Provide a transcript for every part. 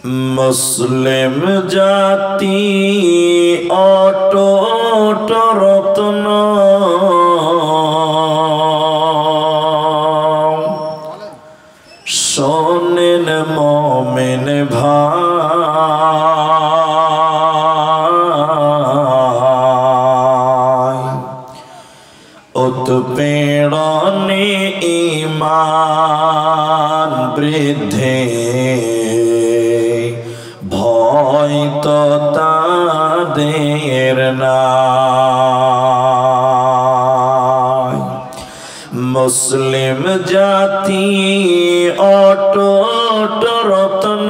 মুসলিম জাতি অটুট রত্ন, শোনেন মুমিন ভাই, উৎপীড়নে ঈমান বৃদ্ধি, ভয় তো তাদের নাই। মুসলিম জাতি অটুট রত্ন,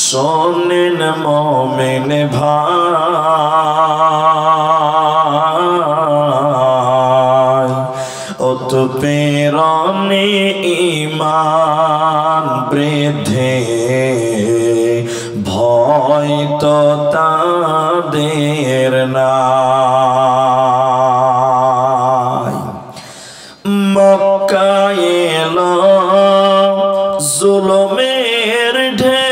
শোনেন মুমিন ভাই, উৎপীড়নে ঈমান বৃদ্ধি, ভয় তো তাদের নাই। মক্কায় এলো জুলুমের ঢেউ,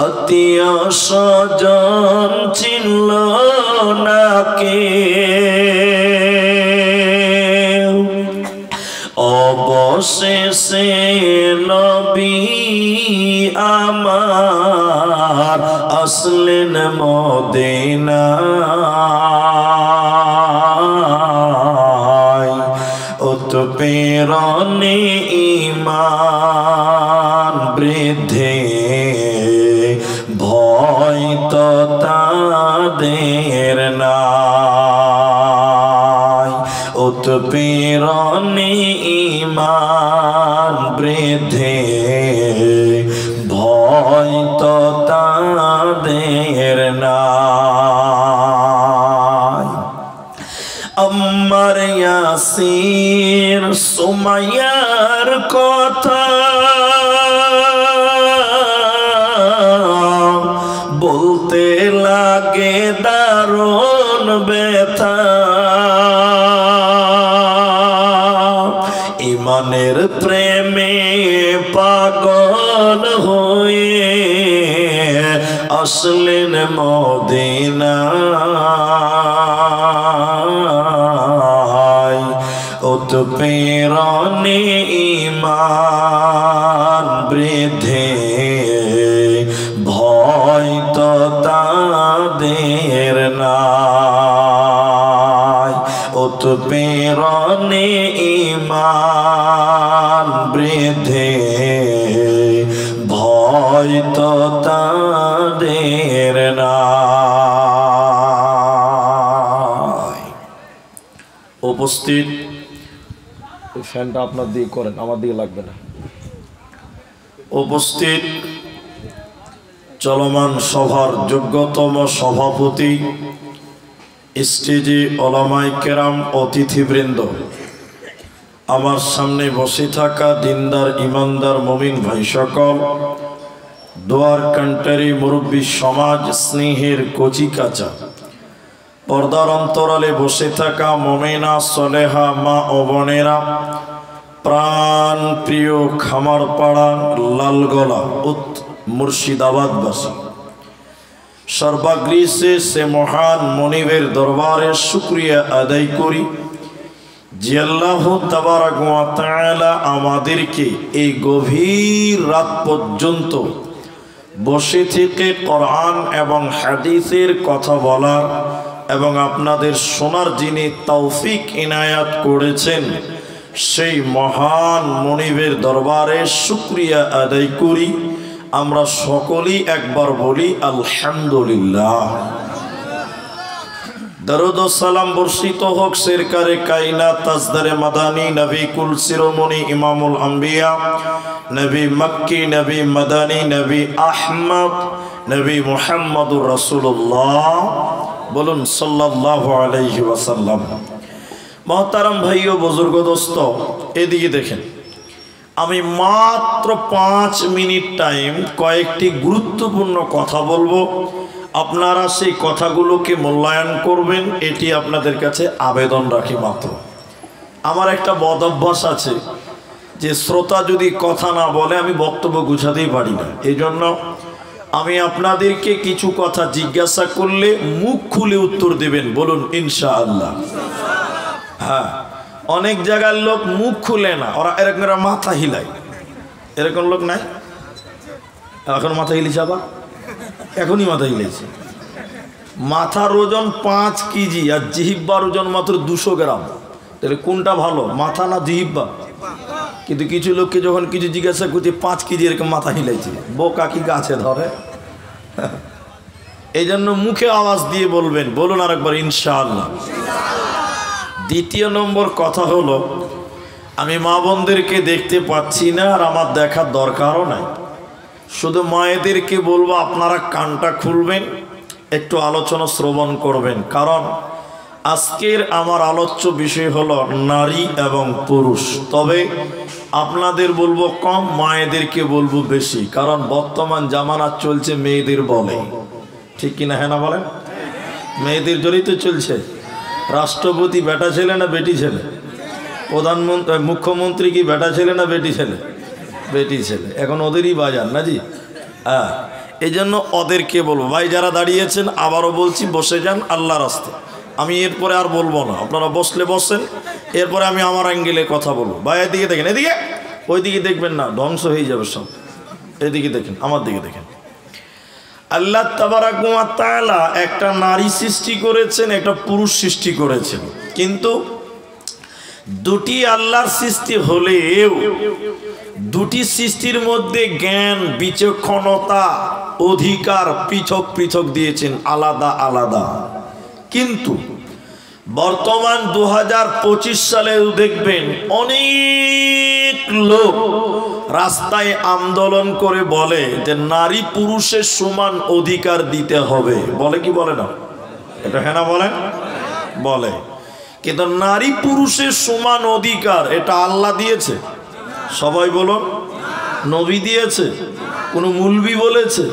আত্মীয় স্বজন চিনল না কেউ, অবশেষে নবী আমার আসলেন মদিনায়, উৎপীড়নে ঈমান বৃদ্ধি, ভয় তো তাদের নাই। উৎপীড়নে ঈমান বৃদ্ধি, ভয় তো তাদের নাই। আম্মার ইয়াসির সুমাইয়ার কথা বলতে লাগে দারুণ ব্যথা, ইমানের প্রেমে পাগল হয়ে আসলেন মদিনায়, উৎপীড়নে ঈমান বৃদ্ধি, ভয় তো তাদের নাই। উৎপীড়নে ঈমান বৃদ্ধি, ভয় তো তাদের নাই। উপস্থিত, ফ্যানটা আপনার দিকে করেন, আমার দিকে লাগবে না। উপস্থিত চলমান সভার যোগ্যতম সভাপতি, স্টেজে ওলামায়ে কেরাম, অতিথিবৃন্দ, আমার সামনে বসে থাকা দিনদার ইমানদার মুমিন ভাই সকল, দোয়ার কান্টারি মুরব্বী সমাজ, স্নেহের কচি কাঁচা, পর্দার অন্তরালে বসে থাকা মুমিনা সলেহা মা ও বোনেরা, প্রাণ প্রিয় খামারপাড়া লালগোলা মুর্শিদাবাদবাসী, সর্বাগ্রে সে মহান মনিবের দরবারে শুকরিয়া আদায় করি যে আল্লাহ তাবারাক ওয়া তাআলা আমাদেরকে এই গভীর রাত পর্যন্ত বসে থেকে কোরআন এবং হাদিসের কথা বলার এবং আপনাদের শোনার যিনি তৌফিক ইনায়াত করেছেন, সেই মহান মনিবের দরবারে শুকরিয়া আদায় করি। আমরা সকলেই একবার বলি আলহামদুলিল্লাহ। দরুদ ও সালাম বর্ষিত হোক সরকারে কায়নাত তাজদারে মাদানী নবী কুল শিরোমণি ইমামুল আম্বিয়া নবী মক্কি নবী মাদানী নবী আহমদ নবী মুহাম্মদুর রাসূলুল্লাহ, বলুন সাল্লাল্লাহু আলাইহি ওয়াসাল্লাম। মহতারাম ভাই ও বুজুর্গ দোস্ত, এদিকে দেখেন, আমি মাত্র 5 মিনিট টাইম কয়েকটি গুরুত্বপূর্ণ কথা বলবো। আপনারা সেই কথাগুলোকে মূল্যায়ন করবেন, এটি আপনাদের কাছে আবেদন রাখি মাত্র। আমার একটা বদ অভ্যাস আছে যে শ্রোতা যদি কথা না বলে আমি বক্তব্য গুছাতেই পারি না। এই জন্য আমি আপনাদেরকে কিছু কথা জিজ্ঞাসা করলে মুখ খুলে উত্তর দেবেন, বলুন ইনশাআল্লাহ। হ্যাঁ, অনেক জায়গার লোক মুখ খুলে না, ওরা এরকম মাথা হিলায়। এরকম লোক নাই? এখন মাথা হিলিছে, আবার এখনই মাথা হিলেছে। মাথার ওজন 5 কেজি আর জিহিব্বার ওজন মাত্র 200 গ্রাম। তাহলে কোনটা ভালো, মাথা না জিহিব্বা? কিন্তু কিছু লোককে যখন কিছু জিজ্ঞাসা করছে 5 কেজি এরকম মাথা হিলাইছে, বোকা কি গাছে ধরে? এই জন্য মুখে আওয়াজ দিয়ে বলবেন, বলুন আরেকবার ইনশাআল্লাহ। দ্বিতীয় নম্বর কথা হলো, আমি মা বোনদেরকে দেখতে পাচ্ছি না, আর আমার দেখার দরকারও নাই। শুধু মায়েদেরকে বলবো আপনারা কানটা খুলবেন, একটু আলোচনা শ্রবণ করবেন। কারণ আজকের আমার আলোচ্য বিষয় হলো নারী এবং পুরুষ। তবে আপনাদের বলবো কম, মায়েদেরকে বলবো বেশি। কারণ বর্তমান জামানা চলছে মেয়েদের বলে, ঠিক কিনা? হ্যাঁ না বলেন? মেয়েদের জন্যই তো চলছে। রাষ্ট্রপতি বেটা ছেলে না বেটি ছেলে? প্রধানমন্ত্রী মুখ্যমন্ত্রী কি বেটা ছেলে না বেটি ছেলে? বেটি ছেলে। এখন ওদেরই বাজার না জি? হ্যাঁ, এই জন্য ওদেরকে বলবো। ভাই যারা দাঁড়িয়েছেন, আবারও বলছি, বসে যান আল্লাহর রাস্তায়। আমি এরপরে আর বলবো না, আপনারা বসলে বসেন, এরপরে আমি আমার অ্যাঙ্গেলে কথা বলবো। ভাই এদিকে দেখেন, এদিকে, ওই দিকে দেখবেন না, ধ্বংস হয়ে যাবে সব। এদিকে দেখেন, আমার দিকে দেখেন। আল্লাহ তাবারাক ওয়া তাআলা একটা নারী সৃষ্টি করেছেন, একটা পুরুষ সৃষ্টি করেছেন। কিন্তু দুটি আল্লাহর সৃষ্টি হলেও দুটি সৃষ্টির মধ্যে জ্ঞান, বিচক্ষণতা, অধিকার পৃথক পৃথক দিয়েছেন, আলাদা আলাদা। কিন্তু বর্তমান 2025 সালে দেখবেন অনেক লোক রাস্তায় আন্দোলন করে বলে যে নারী পুরুষের সমান অধিকার দিতে হবে। বলে কি বলে না? এটা হ্যাঁ না বলেন? বলে। কিন্তু নারী পুরুষের সমান অধিকার এটা আল্লাহ দিয়েছে? সবাই বলুন। নবী দিয়েছে? কোনো মুলবি বলেছে?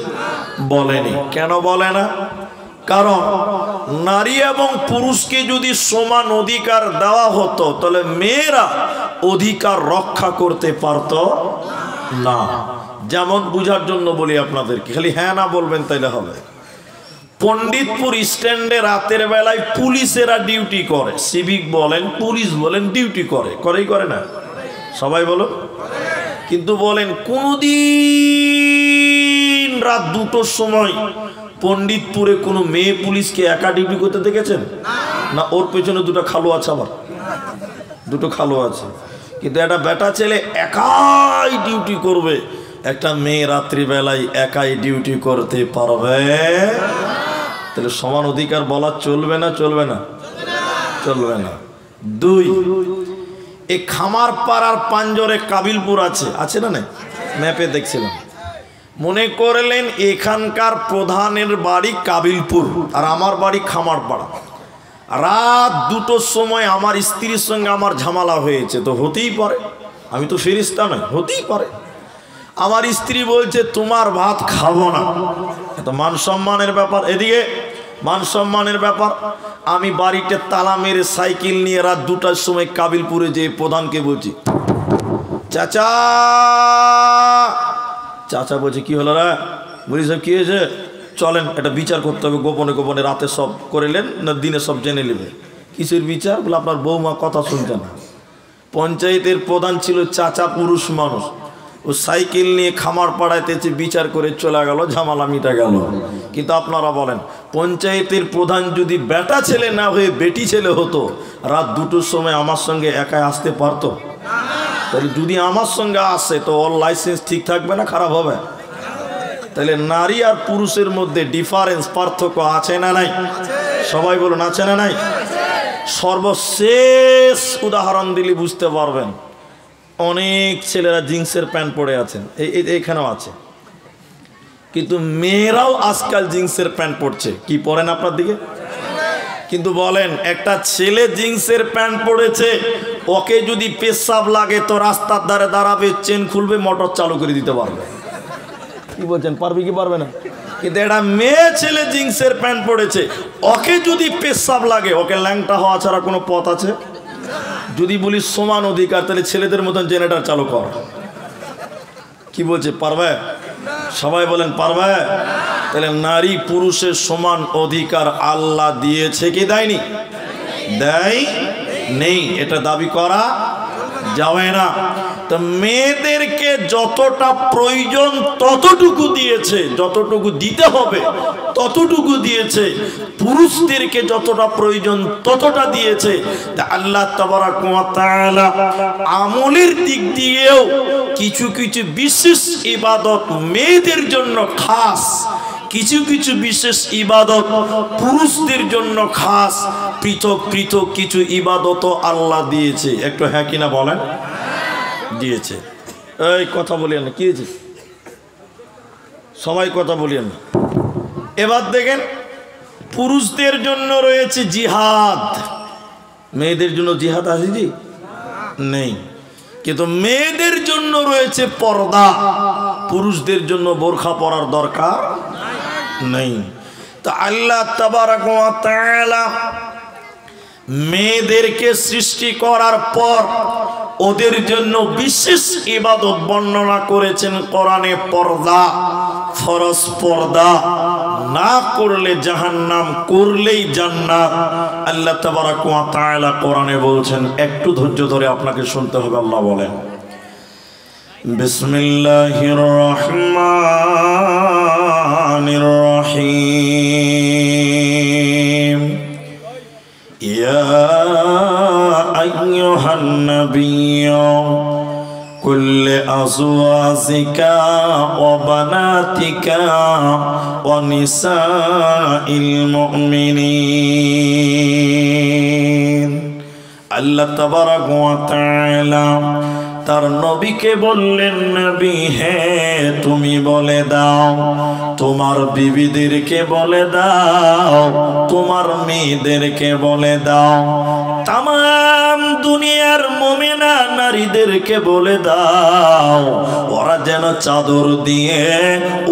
বলেনি। কেন বলে না? কারণ নারী এবং পুরুষকে যদি সমান অধিকার দেওয়া হতো তাহলে মেয়েরা অধিকার রক্ষা করতে পারত না। যেমন বুঝার জন্য বলি আপনাদেরকে, খালি হ্যাঁ না বলবেন তাইলে হবে। পণ্ডিতপুর স্ট্যান্ডে রাতের বেলায় পুলিশেরা ডিউটি করে, সিভিক বলেন, পুলিশ বলেন, ডিউটি করে, করেই করে না? সবাই বলো। কিন্তু বলেন কোনদিন রাত 2টোর সময় পণ্ডিতপুরে কোনো মেয়ে পুলিশকে একা ডিউটি করতে দেখেছেন? না, ওর পেছনে দুটো খালো আছে, আবার দুটো খালো আছে। কিন্তু একটা বেটা ছেলে একাই ডিউটি করবে, একটা মেয়ে রাত্রিবেলায় একাই ডিউটি করতে পারবে? তাহলে সমান অধিকার বলা চলবে না? চলবে না? চলবে না। 2, এই খামারপাড়ার পাঞ্জরে কাবিলপুর আছে, আছে না? নাই, ম্যাপে দেখছিলাম। মনে করলেন এখানকার প্রধানের বাড়ি কাবিলপুর আর আমার বাড়ি খামারপাড়া। রাত 2টোর সময় আমার স্ত্রীর সঙ্গে আমার ঝামেলা হয়েছে, তো হতেই পারে, আমি তো ফেরেশতা নই, হতেই পারে। আমার স্ত্রী বলছে তোমার ভাত খাবো না, তো মান সম্মানের ব্যাপার। এদিকে মান সম্মানের ব্যাপার। আমি বাড়িতে তালা মেরে সাইকেল নিয়ে রাত 2টার সময় কাবিলপুরে যেয়ে প্রধানকে বলছি, চাচা। চাচা বলছে কি হলো রে? বলি সব কি হয়েছে? চলেন একটা বিচার করতে হবে, গোপনে গোপনে রাতে সব করেলেন না দিনে সব জেনে নেবে। কিসের বিচার? বলে আপনার বৌমা কথা শুনছে না। পঞ্চায়েতের প্রধান ছিল চাচা, পুরুষ মানুষ। ও সাইকেল নিয়ে খামার পাড়াইতেছে, বিচার করে চলে গেল, ঝামেলা মিটা গেল। কিন্তু আপনারা বলেন পঞ্চায়েতের প্রধান যদি বেটা ছেলে না হয়ে বেটি ছেলে হতো, রাত 2টোর সময় আমার সঙ্গে একাই আসতে পারতো? তাহলে যদি আমার সঙ্গে আসে তো ওর লাইসেন্স ঠিক থাকবে না খারাপ হবে? তাহলে নারী আর পুরুষের মধ্যে ডিফারেন্স, পার্থক্য আছে না নাই? সবাই বলুন আছে না নাই? সর্বশেষ উদাহরণ দিলে বুঝতে পারবেন। অনেক ছেলেরা জিন্সের প্যান্ট পরে আছেন, এইখানেও আছে, কিন্তু মেয়েরাও আজকাল জিন্সের প্যান্ট পরছে। কি পরেন আপনার দিকে? কিন্তু বলেন একটা ছেলে জিন্সের প্যান্ট পরেছে, ওকে যদি পেশাব লাগে তো রাস্তার ধারে দাঁড়াবে, চেন খুলবে, মোটর চালু করে দিতে পারবে। কি বলছেন, পারবে কি পারবে না? কিন্তু একটা মেয়ে ছেলে জিন্সের প্যান্ট পরেছে, ওকে যদি পেশাব লাগে, ওকে ল্যাংটা হওয়া ছাড়া কোনো পথ আছে? যদি বলি সমান অধিকার তাহলে ছেলেদের মতন জেনারেটর চালু কর। কি বলছে, পারবে? সবাই বলেন পারবে? তাহলে নারী পুরুষের সমান অধিকার আল্লাহ দিয়েছে কি দেয়নি? দেয় নেই, এটা দাবি করা যাবে না। তো মেয়েদেরকে যতটা প্রয়োজন ততটুকু দিয়েছে, যতটুকু দিতে হবে ততটুকু দিয়েছে। পুরুষদেরকে যতটা প্রয়োজন ততটা দিয়েছে। তা আল্লাহ তাবারাক ওয়া তাআলা আমলের দিক দিয়েও কিছু কিছু বিশেষ ইবাদত মেয়েদের জন্য খাস, কিছু কিছু বিশেষ ইবাদত পুরুষদের জন্য খাস, পৃথক পৃথক কিছু ইবাদত আল্লাহ দিয়েছে। একটু হ্যাঁ কিনা বলেন? দিয়েছে। এই কথা বলিয়েন না, কি হয়েছে? সবাই কথা বলিয়েন না। এবার দেখেন, পুরুষদের জন্য রয়েছে জিহাদ, মেয়েদের জন্য জিহাদ আছে জি নেই। কিন্তু মেয়েদের জন্য রয়েছে পর্দা, পুরুষদের জন্য বোরখা পরার দরকার নেই। তো আল্লাহ তাবারাক ওয়া তাআলা মেয়েদেরকে সৃষ্টি করার পর ওদের জন্য বিশেষ ইবাদত বর্ণনা করেছেন কোরআনে। পর্দা, ফরজ পর্দা না করলে জাহান্নাম, করলেই জান্নাত। আল্লাহ তাবারাক ওয়া তাআলা কোরআনে বলছেন, একটু ধৈর্য ধরে আপনাকে শুনতে হবে। আল্লাহ বলেন, বিসমিল্লাহির রহমানির রহিম, ইয়া আইয়ুহান নাবিয়্যু কুল্লি আজওয়াজিকা ওয়া বানাতিকা ওয়া নিসাইল মুমিনিন। আল্লাহ তাবারাক ওয়া তাআলা তার নবীকে বললেন, নবী হ্যাঁ তুমি বলে দাও, তোমার বিবিদেরকে বলে দাও, তোমার মেয়েদেরকে বলে দাও, তামাম দুনিয়ার মুমিনা নারীদেরকে বলে দাও, ওরা যেন চাদর দিয়ে,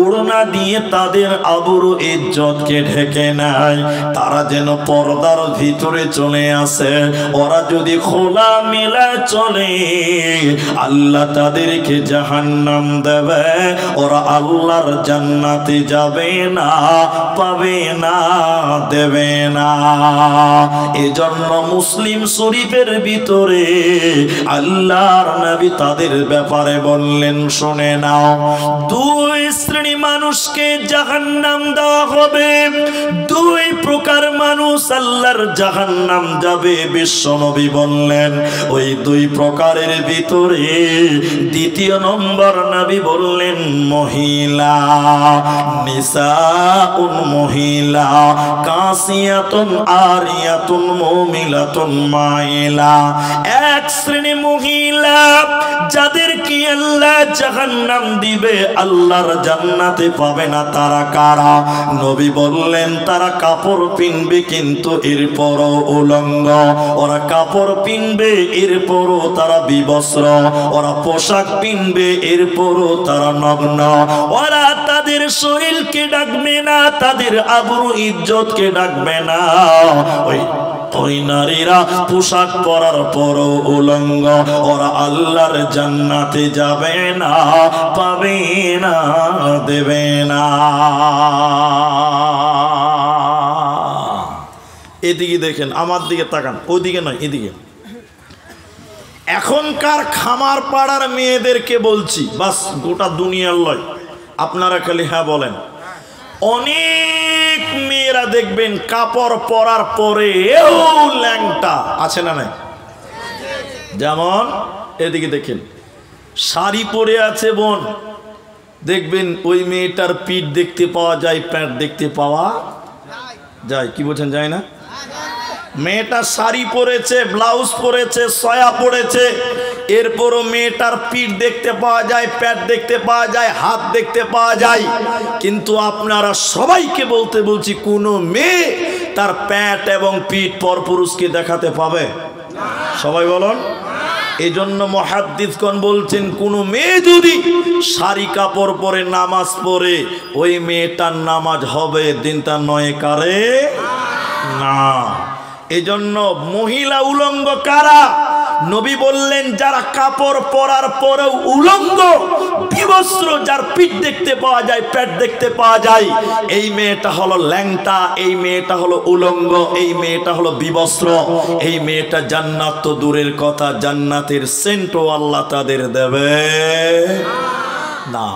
ওড়না দিয়ে তাদের আবরু ইজ্জতকে ঢেকে নেয়, তারা যেন পর্দার ভিতরে চলে আসে। ওরা যদি খোলা মেলা চলে আল্লাহ তাদেরকে জাহান্নাম দেবে, ওরা আল্লাহর জান্নাতে যাবে না, পাবে না, দেবে না। এজন্য মুসলিম শরীফের ভিতরে আল্লাহর নবী তাদের ব্যাপারে বললেন, শুনে নাও, দুই শ্রেণী মানুষকে জাহান্নাম দেওয়া হবে, দুই প্রকার মানুষ আল্লাহর জাহান্নাম যাবে। বিশ্বনবী বললেন, ওই দুই প্রকারের ভিতরে দ্বিতীয় নম্বর নবী বললেন মহিলা, নিসাউন মহিলা, কাসিয়াতুন আরিয়াতুন মুমিলাতুন মাইলা। এক শ্রেণী মহিলা যাদেরকে আল্লাহ জাহান্নাম দিবে, আল্লাহর জান্নাতে পাবে না। তারা কারা? নবী বললেন, তারা কাপড় পিনবে কিন্তু এরপরও উলঙ্গ, ওরা কাপড় পিনবে এরপরও তারা বিবস্ত্র, ওরা পোশাক পিনবে এরপরও তারা নগ্ন, ওরা তাদের শরীরকে ডাকবে না, তাদের আবরু ইজ্জতকে ডাকবে না। ওই নারীরা পোশাক পরার পরও উলঙ্গ, ওরা আল্লাহর জান্নাতে যাবে না, পাবে না, দেবে না। এদিকে দেখেন, আমার দিকে তাকান, ওইদিকে নয় এদিকে। এখনকার খামার পাড়ার মেয়েদেরকে বলছি, বাস গোটা দুনিয়ার লয়, আপনারা খালি হ্যাঁ বলেন। অনেক মেয়েরা দেখবেন কাপড় পরার পরেও ল্যাংটা আছে না নাই? যেমন এদিকে দেখেন, শাড়ি পরে আছে বোন, দেখবেন ওই মেয়েটার পিঠ দেখতে পাওয়া যায়, প্যান্ট দেখতে পাওয়া যায়। কি বলছেন, যায় না? মেয়েটা শাড়ি পরেছে, ব্লাউজ পরেছে, সয়া পরেছে, এরপরও মেয়েটার পিঠ দেখতে পাওয়া যায়, প্যাট দেখতে পাওয়া যায়, হাত দেখতে পাওয়া যায়। কিন্তু আপনারা সবাইকে বলতে বলছি, কোনো মেয়ে তার প্যাট এবং পিঠ পরপুরুষকে দেখাতে পাবে? সবাই বলুন। এই জন্য মুহাদ্দিসগণ বলছেন, কোনো মেয়ে যদি শাড়ি কাপড় পরে নামাজ পড়ে, ওই মেয়েটার নামাজ হবে, দিনটা নয় কারে না। এজন্য মহিলা উলঙ্গ কারা? নবী বললেন যারা কাপড় পরার পরেও উলঙ্গ বিবস্ত্র, যার পিঠ দেখতে পাওয়া যায়, পেট দেখতে পাওয়া যায়, এই মেয়েটা হলো ল্যাংটা, এই মেয়েটা হলো উলঙ্গ, এই মেয়েটা হলো বিবস্ত্র। এই মেয়েটা জান্নাত তো দূরের কথা, জান্নাতের সেন্টও আল্লাহ তাদের দেবে না।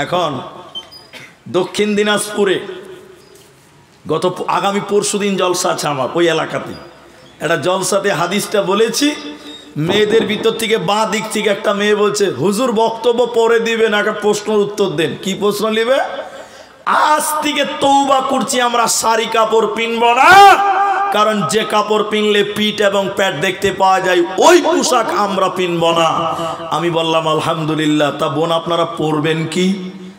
এখন দক্ষিণ দিনাজপুরে আগামী পরশুদিন জলসা আছে আমার ওই এলাকাতে। একটা জলসাতে হাদিসটা বলেছি, মেয়েদের ভিতর থেকে বাঁ দিক থেকে একটা মেয়ে বলছে, হুজুর বক্তব্য পরে দিবেন, একটা প্রশ্নের উত্তর দেন। কি প্রশ্ন নেবে? আজ থেকে তওবা করছি আমরা শাড়ি কাপড় পিনবো না, কারণ যে কাপড় পিনলে পিঠ এবং পেট দেখতে পাওয়া যায় ওই পোশাক আমরা পিনবো না। আমি বললাম আলহামদুলিল্লাহ। তা বোন আপনারা পরবেন কি?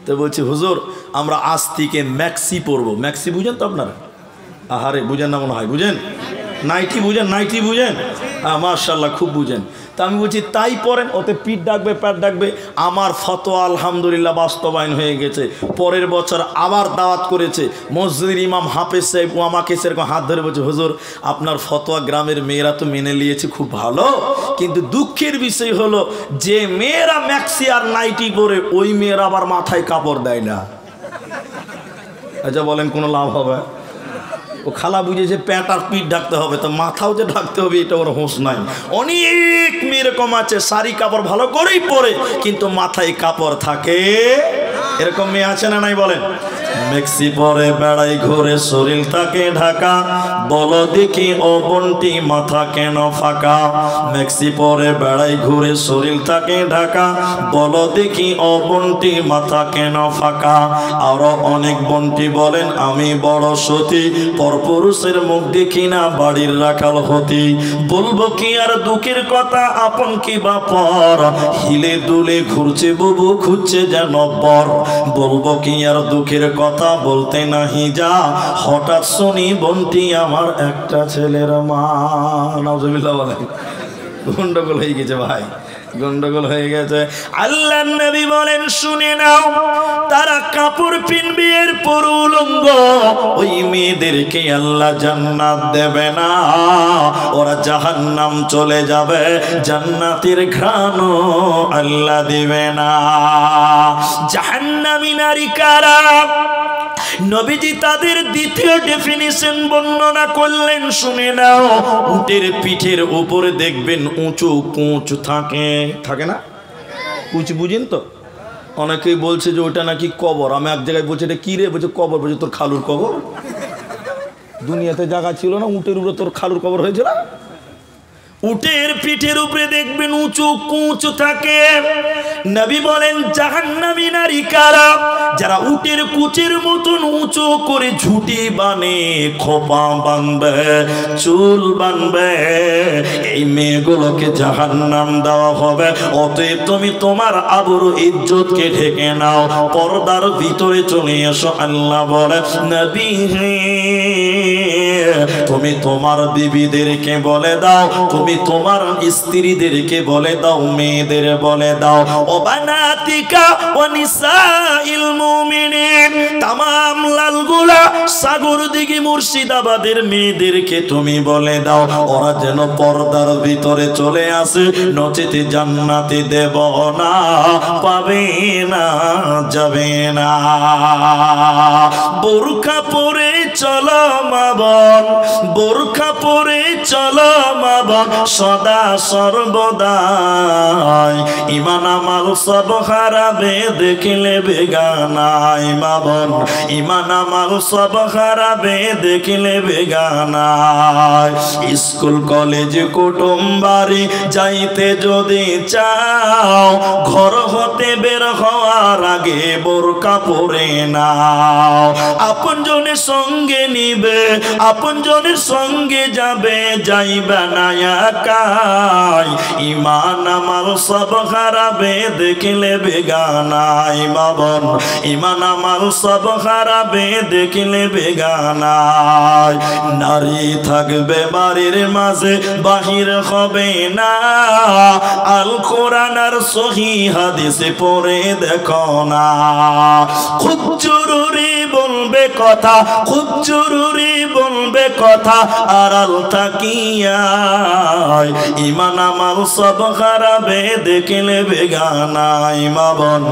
তো বলছি হুজুর আমরা আজ থেকে ম্যাক্সি পরবো। ম্যাক্সি বুঝেন তো আপনারা? আহারে বুঝেন না মনে হয়। বুঝেন? নাইটি বুঝেন? নাইটি বুঝেন? হ্যাঁ মাশাআল্লাহ খুব বুঝেন। তা আমি বলছি তাই পরেন, ওতে পিঠ ডাকবে পেট ডাকবে। আমার ফতোয়া আলহামদুলিল্লাহ বাস্তবায়ন হয়ে গেছে। পরের বছর আবার দাওয়াত করেছে মসজিদের ইমাম হাফেজ সাহেব, ও আমাকে সেরকম হাত ধরে বলছে, হুজুর আপনার ফতোয়া গ্রামের মেয়েরা তো মেনে নিয়েছে, খুব ভালো, কিন্তু দুঃখের বিষয় হলো যে মেয়েরা ম্যাক্সি আর নাইটি পরে ওই মেয়েরা আবার মাথায় কাপড় দেয় না। আচ্ছা বলেন কোনো লাভ হবে? ও খালা বুঝেছে প্যাট আর পিঠ ঢাকতে হবে, তো মাথাও যে ঢাকতে হবে এটা ওর হোশ নাই। অনেক মেয়ে এরকম আছে শাড়ি কাপড় ভালো করেই পরে কিন্তু মাথায় কাপড় থাকে, এরকম মেয়ে আছে না নাই বলেন? মেক্সি পরে বেড়াই ঘুরে শরীর থাকে ঢাকা, বলো দেখি ও বোনটি মাথা কেন ফাঁকা। মেক্সি পরে বেড়াই ঘুরে শরীর থাকে ঢাকা, বলো দেখি ও বোনটি মাথা কেন ফাঁকা। আরো অনেক বোনটি বলেন আমি বড় সতী, পরপুরুষের মুখ দেখি না বাড়ির রাখাল হতি। বলবো কি আর দুঃখের কথা আপন কি বা পর, হিলে দুলে ঘুরছে বুবু খুঁজছে যেন বর। বলবো কি আর দুঃখের কথা বলতে নাহি যা, হঠাৎ শুনি বোনটি আমার একটা ছেলের মা। নাউজুবিল্লাহ বলেন। গন্ডগোল হয়ে গেছে ভাই, গন্ডগোল হয়ে গেছে। আল্লাহর নবী বলেন শুনে নাও, তারা কাপড় পিনবে এরপর উলঙ্গ, ওই মেয়েদেরকে আল্লাহ জান্নাত দেবে না, ওরা জাহান্নাম চলে যাবে, জান্নাতের ঘ্রাণও আল্লাহ দিবে না। জাহান্নামী নারী কারা? নবীজি তাদের দ্বিতীয় ডেফিনিশন বর্ণনা করলেন, শুনে নাও। উটের পিঠের উপরে দেখবেন উঁচু কুঁচ থাকে, থাকে না? কুঁচ বুঝেন তো? অনেকেই বলছে যে ওটা নাকি কবর। আমি এক জায়গায় বলছি এটা কি রে? বলছে কবর। বলছে তোর খালুর কবর? দুনিয়াতে জায়গা ছিল না, উটের উপরে তোর খালুর কবর হয়েছিল। উটের পিঠের উপরে দেখবেন উঁচু কুঁচ থাকে। নবী বলেন জাহান্নামী নারী কারা? যারা উটের কুচের মতন উঁচু করে ঝুঁটি বানে, খোপা বানবে, চুল বানবে, এই মেয়েগুলোকে জাহান্নাম দেওয়া হবে। অতএব তুমি তোমার আবরু ইজ্জতকে ঢেকে নাও, পর্দার ভিতরে চলে এসো। আল্লাহ বলে নবী তুমি তোমার বিবিদেরকে বলে দাও, তুমি তোমার স্ত্রীদেরকে বলে দাও, মেয়েদের বলে দাও, ও বানাতিকা ওয়া নিসাইল মুমিনিন, তামাম লালগুলা সাগরদিঘি মুর্শিদাবাদের মেয়েদেরকে তুমি বলে দাও, ওরা যেন পর্দার ভিতরে চলে আসে, নচেতে জান্নাতে দেব না, পাবে না, যাবে না। বোরখা পরে চলো মা বোন, বোরখা পরে চলো মা বোন, সদা সর্বদা ইমান আমাল সব হারাবে দেখলে বেগানায়। মা বোন ইমান আমাল সব হারাবে দেখলে বেগানায়। স্কুল কলেজ কুটুম বাড়ি যাইতে যদি চাও, ঘর হতে বের হওয়ার আগে বোরকা পরে নাও। আপন জনের সঙ্গে নিবে, আপন জনের সঙ্গে যাবে, যাইবে না একাই। ইমান আমার সব হারাবে দেখলে বেগানায়। মা বোন ইমান আমার সব হারাবে দেখলে বেগানায়। নারী থাকবে বাড়ির মাঝে, বাহির হবে না, আল কোরআন আর সহিহ হাদিস পড়ে দেখো না। খুব জরুরি বলবে বলবে কথা, খুব জরুরি বলবে কথা, আড়াল তাকিয়া ইমান আমাল সব খারাপে দেখলে বেগানা। ইমাবন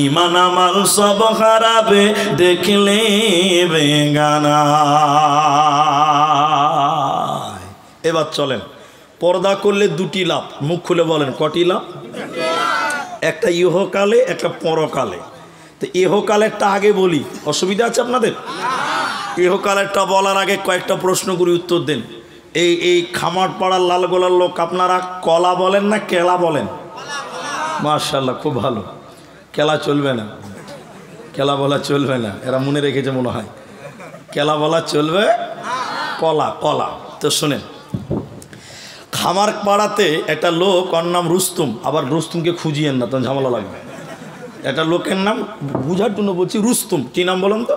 ইমান আমাল সব খারাপে দেখলে বেগানা। এবার চলেন, পর্দা করলে দুটি লাভ, মুখ খুলে বলেন কটি লাভ? একটা ইহকালে, একটা পরকালে। তো ইহকালেরটা আগে বলি, অসুবিধা আছে আপনাদের? ইহকালেরটা বলার আগে কয়েকটা প্রশ্ন করে উত্তর দেন। এই খামারপাড়ার লালগোলার লোক আপনারা কলা বলেন না কেলা বলেন? মাশাআল্লাহ, খুব ভালো। কেলা চলবে না, কেলা বলা চলবে না, এরা মনে রেখেছে মনে হয়। কেলা বলা চলবে, কলা কলা। তো শোনেন, খামার পাড়াতে একটা লোক, ওর নাম রুস্তুম। আবার রুস্তুমকে খুঁজিয়েন না, তখন ঝামেলা লাগবে। একটা লোকের নাম বুঝার জন্য বলছি, রুস্তুম। কি নাম বলেন তো?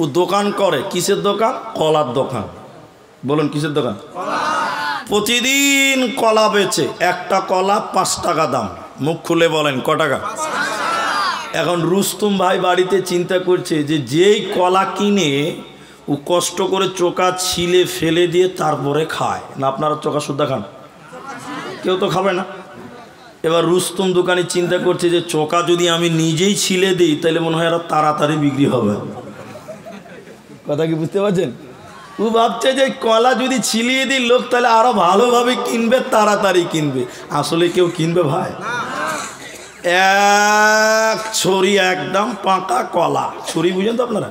ও দোকান করে, কিসের দোকান? কলার দোকান। বলুন কিসের দোকান? প্রতিদিন কলা বেচে, একটা কলা 5 টাকা দাম। মুখ খুলে বলেন ক টাকা? এখন রুস্তুম ভাই বাড়িতে চিন্তা করছে যে যেই কলা কিনে ও কষ্ট করে চোকা ছিলে ফেলে দিয়ে তারপরে খায় না। আপনারা চোকা সুদ্ধা খান? কেউ তো খাবে না। এবার রুস্তুম দোকানি চিন্তা করছে যে চোকা যদি আমি নিজেই ছিলে দিই তাহলে মনে হয় আরো তাড়াতাড়ি বিক্রি হবে। কথা কি বুঝতে পারছেন? ও ভাবছে যে কলা যদি ছিলিয়ে দিই লোক তাহলে আরো ভালোভাবে কিনবে, তাড়াতাড়ি কিনবে। আসলে কেউ কিনবে ভাই? এক ছড়ি একদম পাকা কলা, ছড়ি বুঝেন তো আপনারা?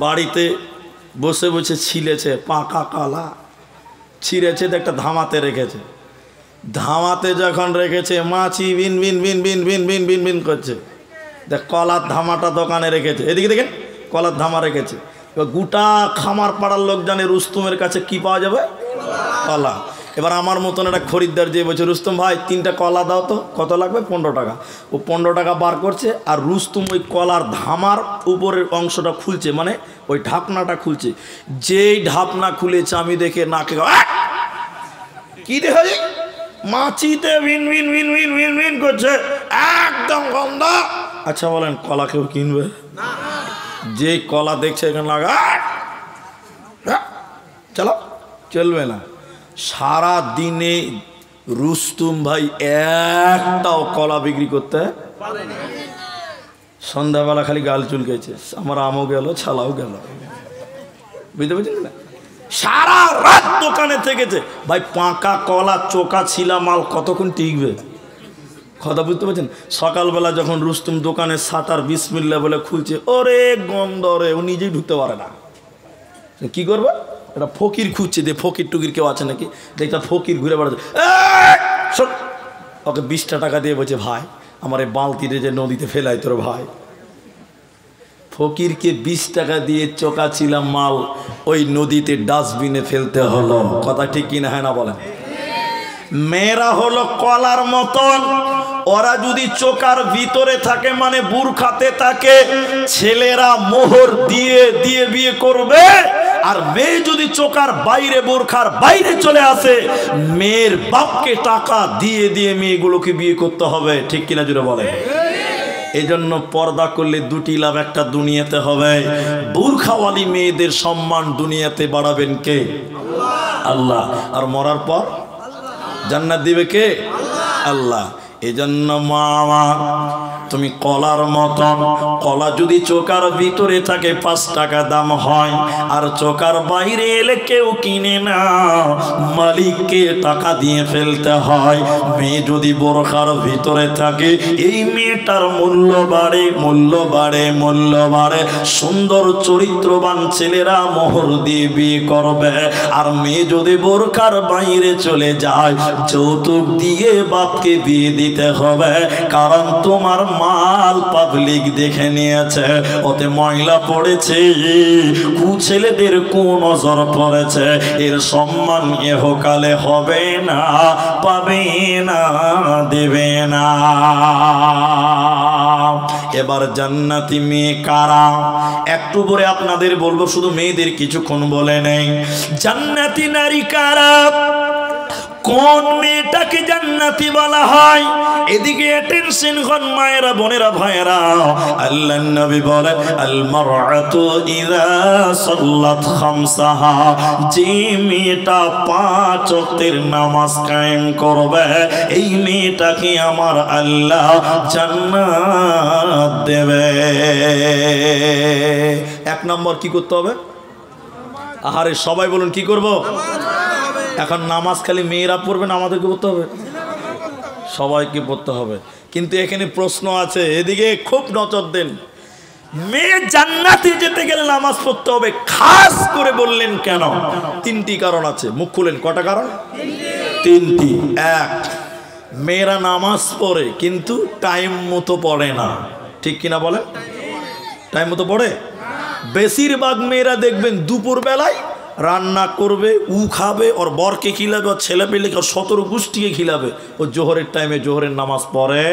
বাড়িতে বসে বসে ছিলেছে পাকা কলা, ছিঁড়েছে, একটা ধামাতে রেখেছে। ধামাতে যখন রেখেছে, মাছি বিন বিন বিন বিন বিন বিন বিন বিন করছে। দেখ কলার ধামাটা দোকানে রেখেছে, এদিকে দেখেন কলার ধামা রেখেছে। এবার গোটা খামার পাড়ার লোক জানে রুস্তুমের কাছে কি পাওয়া যাবে? কলা। এবার আমার মতন একটা খরিদ্দার যে বলছে, রুস্তুম ভাই 3টা কলা দাও তো। কত লাগবে? 15 টাকা। ও 15 টাকা বার করছে, আর রুস্তুম ওই কলার ধামার উপরের অংশটা খুলছে, মানে ওই ঢাকনাটা খুলছে। যেই ঢাকনা খুলেছে আমি দেখে নাকে কি দেখা যায়, মাছিতে ভিন ভিন ভিন ভিন ভিন ভিন করছে, একদম গন্ধ। আচ্ছা বলেন কলা কেউ কিনবে? যে কলা দেখছে এখানে লাগা, চলো, চলবে না। সারা দিনে রুস্তুম ভাই একটাও কলা বিক্রি করতে পারেনি। সন্ধ্যাবেলা খালি গাল চুলকেছে, আমার আমও গেল, ছালাও গেল। বুঝতে পারছেন না? সারা রাত দোকানে থেকেছে ভাই। পাকা কলা চোকা ছিলা মাল কতক্ষণ টিকবে? কথা বুঝতে পারছেন? সকালবেলা যখন রুস্তুম দোকানে শাটার বিসমিল্লাহ বলে খুলছে, ওরে গন্ধ রে, ও নিজেই ঢুকতে পারে না। কি করবে? এটা ফকির খুঁজছে, যে ফকির টুকির কেউ আছে নাকি। দেখতে ফকির ঘুরে বেড়াচ্ছে, ওকে 20টা টাকা দিয়ে বলছে, ভাই আমার এই বালতিতে যে নদীতে ফেলাই তোর ভাই। ফকিরকে 20 টাকা দিয়ে চোকা ছিলাম মাল ওই নদীতে ডাস্টবিনে ফেলতে হলো। কথা ঠিক কিনা? হ্যাঁ না বলেন? মেয়েরা হলো কলার মতন, ওরা যদি চোকার ভিতরে থাকে মানে বুরখাতে থাকে, ছেলেরা মোহর দিয়ে দিয়ে বিয়ে করবে। আর মেয়ে যদি চোকার বাইরে, বোরখার বাইরে চলে আসে, মেয়ের বাপকে টাকা দিয়ে দিয়ে মেয়েগুলোকে বিয়ে করতে হবে। ঠিক কিনা জুড়ে বলে? এই জন্য পর্দা করলে দুটি লাভ, একটা দুনিয়াতে হবে, বুরখাওয়ালি মেয়েদের সম্মান দুনিয়াতে বাড়াবেন কে? আল্লাহ। আর মরার পর জান্নাত দিবে কে? আল্লাহ। এই জন্য মা, তুমি কলার মতন, কলা যদি চোকার ভিতরে থাকে 5 টাকা দাম হয়, আর চোকার বাইরে এলে কেউ কিনে না, মালিককে টাকা দিয়ে ফেলতে হয়। মেয়ে যদি বোরখার ভিতরে থাকে, এই মেয়েটার মূল্য বাড়ে, মূল্য বাড়ে, মূল্য বাড়ে। সুন্দর চরিত্রবান ছেলেরা মোহর দিয়ে বিয়ে করবে। আর মেয়ে যদি বোরখার বাইরে চলে যায়, যৌতুক দিয়ে বাপকে বিয়ে দিতে হবে। কারণ তোমার মাল পাবলিক দেখে নিয়েছে, ওতে ময়লা পড়েছে, ছেলেদের কোন নজর পড়েছে, এর সম্মান ইহকালে হবে না, পাবে না, দেবে না। এবার জান্নাতি মেয়ে কারা? একটু পরে আপনাদের বলবো, শুধু মেয়েদের কিছুক্ষণ বলে নেই। জান্নাতি নারী কারা? কোন মেয়েটাকে এদেরকে জান্নাতি বলা হয়। এদিকে টেনশন খন মায়েরা, বোনেরা, ভাইয়েরা, আল্লাহর নবী বলেন আল মারআতু ইযা সাল্লাত খামসাহা, যে মেয়েটা 5 ওয়াক্তের নামাজ কায়েম করবে এই মেয়েটাকে আমার আল্লাহ জান্নাত দেবে। 1 নম্বর কি করতে হবে? আহারে সবাই বলুন কি করব? এখন নামাজ খালি মেয়েরা পড়বে না, আমাদেরকে পড়তে হবে? সবাইকে পড়তে হবে। কিন্তু এখানে প্রশ্ন আছে, এদিকে খুব নজর দেন। মেয়ে জান্নাতে যেতে গেলে নামাজ পড়তে হবে, খাস করে বললেন কেন? 3টি কারণ আছে। মুখ খুলেন, কটা কারণ? 3টি। 1, মেয়েরা নামাজ পড়ে কিন্তু টাইম মতো পড়ে না। ঠিক কিনা বলেন? টাইম মতো পড়ে? বেশিরভাগ মেয়েরা দেখবেন দুপুর বেলায় রান্না করবে, খাবে, ওর বরকে খিলাবে, ওর ছেলে পেলেকে, ওর 17 গোষ্ঠীকে খিলাবে, ও জোহরের টাইমে জোহরের নামাজ পড়ে।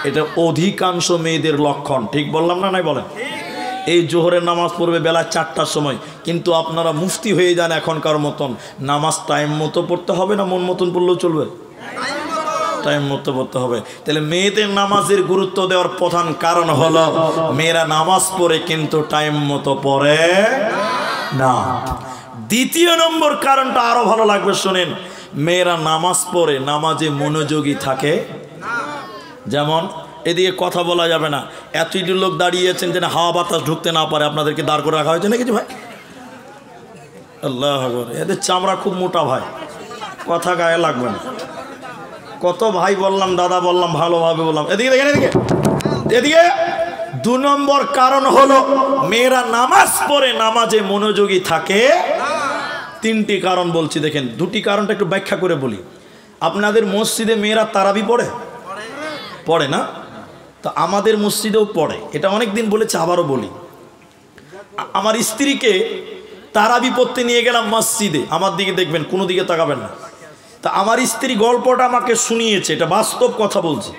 এটা অধিকাংশ মেয়েদের লক্ষণ। ঠিক বললাম না? নাই বলেন? এই জোহরের নামাজ পড়বে বেলা 4টার সময়, কিন্তু আপনারা মুফতি হয়ে যান এখনকার মতন। নামাজ টাইম মতো পড়তে হবে না মন মতন পড়লেও চলবে? টাইম মতো পড়তে হবে। তাহলে মেয়েদের নামাজের গুরুত্ব দেওয়ার প্রধান কারণ হলো মেয়েরা নামাজ পড়ে কিন্তু টাইম মতো পড়ে না। 2 নম্বর কারণটা আরো ভালো লাগবে, শোনেন। মেয়েরা নামাজ পড়ে নামাজে মনোযোগী থাকে। যেমন এদিকে কথা বলা যাবে না, এতটি লোক দাঁড়িয়েছেন যেন হাওয়া বাতাস ঢুকতে না পারে, আপনাদেরকে দাঁড় করে রাখা হয়েছে না কিছু ভাই? আল্লাহ আকবার। এদের চামড়া খুব মোটা ভাই, কথা গায়ে লাগবে না। কত ভাই বললাম, দাদা বললাম, ভালোভাবে বললাম। এদিকে দেখেন, এদিকে এদিকে 2 নম্বর কারণ হলো মেয়েরা নামাজ পড়ে নামাজে মনোযোগী থাকে। 3টি কারণ বলছি, দেখেন। 2টি কারণটা একটু ব্যাখ্যা করে বলি। আপনাদের মসজিদে মেয়েরা তারাবি পড়ে? পড়ে না? তো আমাদের মসজিদেও পড়ে। এটা অনেক দিন বলেছে, আবারও বলি। আমার স্ত্রীকে তারাবি পড়তে নিয়ে গেলাম মসজিদে। আমার দিকে দেখবেন, কোনো দিকে তাকাবেন না। তা আমার স্ত্রী গল্পটা আমাকে শুনিয়েছে, এটা বাস্তব কথা বলছি।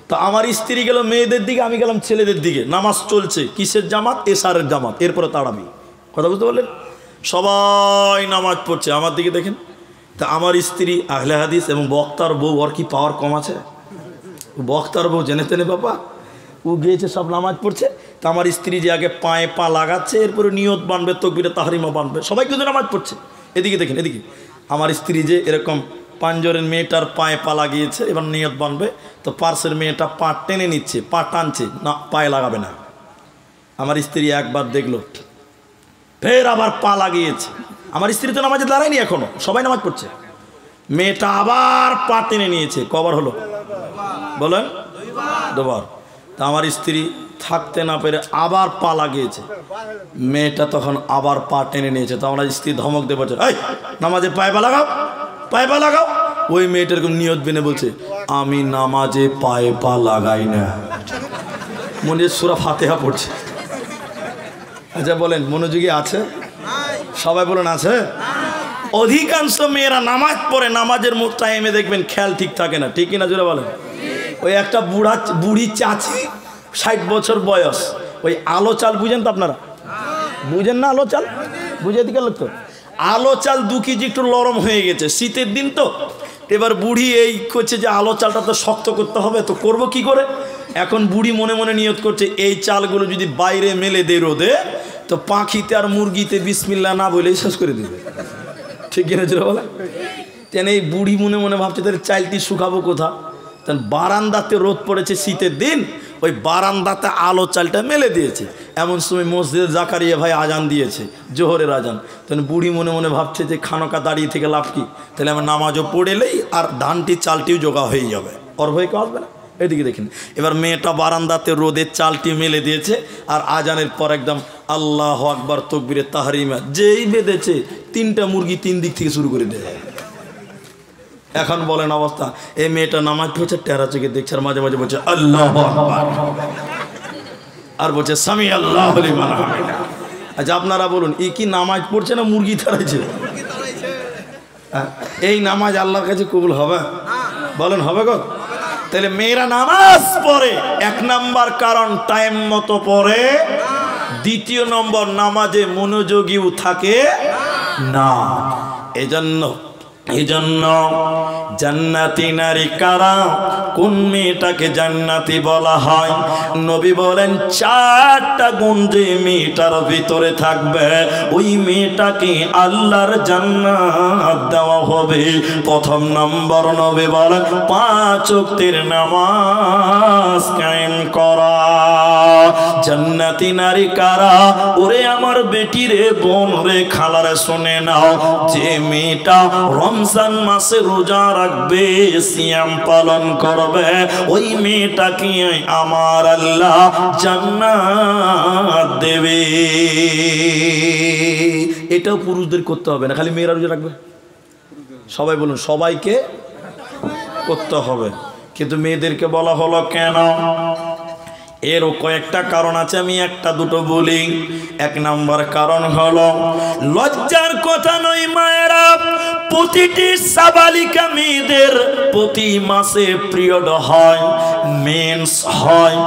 তো আমার স্ত্রী গেল মেয়েদের দিকে, আমি গেলাম ছেলেদের দিকে। নামাজ চলছে, কিসের জামাত? এশারের জামাত। এরপরে তারাবি। কথা বুঝতে পারলেন? সবাই নামাজ পড়ছে, আমার দিকে দেখেন। তা আমার স্ত্রী আহলে হাদিস এবং বক্তার বউ, ওর কি পাওয়ার কম আছে? বক্তার বউ জেনে তেনে বাবা, ও গিয়েছে সব নামাজ পড়ছে। তা আমার স্ত্রী যে আগে পায়ে পা লাগাচ্ছে, এরপরে নিয়ত বানবে, তকবিরে তাহরিমা বানবে, সবাই কিন্তু নামাজ পড়ছে। এদিকে দেখেন, এদিকে আমার স্ত্রী যে এরকম পাঞ্জরের মেয়েটার পায়ে পা লাগিয়েছে, এবার নিয়ত বানবে। তো পার্শ্বের মেয়েটা পা টেনে নিচ্ছে, পা টানছে না, পায়ে লাগাবে না। আমার স্ত্রী একবার দেখলো, ফের আবার পা লাগিয়েছে। আমার স্ত্রী তো নামাজে দাঁড়ায়নি এখনো, সবাই নামাজ পড়ছে। মেয়েটা আবার পা টেনে নিয়েছে। কবার হলো বলেন? 2 বার। তা আমার স্ত্রী থাকতে না পেরে আবার পা লাগিয়েছে। মেয়েটা তখন আবার পা টেনে নিয়েছে। তো আমার স্ত্রী ধমক দিয়ে বলছে, এই নামাজে পায়ে পা লাগাও, পায়ে পা লাগাও। ওই মেয়েটার নিয়ত বেনে বলছে, আমি নামাজে পায়ে পা লাগাই না। মনে সূরা ফাতিহা পড়ছে। আচ্ছা বলেন, মনোযোগী আছে? সবাই বলেন আছে? অধিকাংশ মেয়েরা নামাজ পড়ে, নামাজের টাইমে দেখবেন খেয়াল ঠিক থাকে না। ঠিক কিনা জোরে বলেন? ওই একটা বুড়ি চাচি, 60 বছর বয়স, ওই আলো চাল বুঝেন তো আপনারা? বুঝেন না আলো চাল? বুঝে দিকে লোক তো আলো চাল 2 কেজি একটু নরম হয়ে গেছে, শীতের দিন তো। এবার বুড়ি এই করছে যে আলো চালটা তো শক্ত করতে হবে, তো করব কি করে? এখন বুড়ি মনে মনে নিয়ত করছে, এই চালগুলো যদি বাইরে মেলে দে রোদে, তো পাখিতে আর মুরগিতে বিসমিল্লাহ না বলেই শেষ করে দেবে। ঠিক কিনা জোরে বলে? তেন এই বুড়ি মনে মনে ভাবছে, তাহলে চালটি শুকাবো কোথা? তখন বারান্দাতে রোদ পড়েছে শীতের দিন, ওই বারান্দাতে আলো চালটা মেলে দিয়েছে। এমন সময় মসজিদে জাকারিয়া ভাই আজান দিয়েছে, জোহরের আজান। তখন বুড়ি মনে মনে ভাবছে যে খানকা দাঁড়িয়ে থেকে লাভ কি, তাহলে আমার নামাজও পড়েলেই আর ধানটি চালটিও জোগা হয়ে যাবে, ওর ভয় কেউ আসবে না। এদিকে দেখেন, এবার মেয়েটা বারান্দাতে রোদের চালটি মেলে দিয়েছে, আর আজানের পর একদম আল্লাহ আকবার তকবিরে তাহরিমা যেই বেঁধেছে, 3টা মুরগি 3 দিক থেকে শুরু করে দেয়। এখন বলেন অবস্থা, এই মেয়েটা নামাজ পড়ছে, টেরা চোখে দেখছে, আর মাঝে মাঝে বলছে আল্লাহু আকবার, আর বলছে সামি আল্লাহু লিমান হামিদা। আচ্ছা আপনারা বলুন, ই কি নামাজ পড়ছে না মুরগি তাড়াইছে? এই নামাজ আল্লাহর কাছে কবুল হবে? বলেন হবে গো? তাহলে মেয়েরা নামাজ পড়ে 1 নাম্বার কারণ টাইম মতো পড়ে। 2 নম্বর, নামাজে মনোযোগীও থাকে না। এজন্য এজন্য জান্নাতি নারী কারা, কোন মেয়েটাকে জান্নাতি বলা হয়? নবী বলেন 4টা গুণ যে মেয়েটার ভিতরে থাকবে ওই মেয়েটাকে আল্লাহর জান্নাত দেওয়া হবে। প্রথম নম্বর নবী বলেন 5 ওয়াক্তের নামাজ কায়েম করা। জান্নাতি নারী কারা? ওরে আমার বেটি রে, বোন রে, খালারে, শুনে নাও, যে মেয়েটা রমজান মাসে রোজা রাখবে, সিয়াম পালন করবে, ওই মেয়েটাকে আমার আল্লাহ জান্নাত দেবে। এটাও পুরুষদের করতে হবে না, খালি মেয়েরা রোজা রাখবে? সবাই বলুন, সবাইকে করতে হবে, কিন্তু মেয়েদেরকে বলা হলো কেন? এরও কয়েকটা কারণ আছে, আমি একটা দুটো বলি। 1 নম্বর কারণ হলো, লজ্জার কথা নয় মায়েরা, প্রতিটি সাবালিকা মেয়েদের প্রতি মাসে পিরিয়ড হয়, মেন্স হয়,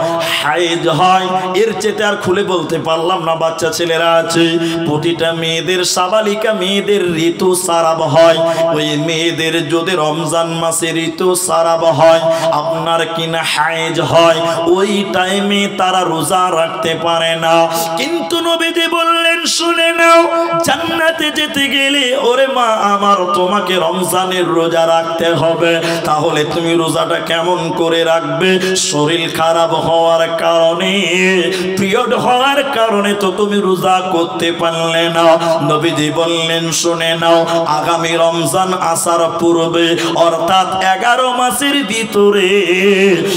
হাইজ হয়। এর চেয়ে আর খুলে বলতে পারলাম না, বাচ্চা ছেলেরা আছে, প্রতিটা মেয়েদের, সাবালিকা মেয়েদের ঋতু সারাব হয়। ওই মেয়েদের যদি রমজান মাসে ঋতু সারাব হয়, আপনার কিনা হাইজ হয়, ওই টাইম তারা রোজা রাখতে পারে না। কিন্তু নবীজি বললেন, শুনে নাও, জান্নাতে যেতে গেলে ওরে মা আমার, তোমাকে রমজানের রোজা রাখতে হবে। তাহলে তুমি রোজাটা কেমন করে রাখবে? শরীর খারাপ হওয়ার কারণে, পিরিয়ড হওয়ার কারণে তো তুমি রোজা করতে পারলে না। নবীজি বললেন, শুনে নাও, আগামী রমজান আসার পূর্বে, অর্থাৎ 11 মাসের ভিতরে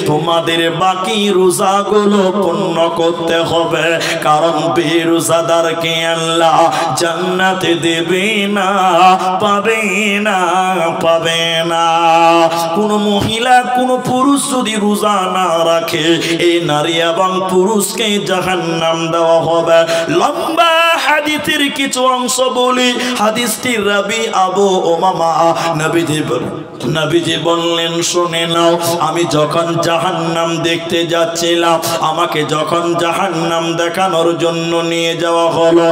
তোমাদের বাকি রোজাগুলো পূর্ণ করতে হবে, কারণ বেরোজাদারকে আল্লাহ জান্নাতে দেবে না, পাবে না, পাবে না। কোন মহিলা, কোন পুরুষ যদি রোজা না রাখে, এই নারী এবং পুরুষকে জাহান্নাম দেওয়া হবে। লম্বা হাদিসের কিছু অংশ বলি। হাদিসটির রাবি আবু উমামা। নবীজি বললেন, শুনে নাও, আমি যখন জাহান্নাম দেখতে যাচ্ছিলাম, আমাকে যখন জাহান্নাম দেখানোর জন্য নিয়ে যাওয়া হলো,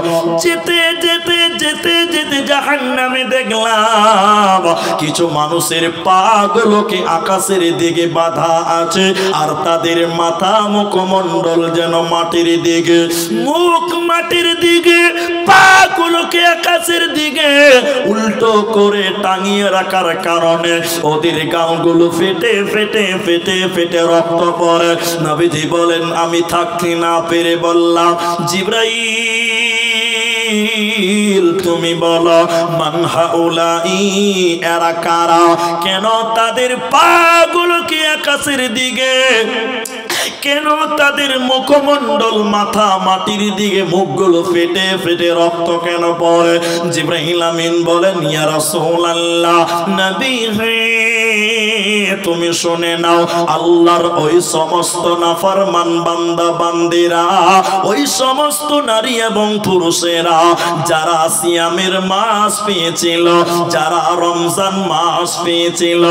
যেতে যেতে যেতে যেতে জাহান্নামে দেখলাম কিছু মানুষের পা গুলোকে আকাশের দিকে বাঁধা আছে, আর তাদের মাথা মুখমণ্ডল যেন মাটির দিকে, মুখ মাটির দিকে, পা গুলোকে আকাশের দিকে উল্টো করে টাঙিয়ে রাখার কারণে ওদের গালগুলো ফেটে ফেটে ফেটে ফেটে রক্ত পড়ে। নবীজি বলেন, আমি থাকতে না পেরে বললাম, জিবরাইল তুমি বলো, মান হাউলাই, এরা কারা? কেন তাদের পা গুলোকে আকাশের দিকে, কেন তাদের মুখমণ্ডল, মাথা মাটির দিকে, মুখগুলো ফেটে ফেটে রক্ত কেন পড়ে? জিবরাইল আমিন বলেন, ইয়া রাসূলুল্লাহ, নবী হে, তুমি শুনে নাও, আল্লাহর ওই সমস্ত নাফরমান বান্দা বান্দিরা, ওই সমস্ত নারী এবং পুরুষেরা যারা সিয়ামের মাস পেয়েছিল, যারা রমজান মাস পেয়েছিল,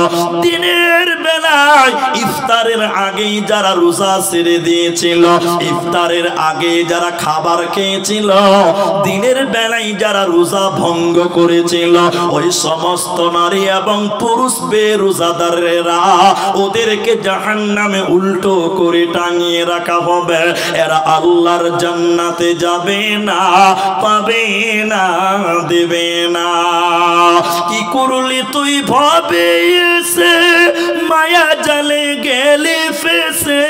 দিনের বেলায় ইফতারের আগেই যারা রোজা ছেড়ে দিয়েছিল, ইফতারের আগে যারা খাবার খেয়েছিল, দিনের বেলায় যারা রোজা ভঙ্গ করেছিল, ওই সমস্ত নারী এবং পুরুষ বেরোজাদারেরা, ওদেরকে জাহান্নামে উল্টো করে টাঙিয়ে রাখা হবে। এরা আল্লাহর জান্নাতে যাবে না, পাবে না, দেবে না। কি করলি তুই ভাবে এসে, মায়া জালে গেলে ফেসে,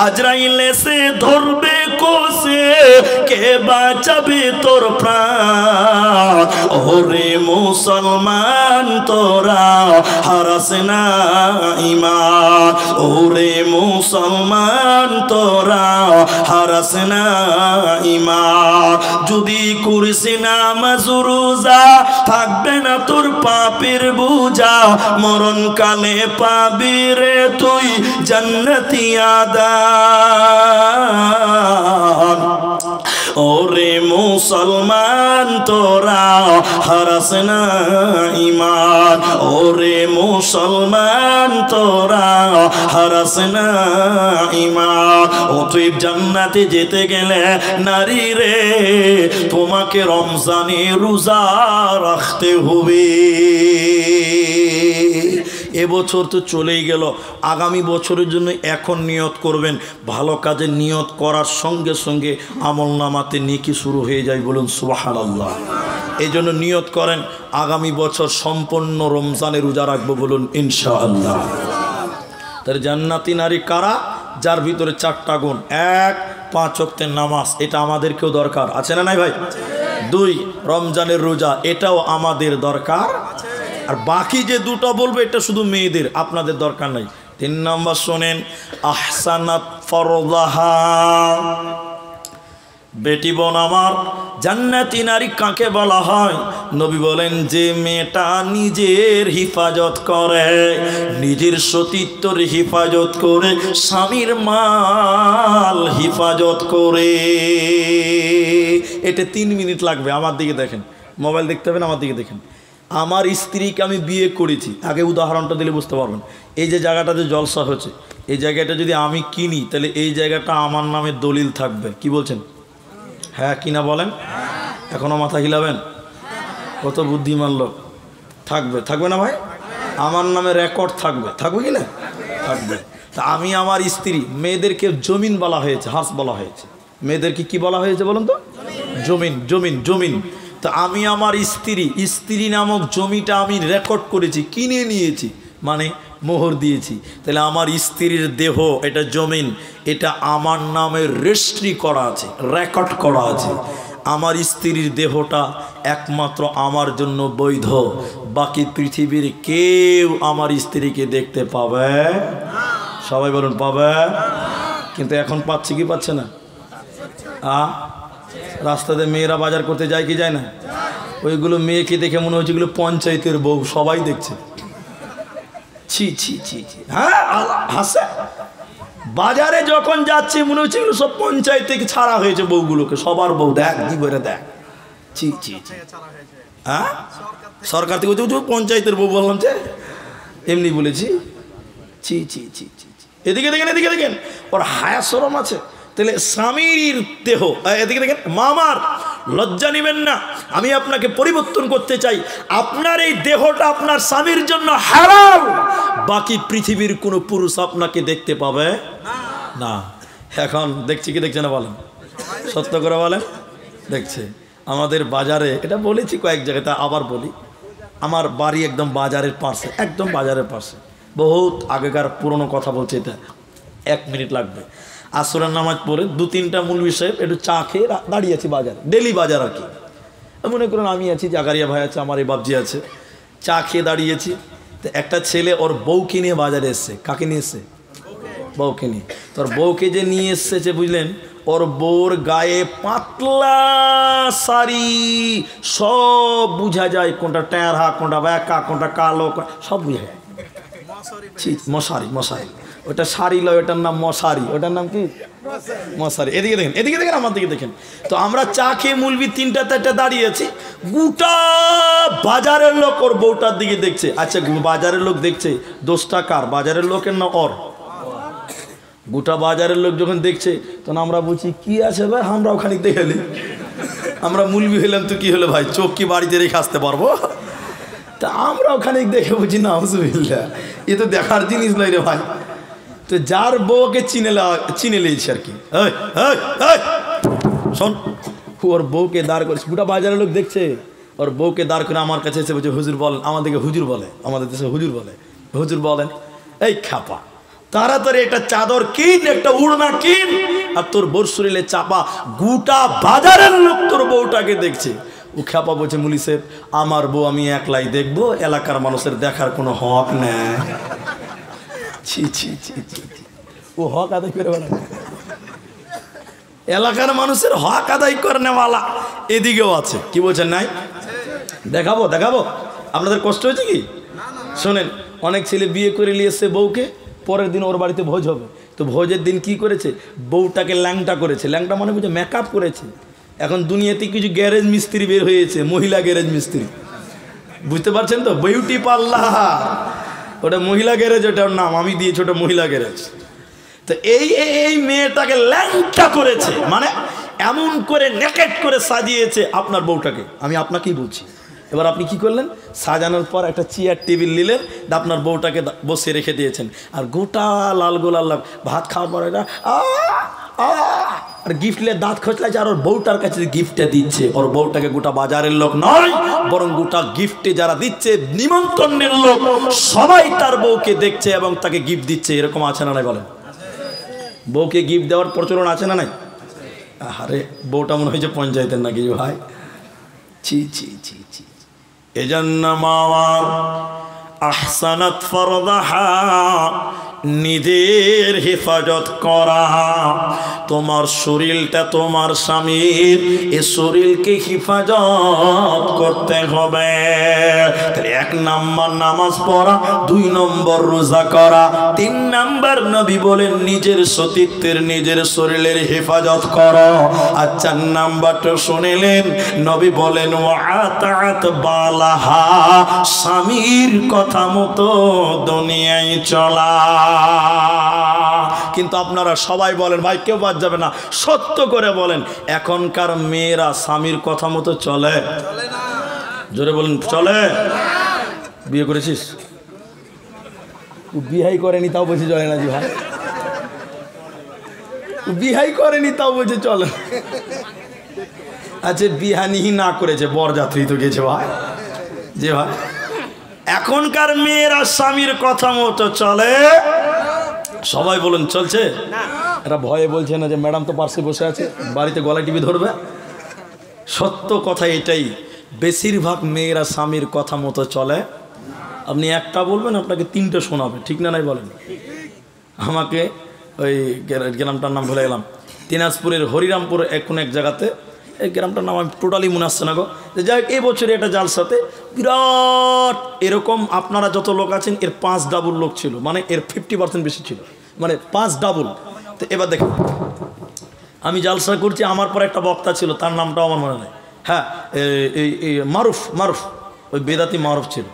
আজরাইল এসে ধরবে কোসে, কে বাঁচাবে তোর প্রাণ? ওরে মুসলমান তোরা হারাস না ঈমান, ওরে মুসলমান তোরা হারাস না ঈমান। যদি করিস নামাজ রোজা, থাকবে না তোর পাপের বোঝা, মরণকালে পাবি রে তুই জান্নাতি আদান। ওরে মুসলমান তোরা হারাস না ঈমান, ওরে মুসলমান তোরা হারাস না ঈমান। অতএব জান্নাতে যেতে গেলে নারী রে তোমাকে রমজানে রোজা রাখতে হবে। এবছর তো চলেই গেল, আগামী বছরের জন্য এখন নিয়ত করবেন। ভালো কাজের নিয়ত করার সঙ্গে সঙ্গে আমল নামাতে নেকি শুরু হয়ে যায়, বলুন সুবহানাল্লাহ। এই জন্য নিয়ত করেন আগামী বছর সম্পূর্ণ রমজানে রোজা রাখবো, বলুন ইনশাআল্লাহ। তার জান্নাতি নারী কারা? যার ভিতরে 4টা গুণ। 1, 5 ওয়াক্তের নামাজ, এটা আমাদেরকেও দরকার আছে না নাই ভাই? 2, রমজানের রোজা, এটাও আমাদের দরকার। আর বাকি যে 2টা বলবো এটা শুধু মেয়েদের, আপনাদের দরকার নাই। 3 নম্বর শোনেন, আহসানাত ফরদাহা। বেটি বোন আমার, জান্নাতি নারী কাকে বলা হয়? নবী বলেন যে মেয়েটা নিজের হিফাজত করে, নিজের সতীত্বর হিফাজত করে, স্বামীর মাল হিফাজত করে। এটা 3 মিনিট লাগবে। আমার দিকে দেখেন, মোবাইল দেখতে হবে না, আমার দিকে দেখেন। আমার স্ত্রীকে আমি বিয়ে করেছি, আগে উদাহরণটা দিলে বুঝতে পারবেন। এই যে জায়গাটাতে জলসা হচ্ছে, এই জায়গাটা যদি আমি কিনি তাহলে এই জায়গাটা আমার নামে দলিল থাকবে। কি বলছেন? হ্যাঁ কিনা বলেন? এখনো মাথা হিলাবেন? কত বুদ্ধিমান লোক। থাকবে, থাকবে না ভাই? আমার নামে রেকর্ড থাকবে, থাকবে কি না? থাকবে। তা আমি আমার স্ত্রী, মেয়েদেরকে জমিন বলা হয়েছে, হাঁস বলা হয়েছে। মেয়েদেরকে কি বলা হয়েছে বলুন তো? জমিন, জমিন, জমিন। তা আমি আমার স্ত্রী নামক জমিটা আমি রেকর্ড করেছি, কিনে নিয়েছি, মানে মোহর দিয়েছি। তাহলে আমার স্ত্রীর দেহ এটা জমিন, এটা আমার নামে রেজিস্ট্রি করা আছে, রেকর্ড করা আছে। আমার স্ত্রীর দেহটা একমাত্র আমার জন্য বৈধ, বাকি পৃথিবীর কেউ আমার স্ত্রীকে দেখতে পাবে? সবাই বলুন পাবে। কিন্তু এখন পাচ্ছে কি পাচ্ছে না? রাস্তাতে মেয়েরা বাজার করতে যায় কি যায় না? ওইগুলো মেয়েকে দেখে মনে হচ্ছে এগুলো পঞ্চায়েতের বউ, সবাই দেখছে। ছি ছি ছি ছি। হ্যাঁ হাসে। বাজারে যখন যাচ্ছে মনে হচ্ছে এগুলো সব পঞ্চায়েত থেকে ছাড়া হয়েছে বউগুলোকে, সবার বউ দেখ কি করে দেখ। ছি ছি ছি। হ্যাঁ সরকার থেকে পঞ্চায়েতের বউ বললাম যে, এমনি বলেছি। ছি ছি ছি ছি। এদিকে দেখেন, এদিকে দেখেন, ওর হায়া শরম আছে। তাহলে স্বামীর দেহ, এদিকে দেখেন, মামার লজ্জা নেবেন না। আমি আপনাকে পরিবর্তন করতে চাই। আপনার এই দেহটা আপনার স্বামীর জন্য হারাম, বাকি পৃথিবীর কোনো পুরুষ আপনাকে দেখতে পাবে না। এখন দেখছি কি দেখছে না বলেন? সত্য করে বলেন। দেখছে। আমাদের বাজারে, এটা বলেছি কয়েক জায়গায়, তা আবার বলি, আমার বাড়ি একদম বাজারের পাশে, একদম বাজারের পাশে। বহুত আগেকার পুরনো কথা বলছে, এটা 1 মিনিট লাগবে। আসরের নামাজ পড়ে 2-3টা মৌলভী সাহেব একটু চা খেয়ে দাঁড়িয়ে আছি বাজারে, ডেলি বাজার আর কি। মনে করুন আমি আছি, জাকারিয়া ভাই আছে, আমার এই বাবজি আছে, চা খেয়ে দাঁড়িয়েছি। তো একটা ছেলে ওর বউকে নিয়ে বাজারে এসছে। কাকে নিয়ে এসছে? বউকে নিয়ে। তোর বউকে যে নিয়ে এসেছে বুঝলেন, ওর বউর গায়ে পাতলা শাড়ি, সব বোঝা যায়, কোনটা টেঁড়া, কোনটা ব্যাকা, কোনটা কালো, সব বোঝা যায়। মশারি, মশারি। ওটা শাড়ি লয়, ওটার নাম মশারি। ওটার নাম কি? মশারি। এদিকে দেখেন, এদিকে দেখেন, আমার দিকে দেখেন। তো আমরা চা খেয়ে মৌলবি 3টা-4টা দাঁড়িয়ে আছি, গোটা বাজারের লোক ওর বউটার দিকে দেখছে। আচ্ছা বাজারের লোক দেখছে, দোষটা কার? বাজারের লোকের না ওর? গোটা বাজারের লোক যখন দেখছে তখন আমরা বলছি কি আছে ভাই, আমরাও খানিক দেখে নি, আমরা মৌলবি হইলাম তো কি হলো ভাই, চোখ কি বাড়িতে রেখে আসতে পারবো? তা আমরাও খানিক দেখে বুঝি না, আউযুবিল্লাহ, এ তো দেখার জিনিস নয় রে ভাই। তো যার বউকে চিনে লেছে আর কি, শোন, ওর বউকে দাঁড় করে, গোটা বাজারের লোক দেখছে, ওর বউকে দাঁড় করে আমার কাছে এসে বলছে হুজুর বলেন। আমাদেরকে হুজুর বলে, আমাদের দেশে হুজুর বলে। হুজুর বলেন, এই খাপা তাড়াতাড়ি একটা চাদর কিন, একটা উড়না কিন, আর তোর বউর শরীরে চাপা। গোটা বাজারের লোক তোর বউটাকে দেখছে। ও খাপা বলছে, মুলি সাহেব আমার বউ আমি একলাই দেখবো, এলাকার মানুষের দেখার কোনো হক নেই। ছি ছি ছি ছি। ও হক আদায় করে বলে, এলাকার মানুষের হক আদায় করে নেওয়ালা এদিকেও আছে। কি বলছেন? নাই দেখাবো, দেখাবো। আপনাদের কষ্ট হয়েছে কি? শোনেন, অনেক ছেলে বিয়ে করে নিয়ে এসছে বউকে, পরের দিন ওর বাড়িতে ভোজ হবে। তো ভোজের দিন কি করেছে? বউটাকে ল্যাংটা করেছে। ল্যাংটা মানে বুঝে মেকআপ করেছে। এখন দুনিয়াতে কিছু গ্যারেজ মিস্ত্রি বের হয়েছে, মহিলা গ্যারেজ মিস্ত্রি, বুঝতে পারছেন তো? বিউটি পার্লার, ওটা মহিলা গ্যারেজ, ওটার নাম আমি দিয়েছি, ওটা মহিলা গ্যারেজ। তো এই মেয়েটাকে ল্যাংটা করেছে, মানে এমন করে নেকেট করে সাজিয়েছে আপনার বউটাকে। আমি আপনাকেই বলছি। এবার আপনি কি করলেন? সাজানোর পর একটা চেয়ার টেবিল নিলেন, আপনার বউটাকে বসিয়ে রেখে দিয়েছেন, আর গোটা লাল গোলাল ভাত খাওয়ার পর এটা আর গিফট নিয়ে দাঁত খোঁচলাচ্ছে, আর ওর বউটার কাছে গিফটটা দিচ্ছে। ওর বউটাকে গোটা বাজারের লোক নয়, বরং গোটা গিফটে যারা দিচ্ছে নিমন্ত্রণের লোক, সবাই তার বউকে দেখছে এবং তাকে গিফট দিচ্ছে। এরকম আছে না নাই বলেন? বউকে গিফট দেওয়ার প্রচলন আছে না নাই? আরে বউটা মনে হয়েছে পঞ্চায়েতের নাকি ভাই। ছি ছি ছি ছি। এজন্য মাওয়া আহসানাত ফরদাহা, নিজের হেফাজত করা। তোমার শরীরটা তোমার স্বামীর, এ শরীরকে হেফাজত করতে হবে। 1 নম্বর নামাজ পড়া, 2 নম্বর রোজা করা, 3 নম্বর নবী বলেন নিজের সতীত্বের, নিজের শরীরের হেফাজত করো। আর 4 নম্বরটা শুনিলেন, নবী বলেন ওয়াতাত বালাহা, স্বামীর কথা মতো দুনিয়ায় চলা। কিন্তু আপনারা সবাই বলেন, ভাই কেউ বাদ যাবে না, সত্য করে বলেন, এখনকার মেয়েরা স্বামীর কথা মতো চলে? জোরে বলেন, চলে? বিয়ে করেছিস? বিহাই করেনি তাও বলছে চলে না। জি ভাই, বিহাই করেনি তাও বলছে চলে। আচ্ছা, বিহানিহি না করেছে, বরযাত্রী তো গেছে ভাই। যে ভাই, এখনকার মেয়েরা স্বামীর কথা মতো চলে? সবাই বলুন চলছে? এটা ভয়ে বলছে না যে ম্যাডাম তো পার্শ্বে বসে আছে, বাড়িতে গলায় টিভি ধরবে। সত্য কথা এটাই, বেশিরভাগ মেয়েরা স্বামীর কথা মতো চলে। আপনি একটা বলবেন, আপনাকে 3টে শোনাবে, ঠিক না নাই বলেন? আমাকে ওই গ্রামটার নাম ভুলে গেলাম, দিনাজপুরের হরিরামপুর কোন এক জায়গাতে, এই গ্রামটার নাম আমি টোটালি মনে আসছে না গো। যাই হোক, এই বছরে একটা জালসাতে বিরাট এরকম আপনারা যত লোক আছেন এর 5 ডাবল লোক ছিল, মানে এর 50% বেশি ছিল, মানে 5 ডাবল। তো এবার দেখুন, আমি জালসা করছি, আমার পর একটা বক্তা ছিল, তার নামটাও আমার মনে নেই। হ্যাঁ, এই মারুফ, ওই বেদাতি মারুফ ছিল।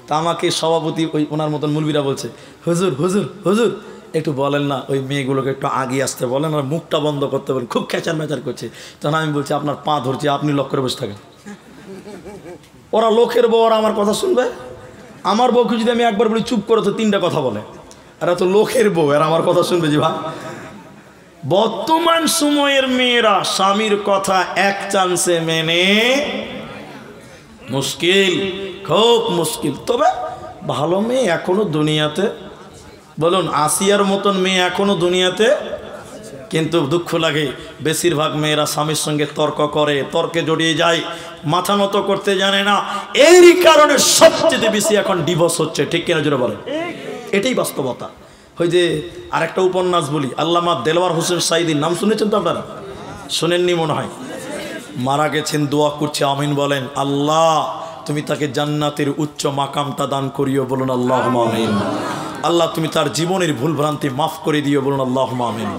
তা আমাকে সভাপতি ওই ওনার মতন মুলবিরা বলছে, হুজুর হুজুর হুজুর একটু বলেন না, ওই মেয়েগুলোকে একটু আগিয়ে আসতে বলেন, আর মুখটা বন্ধ করতে বলেন, খুব খেচার মেচার করছে। তখন আমি বলছি, আপনার পা ধরছি, আপনি লক্ষ্য করে বসে থাকেন। ওরা লোকের বউ, ওরা আমার কথা শুনবে? আমার বউকে যদি আমি একবার বলি চুপ করো, তো 3টা কথা বলে। এরা তো লোকের বউ, এরা আমার কথা শুনবে? জি ভাই, বর্তমান সময়ের মেয়েরা স্বামীর কথা এক চান্সে মেনে মুশকিল, খুব মুশকিল। তবে ভালো মেয়ে এখনো দুনিয়াতে, বলুন আসিয়ার মতন মেয়ে এখনো দুনিয়াতে, কিন্তু দুঃখ লাগে বেশিরভাগ মেয়েরা স্বামীর সঙ্গে তর্ক করে, তর্কে জড়িয়ে যায়, মাথা নত করতে জানে না। এরই কারণে সবচেয়ে বেশি এখন ডিভোর্স হচ্ছে, ঠিক কিনা জোরে বলেন? এটাই বাস্তবতা। ওই যে আরেকটা উপন্যাস বলি, আল্লামা দেলওয়ার হোসেন সাঈদীর নাম শুনেছেন তো আপনারা? শোনেননি মনে হয়। মারা গেছেন, দোয়া করছে, আমিন বলেন। আল্লাহ তুমি তাকে জান্নাতের উচ্চ মাকামটা দান করিও, বলুন আল্লাহুম্মা আমিন। আল্লাহ তুমি তার জীবনের ভুলভ্রান্তি মাফ করে দিও, বলুন আল্লাহুম্মা আমিন।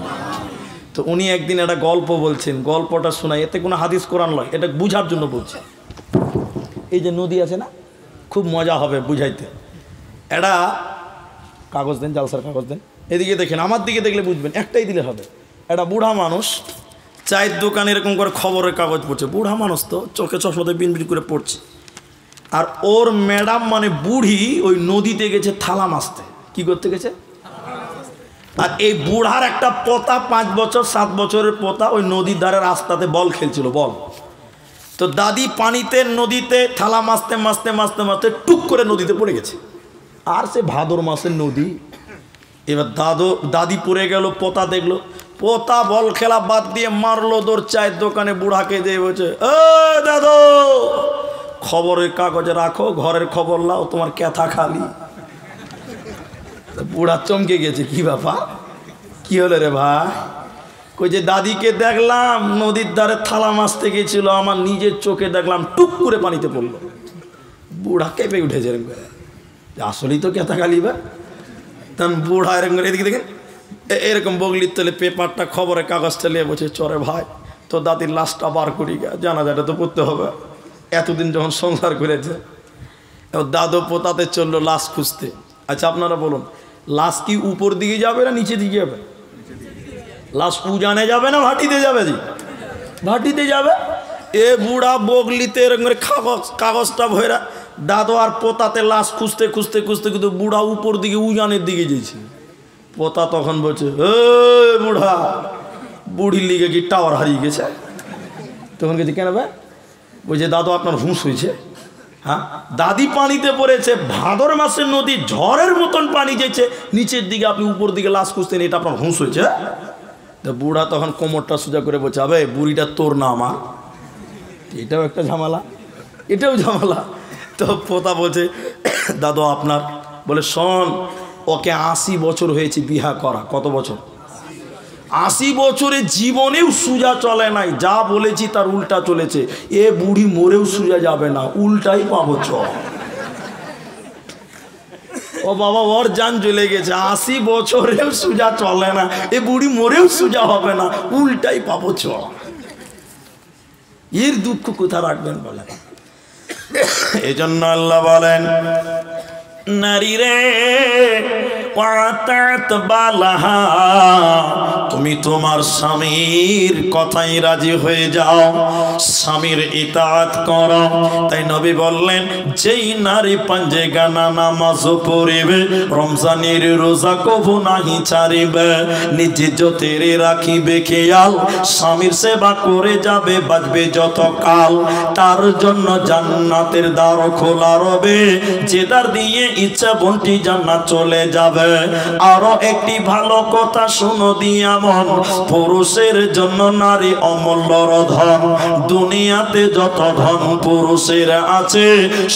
তো উনি একদিন একটা গল্প বলছেন, গল্পটা শোনাই, এতে কোনো হাদিস কোরআন নয়, এটা বুঝার জন্য বলছি। এই যে নদী আছে না, খুব মজা হবে বুঝাইতে। এটা কাগজ দেন, জালসার কাগজ দেন, এদিকে দেখেন, আমার দিকে দেখলে বুঝবেন, একটাই দিলে হবে। একটা বুড়া মানুষ চায়ের দোকানে এরকম করে খবরের কাগজ পড়ছে, বুড়া মানুষ তো চোখে চশমাতে বিনবিন করে পড়ছে। আর ওর ম্যাডাম মানে বুড়ি ওই নদীতে গেছে থালা মাছতে। কি করতে গেছে? আর এই বুড়ার একটা পোতা, 5 বছর 7 বছরের পোতা, ওই নদীর ধারে রাস্তাতে বল খেলছিল, বল। তো দাদি পানিতে নদীতে থালা মাছতে মাছতে মাছতে মাছতে টুক করে নদীতে পড়ে গেছে। আর সে ভাদর মাসের নদী। এবার দাদি পড়ে গেল, পোতা দেখলো, পোতা বল খেলা বাদ দিয়ে মারলো দৌড় চায়ের দোকানে, বুড়াকে দিয়ে বলছে, ও দাদু খবরের কাগজে রাখো, ঘরের খবর লাও, তোমার ক্যাথা খালি। বুড়া চমকে গেছে, কি ব্যাপার, কি হলো রে ভাই? কই যে দাদিকে দেখলাম নদীর ধারে থালা মাছতে গেছিল, আমার নিজের চোখে দেখলাম টুক করে পানিতে পড়লো। বুড়া কেঁপে উঠেছে এরকম করে, আসলেই তো ক্যাথা খালি। বা তখন বুড়া এরকম করে, এদিকে দেখেন এরকম বগলির তলে পেপারটা, খবরের কাগজটা নিয়ে বলছে, চরে ভাই তো দাদির লাশটা বার করি গা, জানাজাটা তো পড়তে হবে, এতদিন যখন সংসার করেছে। এবার দাদু পোতাতে চললো লাশ খুঁজতে। আচ্ছা আপনারা বলুন, লাশ কি উপর দিকে যাবে না নিচে দিকে যাবে? লাশ উজানে যাবে না ভাটিতে যাবে? জি ভাটিতে যাবে। এ বুড়া বগলিতে এরকম করে কাগজটা ভরা দাদু আর পোতাতে লাশ খুঁজতে খুঁজতে খুঁজতে কিন্তু বুড়া উপর দিকে উজানের দিকে যেছে। পোতা তখন বলছে, এ বুড়া, বুড়ির লিগে কি টাওয়ার হারিয়ে গেছে? তখন গেছে, কেন ভাই? বলছে, দাদু আপনার হুঁশ হয়েছে। হ্যাঁ, দাদি পানিতে পড়েছে, ভাদর মাসের নদী ঝড়ের মতন পানি যেছে নিচের দিকে, আপনি উপর দিকে লাশ খুঁজতেন, এটা আপনার হুঁশ হয়েছে? তো বুড়া তখন কোমরটা সোজা করে বলছে, আবে বুড়িটা তোর না আমার। এটাও একটা ঝামেলা, এটাও ঝামেলা। তো পোতা বলছে, দাদু আপনার। বলে, শোন, ওকে 80 বছর হয়েছে বিহা করা। কত বছর? 80 বছরে জীবনেও সুজা চলে নাই, যা বলেছি তার উল্টা চলেছে। এ বুড়ি মরেও সুজা যাবে না, উল্টাই পাবো চ। ও বাবা, ওর জান চলে গেছে, 80 বছরেও সুজা চলে না, এ বুড়ি মরেও সুজা হবে না, উল্টাই পাবো চ। এর দুঃখ কোথায় রাখবেন বলেন? এই জন্য আল্লাহ বলেন, নারী রে তুমি তোমার স্বামীর কথাই রাজি হয়ে যাও, স্বামীর ইতাআত করো। তাই নবী বললেন, যেই নারী পাঞ্জে গানা নামাজ পড়িবে, রমজানের রোজা কবু নাহি ছাড়িবে, নিজে যতেরে রাখিবে খেয়াল, স্বামীর সেবা করে যাবে বাঁচবে যত কাল, তার জন্য জান্নাতের দ্বার খোলা রবে, যে দ্বার দিয়ে ইচ্ছা বন্টি জান্নাত চলে যাবে। আরো একটি ভালো কথা শুনো দিয়া মন, পুরুষের জন্য নারী অমূল্য ধন। দুনিয়াতে যত ধন পুরুষের আছে,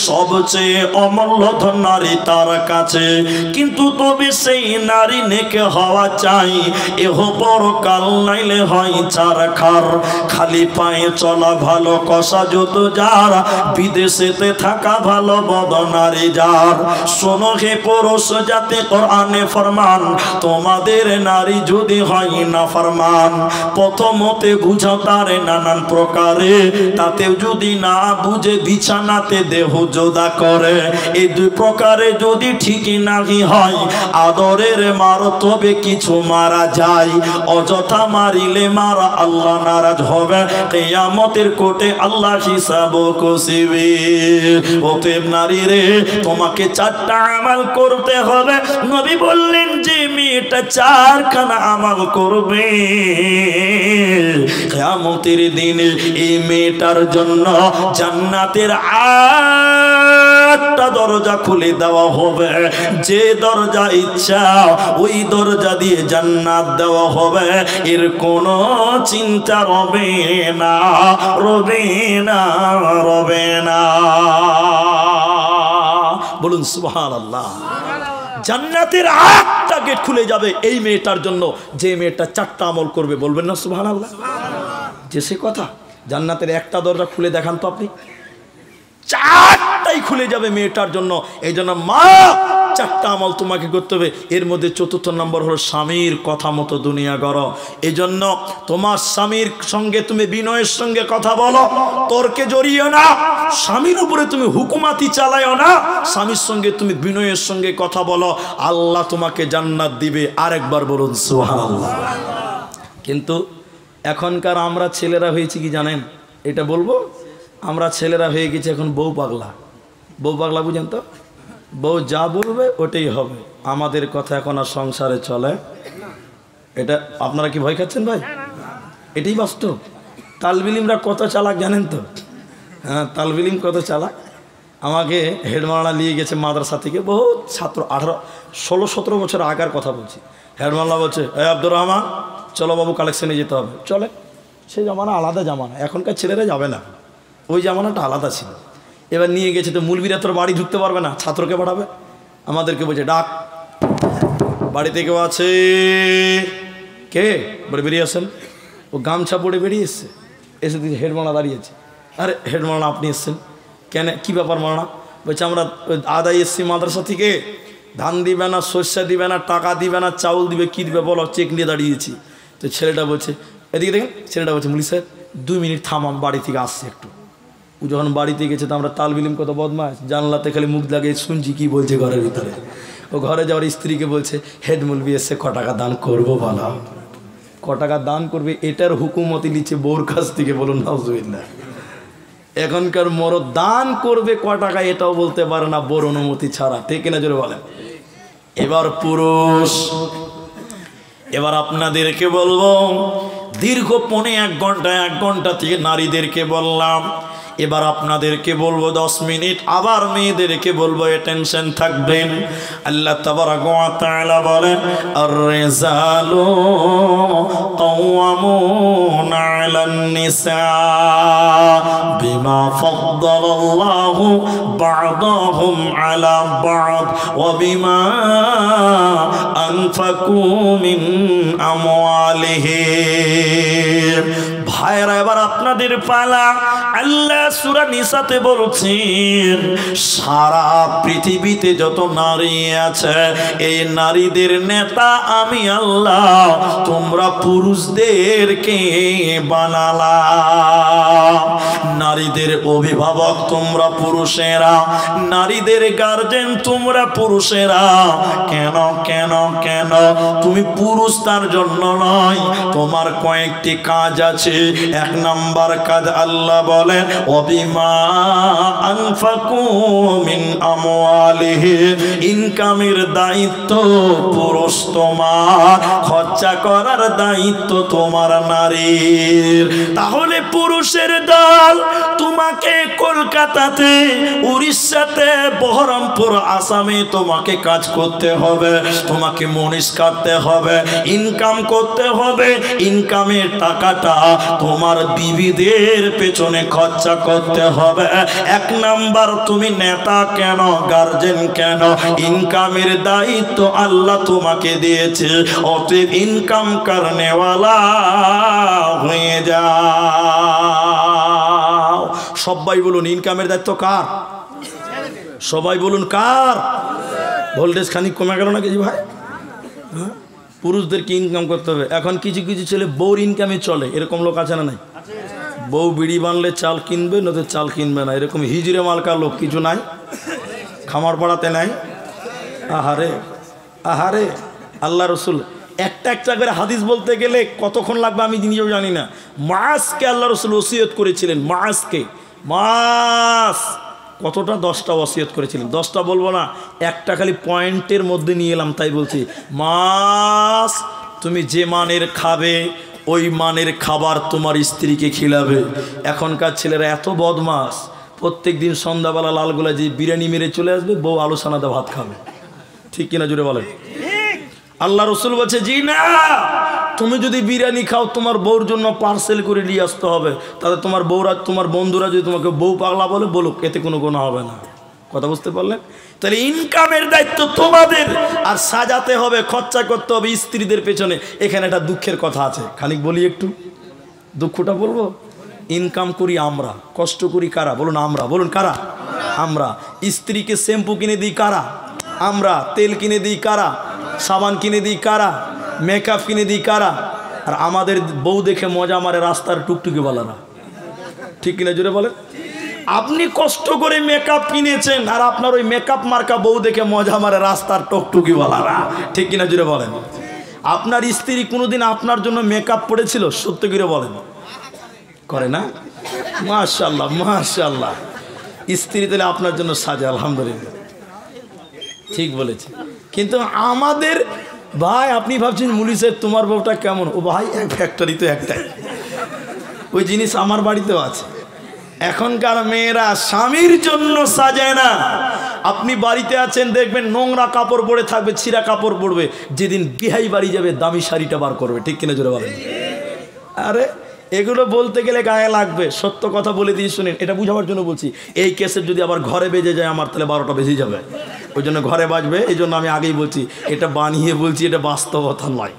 সবচেয়ে অমূল্য ধন নারী তার কাছে। কিন্তু তবে সেই নারী নেকে হওয়া চাই, এহ পরকাল নাইলে হয় ছারখার। খালি পায়ে চলা ভালো, কষা যত যার, বিদেশেতে থাকা ভালো বদ নারী যার। শোনো হে পুরুষ জাতি, কোরআনে ফরমান, তোমাদের নারী যদি হয় না ফরমান, প্রথমতে বুঝাও তারে নানান প্রকারে, তাতেও যদি না বুঝে বিছানাতে দেহ জোদা করে। এই দুই প্রকারে যদি ঠিকই নাহি হয়, আদরের মার তবে কিছু মারা যায়, অযথা মারিলে মারা আল্লাহ নারাজ হবে, কিয়ামতের কোর্টে আল্লাহ হিসাব কষিবে। অতএব নারী রে, তোমাকে 4টা আমল করতে হবে। নবী বললেন, যে মেয়েটা 4খানা আমল করবে, কিয়ামতের দিনে এই মেয়েটার জন্য জান্নাতের 8টা দরজা খুলে দেওয়া হবে। যে দরজা ইচ্ছা ওই দরজা দিয়ে জান্নাত দেওয়া হবে, এর কোনো চিন্তা রবে না, রবে না, রবে না। বলুন সুবহানাল্লাহ। জান্নাতের 8টা গেট খুলে যাবে এই মেয়েটার জন্য, যে মেয়েটা 4টা আমল করবে। বলবেন না সুবহানাল্লাহ? যে সে কথা, জান্নাতের একটা দরজা খুলে দেখান তো আপনি, 4টাই খুলে যাবে মেয়েটার জন্য। এই জন্য মা, 4টা আমল তোমাকে করতে হবে। এর মধ্যে 4র্থ নম্বর হলো স্বামীর কথা মতো দুনিয়া গড়ো। এই জন্য তোমার স্বামীর সঙ্গে তুমি বিনয়ের সঙ্গে কথা বলো, তর্কে জড়িও না। স্বামীর উপরে তুমি হুকুমাতি চালায়ও না, স্বামীর সঙ্গে তুমি বিনয়ের সঙ্গে কথা বলো, আল্লাহ তোমাকে জান্নাত দিবে। আরেকবার বলুন সুবহানাল্লাহ। কিন্তু এখনকার আমরা ছেলেরা হয়েছি কি জানেন? এটা বলবো, আমরা ছেলেরা হয়ে গেছি এখন বউ পাগলা। বউ পাগলা বুঝেন তো? বউ যা বলবে ওটাই হবে। আমাদের কথা এখন আর সংসারে চলে। এটা আপনারা কি ভয় খাচ্ছেন ভাই? এটাই বাস্তব। তালবিলিমরা কত চালাক জানেন তো? হ্যাঁ, তালবিলিম কত চালাক। আমাকে হেডমাওলা নিয়ে গেছে মাদ্রাসা থেকে, বহু ছাত্র, 16-17 বছর আগার কথা বলছি। হেডমাওলা বলছে, এই আব্দুর রহমান, চলো বাবু কালেকশনে যেতে হবে। চলে। সেই জামানা আলাদা জামানা, এখনকার ছেলেরা যাবে না, ওই জামানাটা আলাদা ছিল। এবার নিয়ে গেছে, তো মুলবিরা তোর বাড়ি ঢুকতে পারবে না, ছাত্রকে পাঠাবে। আমাদেরকে বলছে, ডাক, বাড়িতে কেউ আছে? কে? বলে বেরিয়ে আসেন। ও গামছা পরে বেরিয়ে এসছে, এসে দিচ্ছে হেডমাওলা দাঁড়িয়েছে। আরে হেডমাওলা আপনি এসছেন কেন? কি ব্যাপার মাওলানা? বলছে, আমরা আদায় এসছি মাদ্রাসা থেকে, ধান দিবে না, শস্য দিবে না, টাকা দিবে না, চাউল দিবে, কী দিবে বলো, চেক নিয়ে দাঁড়িয়েছি। তো ছেলেটা বলছে, এদিকে দেখেন, ছেলেটা বলছে, মুলি সাহেব 2 মিনিট থামাম, বাড়ি থেকে আসছে একটু। ও যখন বাড়িতে গেছে তো আমরা তালবিলিম কত বদমাস, জানলাতে খালি মুখ লাগিয়ে শুনছি কি বলছে ঘরের ভিতরে। ও ঘরে যাওয়ার স্ত্রীকে বলছে হেড মুলবি এসে ক টাকা দান করবো, ভালো ক টাকা দান করবে, এটার হুকুমতি নিচ্ছে বউর কাছ থেকে। বলুন নাউজুবিল্লাহ। এখনকার মরদ দান করবে ক টাকা এটাও বলতে পারে না বউর অনুমতি ছাড়া, ঠিক কিনা জোরে বলেন। এবার পুরুষ, এবার আপনাদেরকে বলবো, দীর্ঘ 1 ঘন্টা থেকে নারীদেরকে বললাম, এবার আপনাদেরকে বলবো 10 মিনিট, আবার মেয়েদেরকে বলবো টেনশন থাকবেন। আল্লাহ তাবারাক ওয়া তাআলা বলেন আর-রিজালু কাওয়ামুনা আলান নিসা বিমা ফাদ্দালাল্লাহু বা'দাহুম আলা বা'দ ওয়া বিমা আনফাকু মিন আমওয়ালিহিম। ভাইরা এবার আপনাদের পালা। আল্লাহ সূরা নিসাতে বলছেন সারা পৃথিবীতে যত নারী আছে এই নারীদের নেতা আমি আল্লাহ, তোমরা পুরুষদেরকে বানালা। নারীদের অভিভাবক তোমরা পুরুষেরা, নারীদের গার্জেন তোমরা পুরুষেরা। কেন কেন কেন? তুমি পুরুষ তার জন্য নয়, তোমার কয়েকটি কাজ আছে। 1 নাম্বার কাজ আল্লাহ বলেন ওয়াবিমা আনফাকু মিন আমওয়ালিহি, ইনকামের দায়িত্ব পুরুষ তোমার, খরচা করার দায়িত্ব তোমার নারীর। তাহলে পুরুষের দল তোমাকে কলকাতাতে, উড়িষ্যাতে, বহরমপুর, আসামে তোমাকে কাজ করতে হবে, তোমাকে মনীষ কাটতে হবে, ইনকাম করতে হবে। ইনকামের টাকাটা তোমার বিবিদের পেছনে খরচা করতে হবে। 1 নাম্বার তুমি নেতা কেন, গার্জেন কেন? ইনকামের দায়িত্ব আল্লাহ তোমাকে দিয়েছে, অতএব ইনকাম করনেওয়ালা হয়ে যাও। সবাই বলুন ইনকামের দায়িত্ব কার? সবাই বলুন কার? ভোল্টেজ খানিক কমে গেল না কিছু ভাই? পুরুষদেরকে ইনকাম করতে হবে। এখন কিছু কিছু ছেলে বউর ইনকামে চলে, এরকম লোক আছে না নাই? বউ বিড়ি বানলে চাল কিনবে, নয়তো চাল কিনবে না, এরকম হিজড়ে মালকা লোক কিছু নাই? খামার পাড়াতে নাই? আহারে আহারে, আল্লাহ রসুল একটা করে হাদিস বলতে গেলে কতক্ষণ লাগবে আমি নিজেও জানি না। মাসকে আল্লাহ রসুল ওসিয়ত করেছিলেন, মাসকে, মাস কতটা? 10টা ওসিয়ত করেছিলেন। 10টা বলবো না, একটা খালি পয়েন্টের মধ্যে নিয়ে এলাম, তাই বলছি। মাস তুমি যে মানের খাবে ওই মানের খাবার তোমার স্ত্রীকে খিলাবে। এখনকার ছেলেরা এত বদমাস, প্রত্যেক দিন সন্ধ্যাবেলা লালগোলা যে বিরিয়ানি মেরে চলে আসবে, বউ আলোচনাতে ভাত খাবে, ঠিক কিনা জুড়ে বলেন? আল্লাহ রসুল বলছে জি না, তুমি যদি বিরিয়ানি খাও তোমার বউর জন্য পার্সেল করে নিয়ে আসতে হবে। তাহলে তোমার বউরা, তোমার বন্ধুরা যদি তোমাকে বউ পাগলা বলে বলুক, এতে কোনো গুনাহ হবে না। কথা বুঝতে পারলেন? তাহলে ইনকামের দায়িত্ব তোমাদের, আর সাজাতে হবে, খরচা করতে হবে স্ত্রীদের পেছনে। এখানে একটা দুঃখের কথা আছে, খানিক বলি একটু। দুঃখটা বলবো, ইনকাম করি আমরা, কষ্ট করি কারা? বলুন আমরা। বলুন কারা? আমরা। স্ত্রীকে শ্যাম্পু কিনে দিই কারা? আমরা। তেল কিনে দিই কারা? সাবান কিনে দিই কারা? মেকআপ কিনে দিই কারা? আর আমাদের বউ দেখে মজা মারে রাস্তার টুকটুকি বালারা, ঠিক কিনা জুড়ে বলেন? আপনি কষ্ট করে মেকআপ কিনেছেন, আর আপনার ওই মেকআপ মার্কা বউ দেখে মজা মারে রাস্তার টুকটুকি বালারা, ঠিক কিনা জুড়ে বলেন? আপনার স্ত্রী কোনোদিন আপনার জন্য মেকআপ পড়েছিল? সত্য করে বলেন, করে না? মাশাআল্লাহ মাশাআল্লাহ, স্ত্রী তাহলে আপনার জন্য সাজে, আলহামদুলিল্লাহ, ঠিক বলেছে। কিন্তু আমাদের ভাই, আপনি ভাবছেন মুলিশের তোমার বউটা কেমন? ও ভাই, এক ফ্যাক্টরি তো একটাই, ওই জিনিস আমার বাড়িতেও আছে। এখনকার মেয়েরা স্বামীর জন্য সাজায় না। আপনি বাড়িতে আছেন, দেখবেন নোংরা কাপড় পরে থাকবে, ছিঁড়া কাপড় পরবে, যেদিন বিহাই বাড়ি যাবে দামি শাড়িটা বার করবে, ঠিক কিনা জোরে বলেন? আরে এগুলো বলতে গেলে গায়ে লাগবে, সত্য কথা বলে দিয়ে শুনেন, এটা বুঝাবার জন্য বলছি। এই কেসের যদি আবার ঘরে বেজে যায় আমার, তাহলে 12টা বেজে যাবে। ওই জন্য ঘরে বাজবে, এই জন্য আমি আগেই বলছি, এটা বানিয়ে বলছি, এটা বাস্তবতা নয়,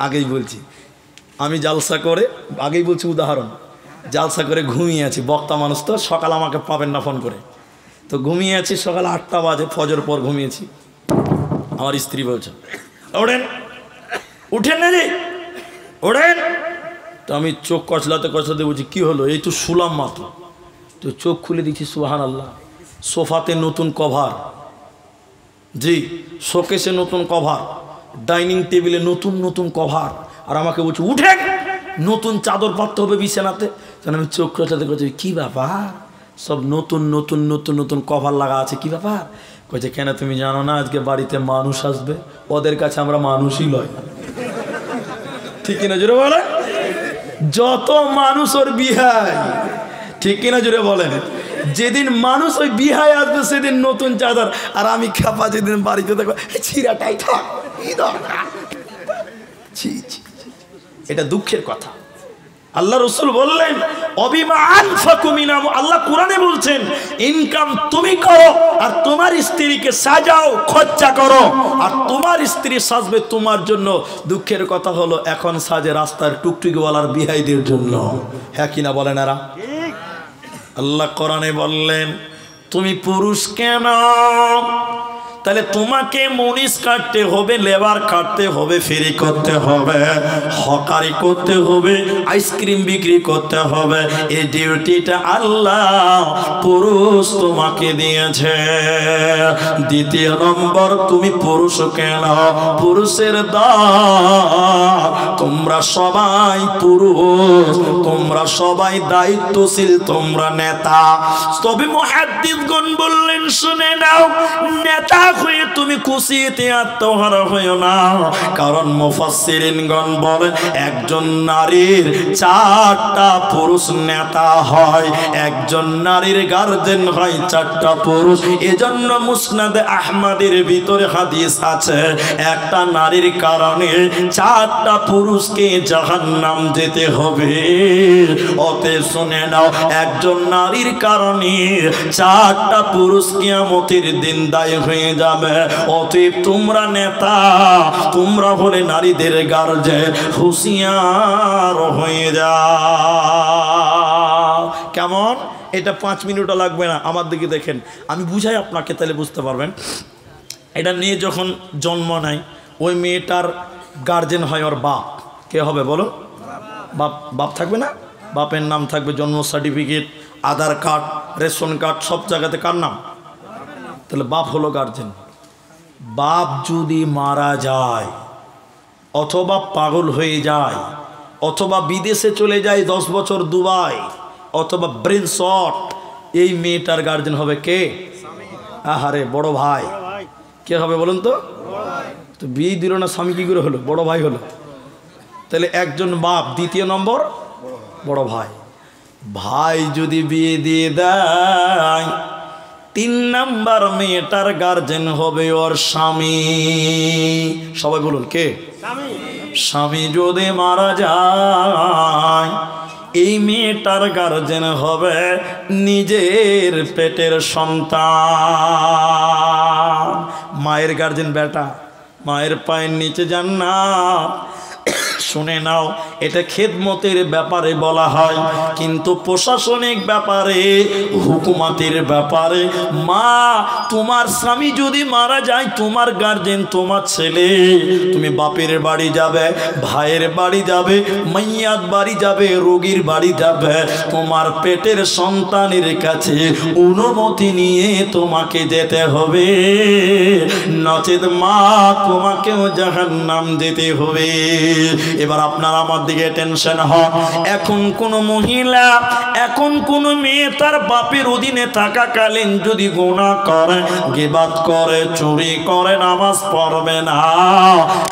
আগেই বলছি। আমি জালসা করে, আগেই বলছি উদাহরণ, জালসা করে ঘুমিয়ে আছি, বক্তা মানুষ তো, সকাল আমাকে পাবেন না ফোন করে, তো ঘুমিয়ে আছি, সকাল 8টা বাজে, ফজর পর ঘুমিয়েছি। আমার স্ত্রী বলছে ওঠেন, উঠেন না রে, ওঠেন, তো আমি চোখ কচলাতে কচলাতে বলছি কী হলো, এই তো শুলাম মাত্র। তো চোখ খুলে দিচ্ছি সুবহানাল্লাহ, সোফাতে নতুন কভার, জি শোকেসে নতুন কভার, ডাইনিং টেবিলে নতুন নতুন কভার, আর আমাকে বলছে উঠেন নতুন চাদর পাততে হবে বিছানাতে। তখন আমি চোখ কচলাতে করছি কী ব্যাপার, সব নতুন নতুন নতুন নতুন কভার লাগা আছে, কী ব্যাপার? কইছে কেন তুমি জানো না আজকে বাড়িতে মানুষ আসবে, ওদের কাছে আমরা মানুষই লয়। ঠিক কিনা জোরে বলেন? যত মানুষ ওর বিহায়, ঠিক কিনা জোরে বলেন? যেদিন মানুষ ওই বিহায় আসবে সেদিন নতুন চাদর, আর আমি খাপা যেদিন বাড়িতে দেখো ছিঁড়াটাই থাক। এটা দুঃখের কথা। আল্লাহ রসুল বললেন আল্লাহ কোরআনে বলছেন ইনকাম তুমি করো আর তোমার স্ত্রীকে সাজাও, খরচা করো, আর তোমার স্ত্রী সাজবে তোমার জন্য। দুঃখের কথা হলো এখন সাজে রাস্তার টুকটুকিওয়ালার বিহাইদের জন্য। হ্যাঁ কিনা বলেন এরা? আল্লাহ কোরআনে বললেন তুমি পুরুষ কেন, তাহলে তোমাকে মনিস কাটতে হবে, লেবার কাটতে হবে, ফেরি করতে হবে, হকারি করতে হবে, আইসক্রিম বিক্রি করতে হবে। এই ডিউটিটা আল্লাহ পুরুষ তোমাকে দিয়েছে। দ্বিতীয় নম্বর, তুমি পুরুষ কেন? পুরুষের দল তোমরা সবাই পুরুষ, তোমরা সবাই দায়িত্বশীল, তোমরা নেতা। তবে মুহাদ্দিসগণ বললেন শুনে নাও, নেতা হয়ে তুমি খুশিতে আত্মহারা হইও না, কারণ মুফাসসিরিনগণ বলেন একজন নারীর 4টা পুরুষ নেতা হয়, একজন নারীর গার্জেন হয় 4টা পুরুষ। এজন্য মুসনাদে আহমদের ভিতরে হাদিস আছে একটা নারীর কারণে 4টা পুরুষকে জাহান্নাম যেতে হবে। অতএব শুনে নাও, একজন নারীর কারণে 4টা পুরুষ কিয়ামতের দিন দায়ী হয়ে যাবে। অতএব তোমরা নেতা, তোমরা হলে নারীদের গার্জেন, হুঁশিয়ার হয়ে যাও। কেমন? এটা 5 মিনিটও লাগবে না, আমার দিকে দেখেন, আমি বুঝাই আপনাকে, তাহলে বুঝতে পারবেন। এটা নিয়ে যখন জন্ম নেয় ওই মেয়েটার গার্জেন হয় ওর বাপ। কে হবে বলো? বাপ। বাপ থাকবে না? বাপের নাম থাকবে, জন্ম সার্টিফিকেট, আধার কার্ড, রেশন কার্ড, সব জায়গাতে কার নাম? তাহলে বাপ হলো গার্জেন। বাপ যদি মারা যায়, অথবা পাগল হয়ে যায়, অথবা বিদেশে চলে যায় 10 বছর দুবাই, অথবা ব্রেন শট, এই মেয়েটার গার্জেন হবে কে? আহারে বড় ভাই। কে হবে বলুন তো? তো বিয়ে দিল না, স্বামী কি করে হলো? বড় ভাই হলো। তাহলে একজন বাপ, দ্বিতীয় নম্বর বড় ভাই। ভাই যদি বিয়ে দিয়ে দেয়, 3 নাম্বার মেয়েটার গার্জেন হবে ওর স্বামী। সবাই বলুন কে? স্বামী যদি মারা যায়, এই মেয়েটার গার্জেন হবে নিজের পেটের সন্তান। মায়ের গার্জেন বেটা, মায়ের পায়ের নিচে জান্নাত। শুনে নাও, এটা খেদমতের ব্যাপারে বলা হয়, কিন্তু প্রশাসনিক ব্যাপারে, হুকুমাতের ব্যাপারে, মা তোমার স্বামী যদি মারা যায়, তোমার গার্জেন তোমার ছেলে। তুমি বাপের বাড়ি যাবে, ভাইয়ের বাড়ি যাবে, মাইয়াত বাড়ি যাবে, রোগীর বাড়ি যাবে, তোমার পেটের সন্তানের কাছে অনুমতি নিয়ে তোমাকে যেতে হবে, নচেত মা তোমাকেও জাহান্নাম যেতে হবে। এবার আপনার আমার দিকে টেনশন হয়, এখন কোন মহিলা, এখন কোন মেয়ে তার বাপের অধীনে থাকাকালীন যদি গুনাহ করে, গীবাত করে, চুরি করে, নামাজ পড়বে না,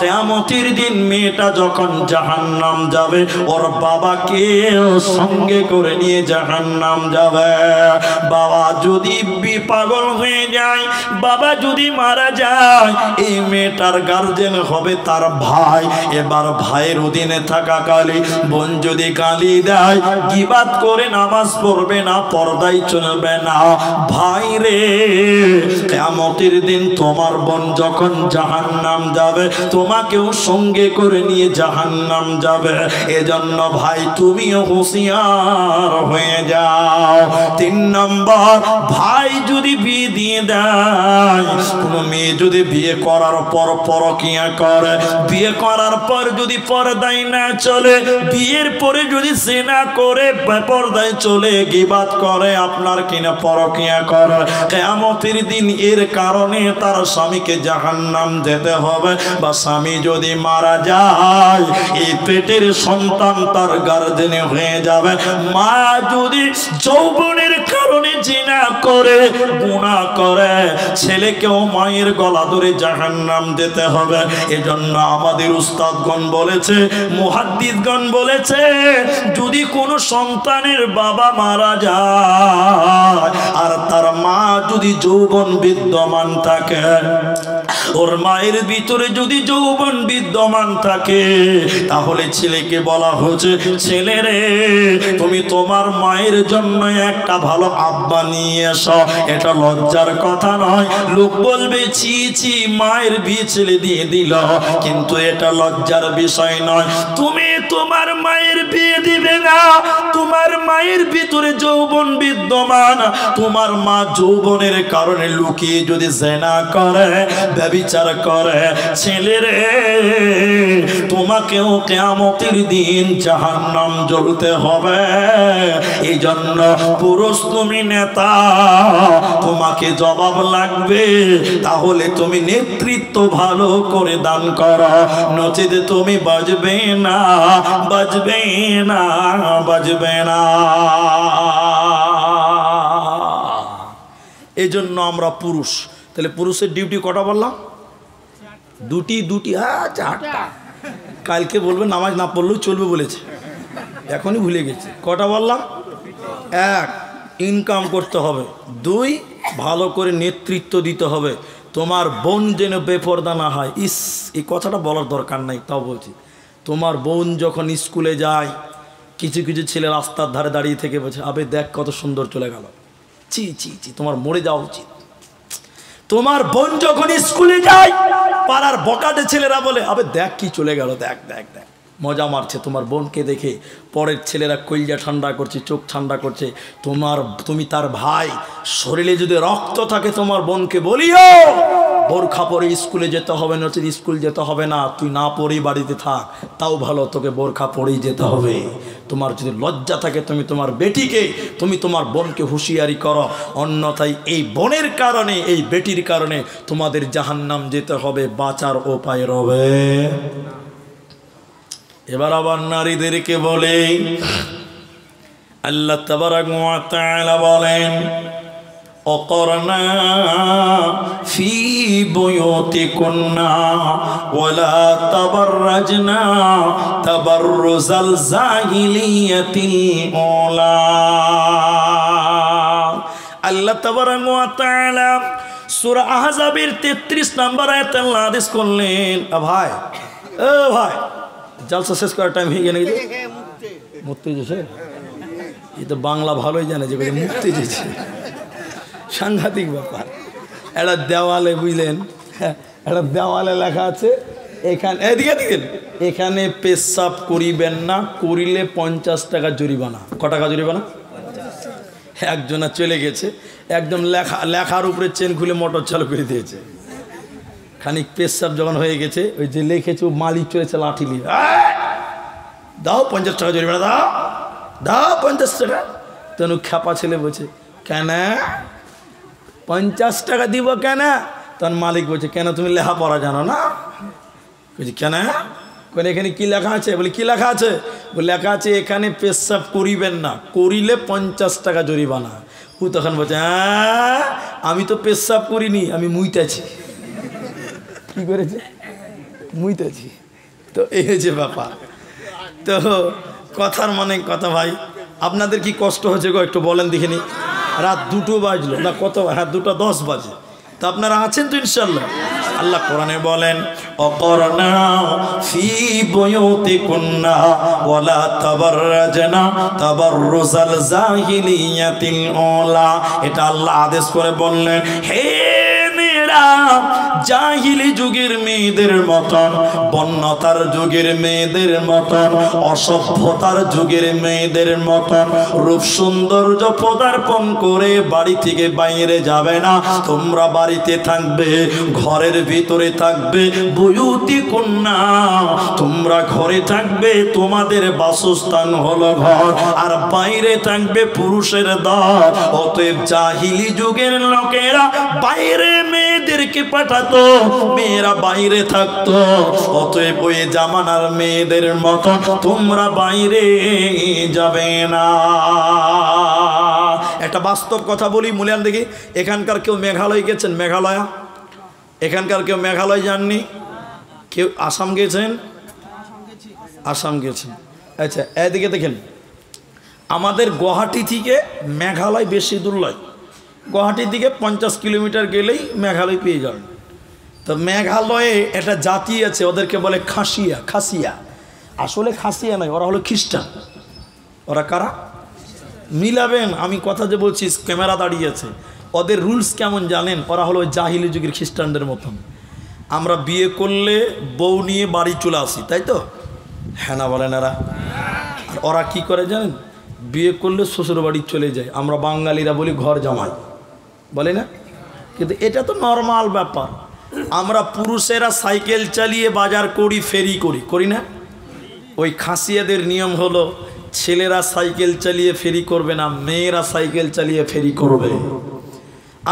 কিয়ামতের দিন মেয়েটা যখন জাহান্নাম যাবে, ওর বাবাকে সঙ্গে করে নিয়ে জাহান্নাম যাবে। বাবা যদি পাগল হয়ে যায়, বাবা যদি মারা যায়, এই মেয়েটার গার্জেন হবে তার ভাই। এবার ভাইয়ের অধীনে থাকাকালীন বোন যদি গালি দেয়, গীবাত করে, নামাজ পড়বে না, পর্দায় চলবে না, ভাই রে কিয়ামতের দিন তোমার বোন যখন জাহান্নাম যাবে, তোমাকেও সঙ্গে করে নিয়ে জাহান্নাম যাবে। এজন্য ভাই তুমিও হুঁশিয়ার হয়ে যাও। 3 নম্বর, ভাই যদি বিয়ে দিয়ে দেয়, কোন কোনো মেয়ে যদি বিয়ে করার পর পরকিয়া করে, বিয়ে করার পর যদি পর্দায় না চলে, বিয়ের পরে যদি জিনা করে পর্দায় চলে গীবাত করে, আপনার কিনা পরকিয়া করে, কিয়ামতের দিন এর কারণে তার স্বামীকে জাহান্নাম যেতে হবে। বা স্বামী যদি মারা যায়, এই পেটের সন্তান তার গার্জেনে হয়ে যাবে। মা যদি যৌবনের কারণে জিনা করে, গুনাহ করে, ছেলেকেও মায়ের গলা ধরে জাহান্নাম যেতে হবে। এজন্য আমাদের উস্তাদগণ বলেছে, মুহাদ্দিসগণ বলেছে, যদি কোনো সন্তানের বাবা মারা যায় আর তার মা যদি যৌবন বিদ্যমান থাকে, ওর মায়ের ভিতরে যদি যৌবন বিদ্যমান থাকে, তাহলে ছেলেকে বলা হচ্ছে, ছেলে রে তুমি তোমার মায়ের জন্য একটা ভালো আব্বা নিয়ে এসো। এটা লজ্জার কথা নয়। লোক বলবে ছি ছি মায়ের বিয়ে ছেলে দিয়ে দিল, কিন্তু এটা লজ্জার বিষয় নয়। তুমি তোমার মায়ের বিয়ে দিবে না, তোমার মায়ের ভিতরে যৌবন বিদ্যমান, তোমার মা যৌবনের কারণে লুকিয়ে যদি জিনা করে, ব্যভিচার করে, ছেলে রে তোমাকেও কিয়ামতের দিন জাহান্নাম জ্বলতে হবে। এই জন্য পুরুষ তুমি নেতা, তোমাকে জবাব লাগবে। তাহলে তুমি নেতৃত্ব ভালো করে দান করো, নচেত তুমি বাজবে না, বাজবে না, বাজবে না। এই জন্য আমরা পুরুষ। তাহলে পুরুষের ডিউটি কটা বললাম? দুটি। হ্যাঁ, চারটা। কালকে বলবে নামাজ না পড়লেও চলবে বলেছে, এখনই ভুলে গেছে। কটা বললাম? 1, ইনকাম করতে হবে। 2, ভালো করে নেতৃত্ব দিতে হবে। তোমার বোন যেন বেপরদা না হয়। এই কথাটা বলার দরকার নাই, তাও বলছি। তোমার বোন যখন স্কুলে যায়, কিছু কিছু ছেলে রাস্তার ধারে দাঁড়িয়ে থেকে বলছে, আবে দেখ কত সুন্দর চলে গেল, চি চি চি, তোমার মরে যাওয়া উচিত। তোমার বোন যখন স্কুলে যায়, পাড়ার বকাটে ছেলেরা বলে, আবে দেখ কি চলে গেল, দেখ দেখ দেখ, মজা মারছে তোমার বোনকে দেখে। পরের ছেলেরা কইলজা ঠান্ডা করছে, চোখ ঠান্ডা করছে। তুমি তার ভাই, শরীরে যদি রক্ত থাকে তোমার বোনকে বলিও, বোরখা পরে স্কুলে যেতে হবে, নচেত স্কুল যেতে হবে না, তুই না পরেই বাড়িতে থাক, তাও ভালো, তোকে বোরখা পরেই যেতে হবে। তোমার যদি লজ্জা থাকে, তুমি তোমার বেটিকে, তুমি তোমার বোনকে হুঁশিয়ারি করো, অন্যথায় এই বোনের কারণে, এই বেটির কারণে তোমাদের জাহান্নাম যেতে হবে, বাঁচার উপায় রবে। এবার আবার নারীদেরকে বলে, আল্লাহ তাবারাক ওয়া তাআলা বলেন, অকরনা ফি বুয়ুতিকুন্না ওয়ালা তাবাররাজনা তাবাররুজাল জাহিলিয়াতিল উলা। আল্লাহ তাবারাক ওয়া তাআলা সূরা আহজাবের 33 নম্বর আয়াতে আল্লাহ আদেশ করলেন, ভাই ও ভাই, জলসা শেষ করার টাইম হয়ে গেল। মুক্তি যেছে, এই তো বাংলা ভালোই জানে যে মুক্তি যেছে, সাংঘাতিক ব্যাপার। একটা দেওয়ালে, বুঝলেন, একটা দেওয়ালে লেখা আছে, এখানে এদিকে দিকেন, এখানে পেশাব করিবেন না, করিলে 50 টাকা জরিমানা। ক টাকা জরিমানা? একজনা চলে গেছে, একদম লেখার উপরে চেন খুলে মোটর চালু করে দিয়েছে। খানিক পেশাব যখন হয়ে গেছে, ওই যে লিখেছে মালিক চলেছে লাঠি নিয়ে, দাও 50 টাকা জরিমানা, দাও দাও 50 টাকা। তেন খ্যাপা ছেলে বলছে, কেন 50 টাকা দিব কেন? তখন মালিক বলছে, কেন তুমি লেখাপড়া জানো না? বলছি কেন? এখানে কি লেখা আছে? বলে কি লেখা আছে? বলে লেখা আছে এখানে পেশাব করিবেন না, করিলে 50 টাকা জরিমানা। ও তখন বলছে, হ্যাঁ আমি তো পেশাব করিনি, আমি মুইতেছি। কি করেছে? মুইতেছি। তো এই হয়েছে ব্যাপার। তো কথার মানে কথা, ভাই আপনাদের কি কষ্ট হচ্ছে গো একটু বলেন দেখিনি। রাত 2টো বাজলো না, কত? হ্যাঁ 2:10 বাজে। তো আপনারা আছেন তো ইনশাল্লাহ? আল্লাহ কোরআনে বলেন, অকরনা ফি বুয়ুতিকুন্না ওয়ালা তাবাররাজনা তাবাররুজাল জাহিলিয়াতিল উলা। এটা আল্লাহ আদেশ করে বললেন, হে মেয়েরা, জাহিলি যুগের মেয়েদের মতন, বন্যতার যুগের মেয়েদের মতন, অসভ্যতার যুগের মেয়েদের মতন রূপ সৌন্দর্য পদার্পণ করে বাড়ি থেকে বাইরে যাবে না। তোমরা বাড়িতে থাকবে, ঘরের ভিতরে থাকবে বুয়ুতি কন্যা, তোমরা ঘরে থাকবে, তোমাদের বাসস্থান হলো ঘর, আর বাইরে থাকবে পুরুষের দল। অতএব জাহিলি যুগের লোকেরা বাইরে মেয়েদেরকে পাঠাতো, মেয়েরা বাইরে থাকতো। অতএব ওই জামানার মেয়েদের মতো তোমরা বাইরে যাবে না। একটা বাস্তব কথা বলি, মূল্যায়ন দেখি। এখানকার কেউ মেঘালয় গেছেন? মেঘালয়, এখানকার কেউ মেঘালয় যাননি? কেউ আসাম গেছেন? আসাম গেছেন। আচ্ছা, এদিকে দেখেন, আমাদের গুয়াহাটি থেকে মেঘালয় বেশি দূর নয়। গুয়াহাটির দিকে 50 কিলোমিটার গেলেই মেঘালয় পেয়ে যাবেন। তো মেঘালয়ে একটা জাতি আছে, ওদেরকে বলে খাসিয়া। খাসিয়া আসলে খাসিয়া নয়, ওরা হলো খ্রিস্টান। ওরা কারা মিলাবেন? আমি কথা যে বলছি, ক্যামেরা দাঁড়িয়ে আছে। ওদের রুলস কেমন জানেন? ওরা হলো জাহিলি যুগের খ্রিস্টানদের মতন। আমরা বিয়ে করলে বউ নিয়ে বাড়ি চলে আসি, তাই তো? হ্যাঁ না বলেন এরা? আর ওরা কি করে জানেন? বিয়ে করলে শ্বশুর বাড়ি চলে যায়। আমরা বাঙালিরা বলি ঘর জামাই, বলে না? কিন্তু এটা তো নর্মাল ব্যাপার। আমরা পুরুষেরা সাইকেল চালিয়ে বাজার করি, ফেরি করি, করি না? ওই খাসিয়াদের নিয়ম হলো ছেলেরা সাইকেল চালিয়ে ফেরি করবে না, মেয়েরা সাইকেল চালিয়ে ফেরি করবে।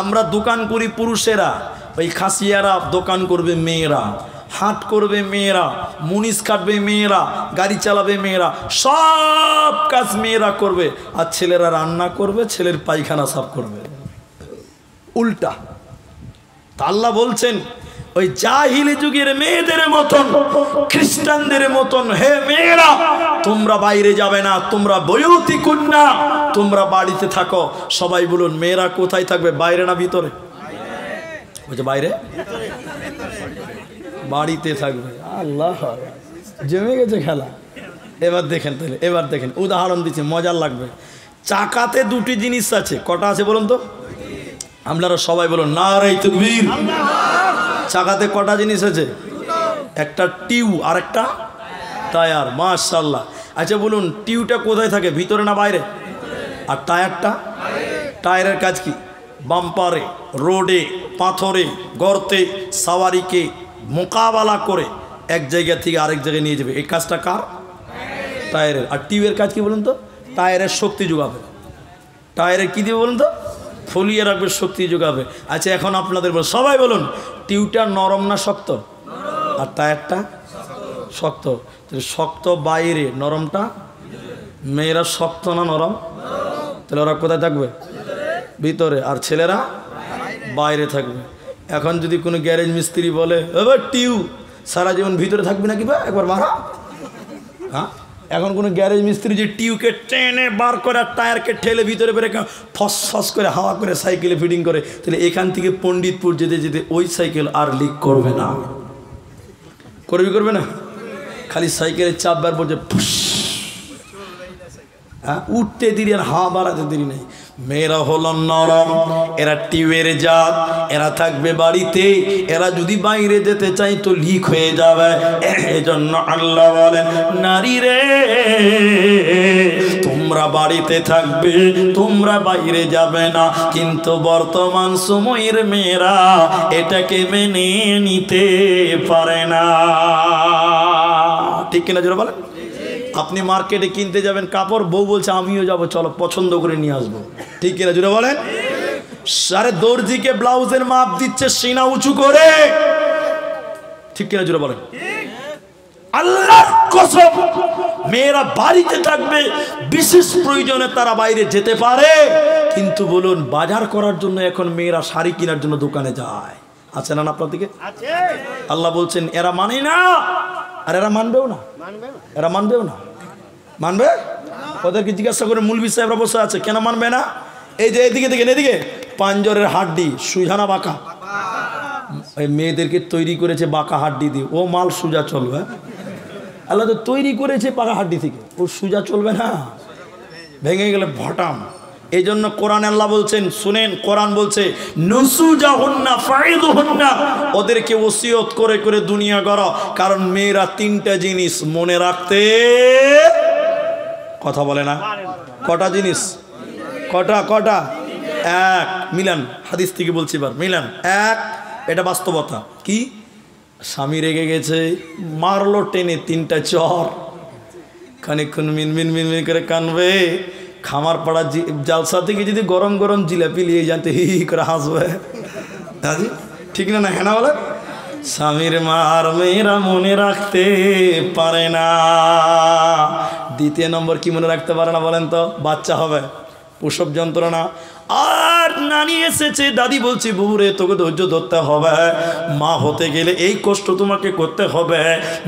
আমরা দোকান করি পুরুষেরা, ওই খাসিয়ারা দোকান করবে মেয়েরা, হাট করবে মেয়েরা, মুনিশ কাটবে মেয়েরা, গাড়ি চালাবে মেয়েরা, সব কাজ মেয়েরা করবে। আর ছেলেরা রান্না করবে, ছেলের পায়খানা সাফ করবে। উল্টা। তা আল্লাহ বলছেন ওই জাহিলি যুগের মেয়েদের মতন, খ্রিস্টানদের মতন, হে মেয়েরা তোমরা বাইরে যাবে না, তোমরা বয়ুতি কন্যা, তোমরা বাড়িতে থাকো। সবাই বলুন, মেয়েরা কোথায় থাকবে? বাইরে না ভিতরে? বলছে বাইরে, বাড়িতে থাকবে। আল্লাহ, জমে গেছে খেলা। এবার দেখেন, তাহলে এবার দেখেন, উদাহরণ দিচ্ছি, মজার লাগবে। চাকাতে দুটি জিনিস আছে, কটা আছে বলুন তো? আপনারা সবাই বলুন নারে তাকবীর। চাকাতে কটা জিনিস আছে? একটা টিউ আর একটা টায়ার। মাশাআল্লাহ। আচ্ছা বলুন, টিউটা কোথায় থাকে, ভিতরে না বাইরে? আর টায়ারটা? টায়ারের কাজ কি? বাম্পারে, রোডে, পাথরে, গর্তে সাওয়ারিকে মোকাবেলা করে এক জায়গা থেকে আরেক জায়গায় নিয়ে যাবে। এই কাজটা কার? টায়ারের। আর টিউয়ের কাজ কি বলুন তো? টায়ারের শক্তি যোগাবে। টায়ারের কী দিবে বলুন তো? ফলিয়ে রাখবে, শক্তি যোগাবে। আচ্ছা এখন আপনাদের বলুন, সবাই বলুন, টিউটা নরম না শক্ত? আর টায়ারটা শক্ত। তাহলে শক্ত বাইরে, নরমটা মেয়েরা। শক্ত না নরম? তাহলে ওরা কোথায় থাকবে? ভিতরে। আর ছেলেরা বাইরে থাকবে। এখন যদি কোনো গ্যারেজ মিস্ত্রি বলে, এবার টিউ সারা জীবন ভিতরে থাকবে নাকি বা একবার মারা? হ্যাঁ, এখন কোনো গ্যারেজ মিস্ত্রি যে টিউকে টেনে বার করে আর টায়ারকে ঠেলে ভিতরে বেরে ফস ফস করে হাওয়া করে সাইকেলে ফিটিং করে, তাহলে এখান থেকে পণ্ডিতপুর যেতে যেতে ওই সাইকেল আর লিক করবে না। করবে না? খালি সাইকেলের চাপ বার পড়ছে, হ্যাঁ, উঠতে দেরি আর হাওয়া বাড়াতে দেরি নেই। মেয়েরা হলো নরম, এরা টিউয়ের জাত, এরা থাকবে বাড়িতে। এরা যদি বাইরে যেতে চাই তো লিক হয়ে যাবে। এজন্য আল্লাহ বলেন, নারী রে তোমরা বাড়িতে থাকবে, তোমরা বাইরে যাবে না। কিন্তু বর্তমান সময়ের মেয়েরা এটাকে মেনে নিতে পারে না। ঠিক কিনা জোরে বলেন? আপনি মার্কেটে কিনতে যাবেন কাপড়, বউ বলছে আমিও যাব, চলো পছন্দ করে নিয়ে আসবো। ঠিক কিনা জুড়ে বলেন? সারে দর্জিকে ব্লাউজের মাপ দিচ্ছে সিনা উঁচু করে। ঠিক কিনা জুড়ে বলেন? আল্লাহর কসম, মেয়েরা বাড়িতে থাকবে, বিশেষ প্রয়োজনে তারা বাইরে যেতে পারে। কিন্তু বলুন, বাজার করার জন্য এখন মেয়েরা শাড়ি কেনার জন্য দোকানে যায়। আছে না আপনার দিকে? আল্লাহ বলছেন এরা মানে না, আর এরা মানবেও না। এরা মানবেও না। মানবে? ওদেরকে জিজ্ঞাসা করে মৌলভী সাহেবরা বসে আছে, কেন মানবে না? এই যে এদিকে দেখেন, এদিকে পাঞ্জরের হাড্ডি সুজানা বাঁকা। ওই মেয়েদেরকে তৈরি করেছে বাঁকা হাড্ডি দিয়ে, ও মাল সুজা চলবে। আল্লাহ তো তৈরি করেছে বাঁকা হাড্ডি থেকে, ও সুজা চলবে না, ভেঙে গেলে ভটাম। এই জন্য কোরআন আল্লাহ বলছেন, শুনেন, কোরআন বলছে নুসুজাহুন্না ফাইদুহুন্না, ওদেরকে ওসিয়ত করে করে দুনিয়া করো। কারণ মেয়েরা তিনটা জিনিস মনে রাখতে, কথা বলে না, কটা জিনিস, কটা এক, মিলান, হাদিস থেকে বলছি এবার, মিলান এক, এটা বাস্তবতা। কি? স্বামী রেগে গেছে, মারলো টেনে 3টা চর, খানিকক্ষণ মিনমিন মিনমিন করে কানবে, খামার পাড়া জালসা থেকে যদি গরম গরম জিলাপি নিয়ে জানতে হি করে হাসবে, ঠিক না? না হ্যাঁ না বলে? স্বামীর মার মেয়েরা মনে রাখতে পারে না। দ্বিতীয় নম্বর কি মনে রাখতে পারে না বলেন তো? বাচ্চা হবে, প্রসব যন্ত্রণা। আর নানি এসেছে, দাদি বলছি বউরে তোকে ধৈর্য ধরতে হবে, মা হতে গেলে এই কষ্ট তোমাকে করতে হবে।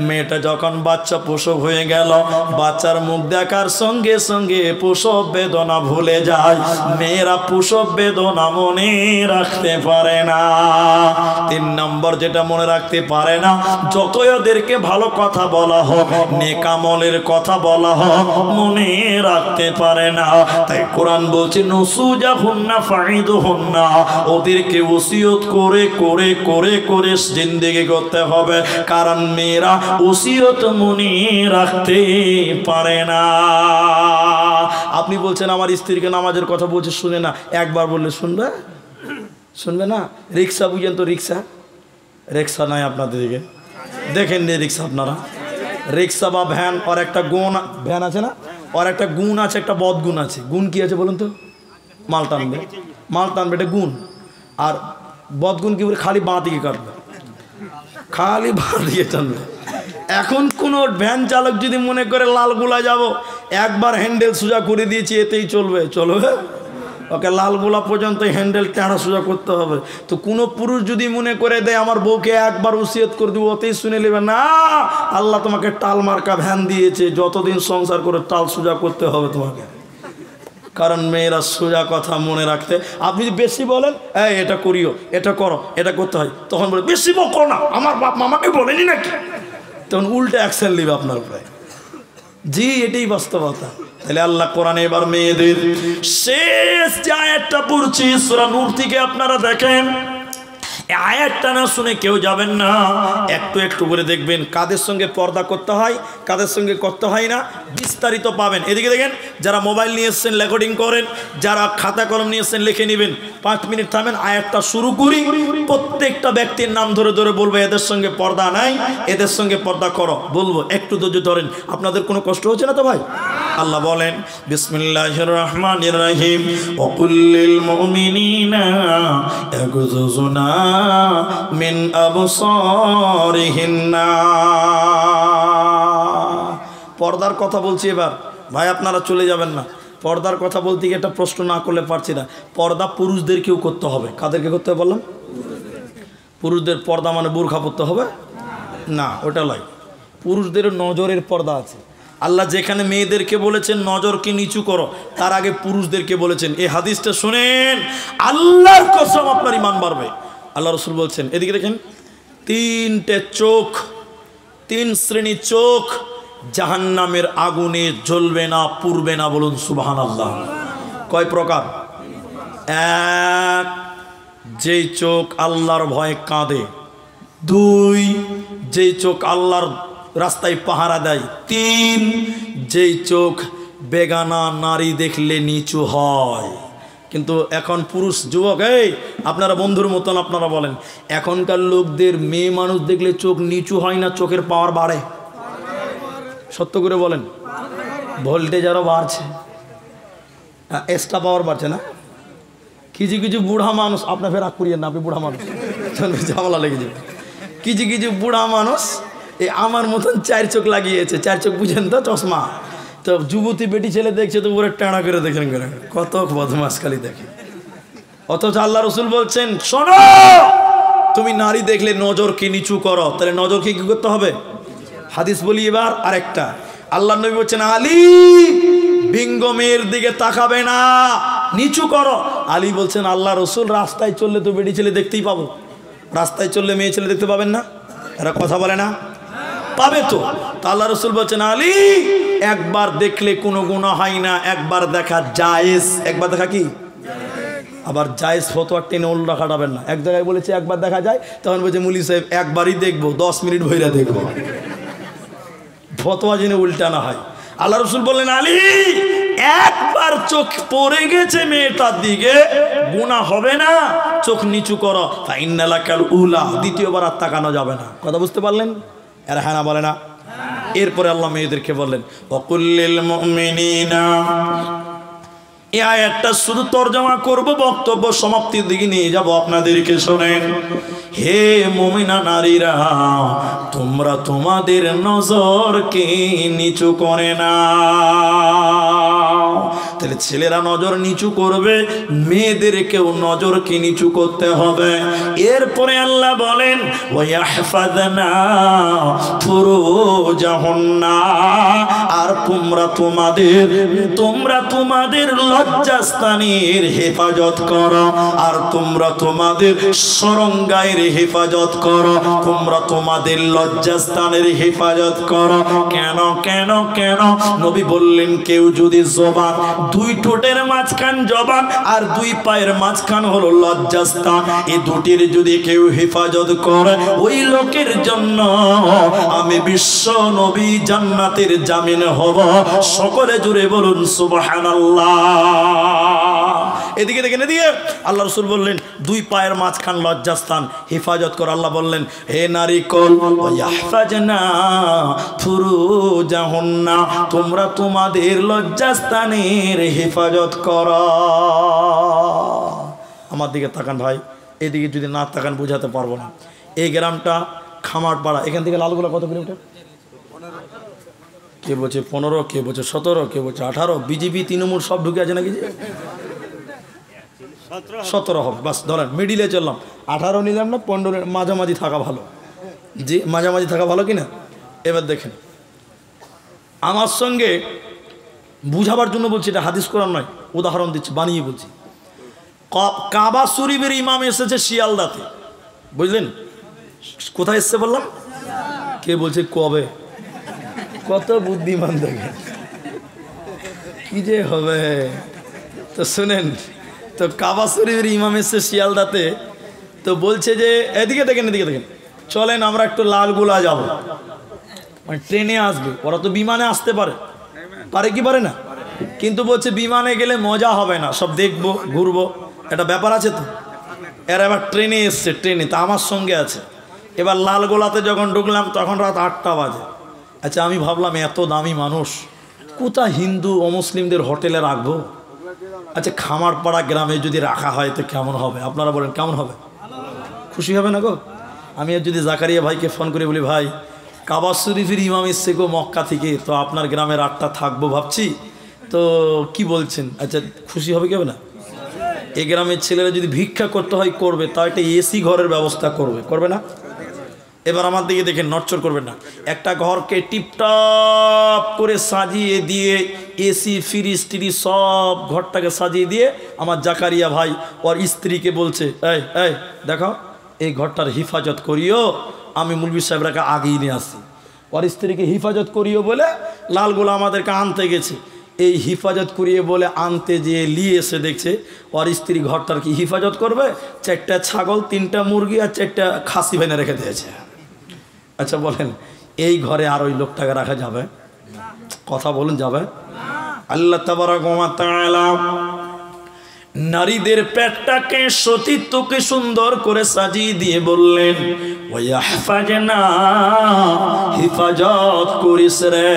মেয়েটা যখন বাচ্চা প্রসব হয়ে গেল, বাচ্চার মুখ দেখার সঙ্গে সঙ্গে প্রসব বেদনা ভুলে যায়। মেয়েরা প্রসব বেদনা মনে রাখতে পারে না। 3 নম্বর যেটা মনে রাখতে পারে না, যতই ওদেরকে ভালো কথা বলা হোক, নেক আমলের কথা বলা হোক, মনে রাখতে পারে না। তাই কোরআন বলছে নুসুজাহুন্না ফাইদুহুন্না, ওদেরকে ওসিয়ত করে করে করে করে জিন্দেগি করতে হবে। কারণ মেয়েরা ওসিয়ত মনে রাখতে পারে না। আপনি বলছেন আমার স্ত্রীকে নামাজের কথা বলছে, শুনে না, একবার বললে শুনবে? শুনবে না? রিক্সা বুঝেন তো, রিক্সা নাই আপনাদের দিকে, দেখেন নি রিক্সা আপনারা? রিক্সা বা ভ্যান, আর একটা গুণ, ভ্যান আছে না, আর একটা গুণ আছে, একটা বদগুণ আছে। গুণ কি আছে বলুন তো? মাল টানবে, এটা গুণ। আর বদগুণ কি বলে? খালি বাঁ দিকে কাটবে, খালি বাঁ দিকে টানবে। এখন কোনো ভ্যান চালক যদি মনে করে লালগোলা যাব, একবার হ্যান্ডেল সোজা করে দিয়েছি এতেই চলবে? ওকে লালগোলা পর্যন্ত হ্যান্ডেল টেঁড়া সোজা করতে হবে। তো কোনো পুরুষ যদি মনে করে দেয় আমার বউকে একবার ওসিয়ত করে দিব, ওতেই শুনে নেবে না। আল্লাহ তোমাকে টাল মার্কা ভ্যান দিয়েছে, যতদিন সংসার করে টাল সোজা করতে হবে তোমাকে। কারণ মেয়েরা সোজা কথা মনে রাখতে, আপনি যদি বেশি বলেন এই এটা করিও, এটা করো, এটা করতে হয়, তখন বলে বেশি বকো না, আমার বাপ মামাকে বলেনি নাকি, তখন উল্টে অ্যাকশন নেবে আপনার উপরে। জি, এটাই বাস্তবতা। তাহলে আল্লাহ কোরআনে এবার মেয়েদের শেষ যে আয়াতটা পড়ছি সূরা নূর থেকে, আপনারা দেখেন আয়াতটা না শুনে কেউ যাবেন না, একটু একটু করে দেখবেন কাদের সঙ্গে পর্দা করতে হয়, কাদের সঙ্গে করতে হয় না, বিস্তারিত পাবেন। এদিকে দেখেন, যারা মোবাইল নিয়ে এসছেন রেকর্ডিং করেন, যারা খাতা কলম নিয়ে এসছেন লিখে নেবেন। 5 মিনিট থামেন, আয়াতটা শুরু করি, প্রত্যেকটা ব্যক্তির নাম ধরে ধরে বলবো, এদের সঙ্গে পর্দা নাই, এদের সঙ্গে পর্দা করো, বলবো, একটু ধৈর্য ধরেন। আপনাদের কোনো কষ্ট হচ্ছে না তো ভাই? আল্লাহ বলেন বিসমিল্লাহির রহমানির রহিম, ওয়াকুল্লিল মুমিনিনা ইয়াগুযুনা মিন আবসারিহিন্না। পর্দার কথা বলছি এবার ভাই, আপনারা চলে যাবেন না। পর্দার কথা বলতে গিয়ে একটা প্রশ্ন না করলে পারছি না। পর্দা পুরুষদেরকেও করতে হবে। কাদেরকে করতে হবে বললাম? পুরুষদের পর্দা মানে বোরখা পরতে হবে না, ওটা নয়। পুরুষদের নজরের পর্দা আছে। আল্লাহ যেখানে মেয়েদেরকে বলেছেন নজরকে নিচু করো, তার আগে পুরুষদেরকে বলেছেন। এই হাদিসটা শুনেন, আল্লাহর কসম আপনার ঈমান বাড়বে। আল্লাহ রাসূল বলছেন, এদিকে দেখেন, 3টে চোখ, 3 শ্রেণীর চোখ জাহান্নামের আগুনে জ্বলবে না, পুড়বে না। বলুন সুবহানাল্লাহ। কয় প্রকার? 1, যেই চোখ আল্লাহর ভয়ে কাঁদে। 2, যেই চোখ আল্লাহর রাস্তায় পাহারা দেয়। 3, যেই চোখ বেগানা নারী দেখলে নিচু হয়। কিন্তু এখন পুরুষ যুবক, এই আপনারা বন্ধুর মতন আপনারা বলেন, এখনকার লোকদের মেয়ে মানুষ দেখলে চোখ নিচু হয় না, চোখের পাওয়ার বাড়ে? সত্য করে বলেন। ভোল্টেজ আরও বাড়ছে, এক্সট্রা পাওয়ার বাড়ছে না? কিছু কিছু বুড়া মানুষ, আপনার ফের রাগ করিয়েন না, আপনি বুড়া মানুষ, ঝামেলা লেগে যাবে। কিছু কিছু বুড়া মানুষ এই আমার মতন 4 চোখ লাগিয়েছে। 4 চোখ বুঝেন তো, চশমা। তো যুবতী বেটি ছেলে দেখছে তো ওরে টানা করে দেখেন, কত বদমাস খালি দেখে। অথচ আল্লাহ রাসূল বলছেন, শোনো, তুমি নারী দেখলে নজরকে নিচু করো। তাহলে নজরকে কি করতে হবে? হাদিস বলি এবার আরেকটা। আল্লাহ নবী বলছেন, আলী ভিঙ্গ মেয়ের দিকে তাকাবে না, নিচু করো। আলী বলছেন, আল্লাহ রাসূল রাস্তায় চললে তো বেটি ছেলে দেখতেই পাবো, রাস্তায় চললে মেয়ে ছেলে দেখতে পাবেন না? এরা কথা বলে না? পাবে তো। তা আল্লাহ রাসূল বলছেন আলী একবার দেখলে কোনো গুনাহ হয় না, একবার দেখা জায়েজ। একবার দেখা কি? আবার জায়েজ ফতোয়া টেনে উল্টা খাটাবেন না। এক জায়গায় বলেছে একবার দেখা যায়, তখন বলছে মুলি সাহেব একবারই দেখবো, 10 মিনিট ভইরা দেখবো। ফতোয়া জেনে উল্টা না হয়। আল্লাহ রাসূল বললেন আলী একবার চোখ পড়ে গেছে মেয়েটার দিকে, গুনাহ হবে না, চোখ নিচু করো, ফাইন্নালাকাল উলা, দ্বিতীয়বার আর তাকানো যাবে না। কথা বুঝতে পারলেন? এরা হ্যাঁ না বলে না? এরপরে আল্লাহ মেয়েদেরকে বললেন ওয়াকুল্লিল মুমিনিনা, এই আয়াতটা শুধু তরজমা করব, বক্তব্য সমাপ্তির দিকে নিয়ে যাব, আপনাদেরকে শোনেন। হে মুমিনা নারীরা, তোমরা তোমাদের নজরকে নিচু করে না। তাহলে ছেলেরা নজর নিচু করবে, মেয়েদেরকেও নজরকে নিচু করতে হবে। এরপরে আল্লাহ বলেন ওয়াহফাযনা ফুরুজাহুন্না, আর তোমরা তোমাদের লজ্জাস্থানের হেফাজত করো, আর তোমরা তোমাদের শরঙ্গায়ের হেফাজত করো, তোমরা তোমাদের লজ্জাস্থানের হেফাজত করো। কেন কেন কেন? নবী বললেন কেউ যদি জবান, দুই ঠোঁটের মাঝখান জবান আর দুই পায়ের মাঝখান হলো লজ্জাস্থান, এই দুটির যদি কেউ হেফাজত করে, ওই লোকের জন্য আমি বিশ্ব নবী জান্নাতের জামিন হব। সকলে জুড়ে বলুন সুবহানাল্লাহ। এদিকে দেখেন, এদিকে আল্লাহ রাসূল বললেন দুই পায়ের মাঝখান লজ্জাস্থান হেফাজত কর। আল্লাহ বললেন হে নারী কল ওয়াহফাজনা ফুরুজাহুন্না, তোমরা তোমাদের লজ্জাস্থানের হেফাজত কর। আমার দিকে তাকান ভাই, এদিকে যদি না তাকান বোঝাতে পারবো না। এই গ্রামটা খামারপাড়া, এখান থেকে লালগোলা কত কিলোমিটার? কে বলছে 15, কে বলছে 17, কে বলছে 18, বিজেপি তৃণমূল সব ঢুকে আছে নাকি? 17 হবে, বাস ধরেন মিডিলে চললাম। 18 নিলাম না, 15 মাঝামাঝি থাকা ভালো। জি, মাঝামাঝি থাকা ভালো কি না? এবার দেখেন, আমার সঙ্গে বুঝাবার জন্য বলছি, এটা হাদিস কোরআন নয়, উদাহরণ দিচ্ছি, বানিয়ে বলছি। কাবা শরীফের ইমাম এসেছে শিয়ালদাতে, বুঝলেন? কোথায় এসছে বললাম? কে বলছে কবে? কত বুদ্ধিমান দেখেন, কি যে হবে। তো শুনেন, তো কাবা শরীফের ইমাম এসছে শিয়ালদাতে, তো বলছে যে এদিকে দেখেন, এদিকে দেখেন, চলেন আমরা একটু লালগোলা যাব। মানে ট্রেনে আসবে, ওরা তো বিমানে আসতে পারে, পারে কি পারে না? কিন্তু বলছে বিমানে গেলে মজা হবে না, সব দেখবো ঘুরবো, একটা ব্যাপার আছে তো। এরা এবার ট্রেনে এসছে, ট্রেনে তো আমার সঙ্গে আছে। এবার লালগোলাতে যখন ঢুকলাম তখন রাত 8টা বাজে। আচ্ছা আমি ভাবলাম এত দামি মানুষ কোথায় হিন্দু অমুসলিমদের হোটেলে রাখবো? আচ্ছা খামারপাড়া গ্রামে যদি রাখা হয় তো কেমন হবে? আপনারা বলেন কেমন হবে? খুশি হবে না গো? আমি আর যদি জাকারিয়া ভাইকে ফোন করে বলি ভাই কাবা শরীফের ইমাম এসছে গো মক্কা থেকে, তো আপনার গ্রামে রাতটা থাকবো ভাবছি, তো কি বলছেন? আচ্ছা খুশি হবে কি হবে না? এই গ্রামের ছেলেরা যদি ভিক্ষা করতে হয় করবে, তা একটা এসি ঘরের ব্যবস্থা করবে, করবে না? এবার আমার দিকে দেখেন, নড়চড় করবেন না। একটা ঘরকে টিপটপ করে সাজিয়ে দিয়ে, এসি ফ্রিজ টিরি সব ঘরটাকে সাজিয়ে দিয়ে, আমার জাকারিয়া ভাই ওর স্ত্রীকে বলছে এই এই দেখো এই ঘরটার হেফাজত করিও, আমি মুলবি সাহেবরাকে আগেই নিয়ে আসি। ওর স্ত্রীকে হেফাজত করিও বলে লালগোলা আমাদেরকে আনতে গেছে। এই হেফাজত করিয়ে বলে আনতে যেয়ে নিয়ে এসে দেখছে ওর স্ত্রী ঘরটার কি হেফাজত করবে? 4টা ছাগল, 3টা মুরগি আর 4টা খাসি ভেনে রেখে দিয়েছে। আচ্ছা বলেন এই ঘরে আর ওই লোকটাকে রাখা যাবে? কথা বলুন, যাবে? আল্লাহ তাবারাক ওয়া তাআলা নারীদের পেটটাকে সতীত্বকে সুন্দর করে সাজিয়ে দিয়ে বললেন ওয়াহফাজনা, হেফাজত করিস রে।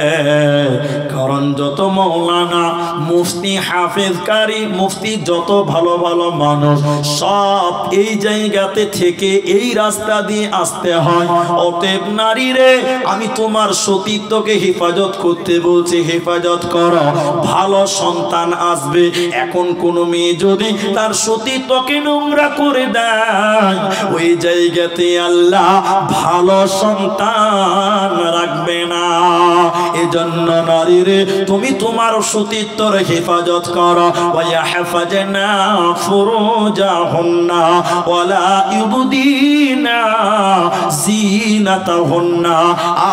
কারণ যত মাওলানা মুফতি হাফেজ কারি মুফতি যত ভালো ভালো মানুষ সব এই জায়গাতে থেকে এই রাস্তা দিয়ে আসতে হয়। অতএব নারী রে, আমি তোমার সতীত্বকে হেফাজত করতে বলছি, হেফাজত করো, ভালো সন্তান আসবে। এখন কোনো মেয়ে যদি তার সতীত্বকে নোংরা করে দেয়, ওই জায়গাতে আল্লাহ ভালো সন্তান রাখবে না। এজন্য নারীরে তুমি তোমার সতীত্বর হেফাজত করো। ওয়াহফাজনা ফুরুজাহুন্না ওয়ালা ইউবদিনা জিনাতাহুন্না,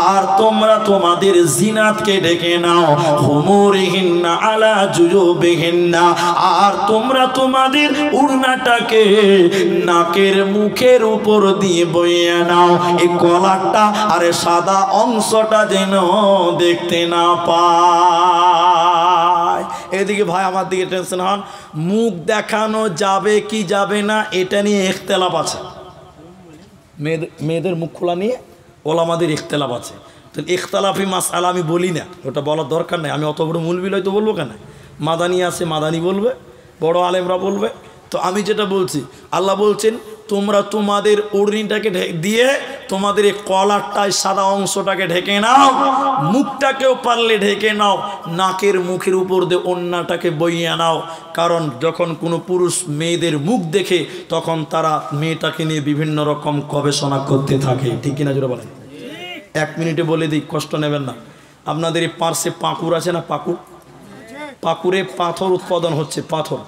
আর তোমরা তোমাদের জিনাতকে ঢেকে নাও। হুমুরিহিন্না আলা জুজুবিহিন্না, আর তোমরা তোমাদের উড়নাটাকে নাকের মুখের উপর দিয়ে বইয়ে নাও। এই কলারটা আরে সাদা অংশটা যেন দেখতে না পায়। এদিকে ভাই আমার দিকে টেনশন হন, মুখ দেখানো যাবে কি যাবে না এটা নিয়ে ইখতিলাফ আছে। মেয়েদের মুখ খোলা নিয়ে ওলামাদের ইখতিলাফ আছে। তো ইখতিলাফি মাসআলা আমি বলি না, ওটা বলার দরকার নেই। আমি অত বড় মুলবি লই তো বলবো কেন? মাদানি আছে, মাদানি বলবে, বড় আলেমরা বলবে। তো আমি যেটা বলছি, আল্লাহ বলছেন তোমরা তোমাদের ওড়নিটাকে দিয়ে তোমাদের এই কলারটায় সাদা অংশটাকে ঢেকে নাও, মুখটাকেও পারলে ঢেকে নাও, নাকের মুখের উপর দিয়ে ওড়নাটাকে বইয়ে নাও। কারণ যখন কোনো পুরুষ মেয়েদের মুখ দেখে তখন তারা মেয়েটাকে নিয়ে বিভিন্ন রকম গবেষণা করতে থাকে। ঠিক কিনা জোরে বলেন? 1 মিনিটে বলে দিই, কষ্ট নেবেন না। আপনাদের এই পার্শ্বে পাকুড় আছে না? পাকুড়ে পাথর উৎপাদন হচ্ছে, পাথর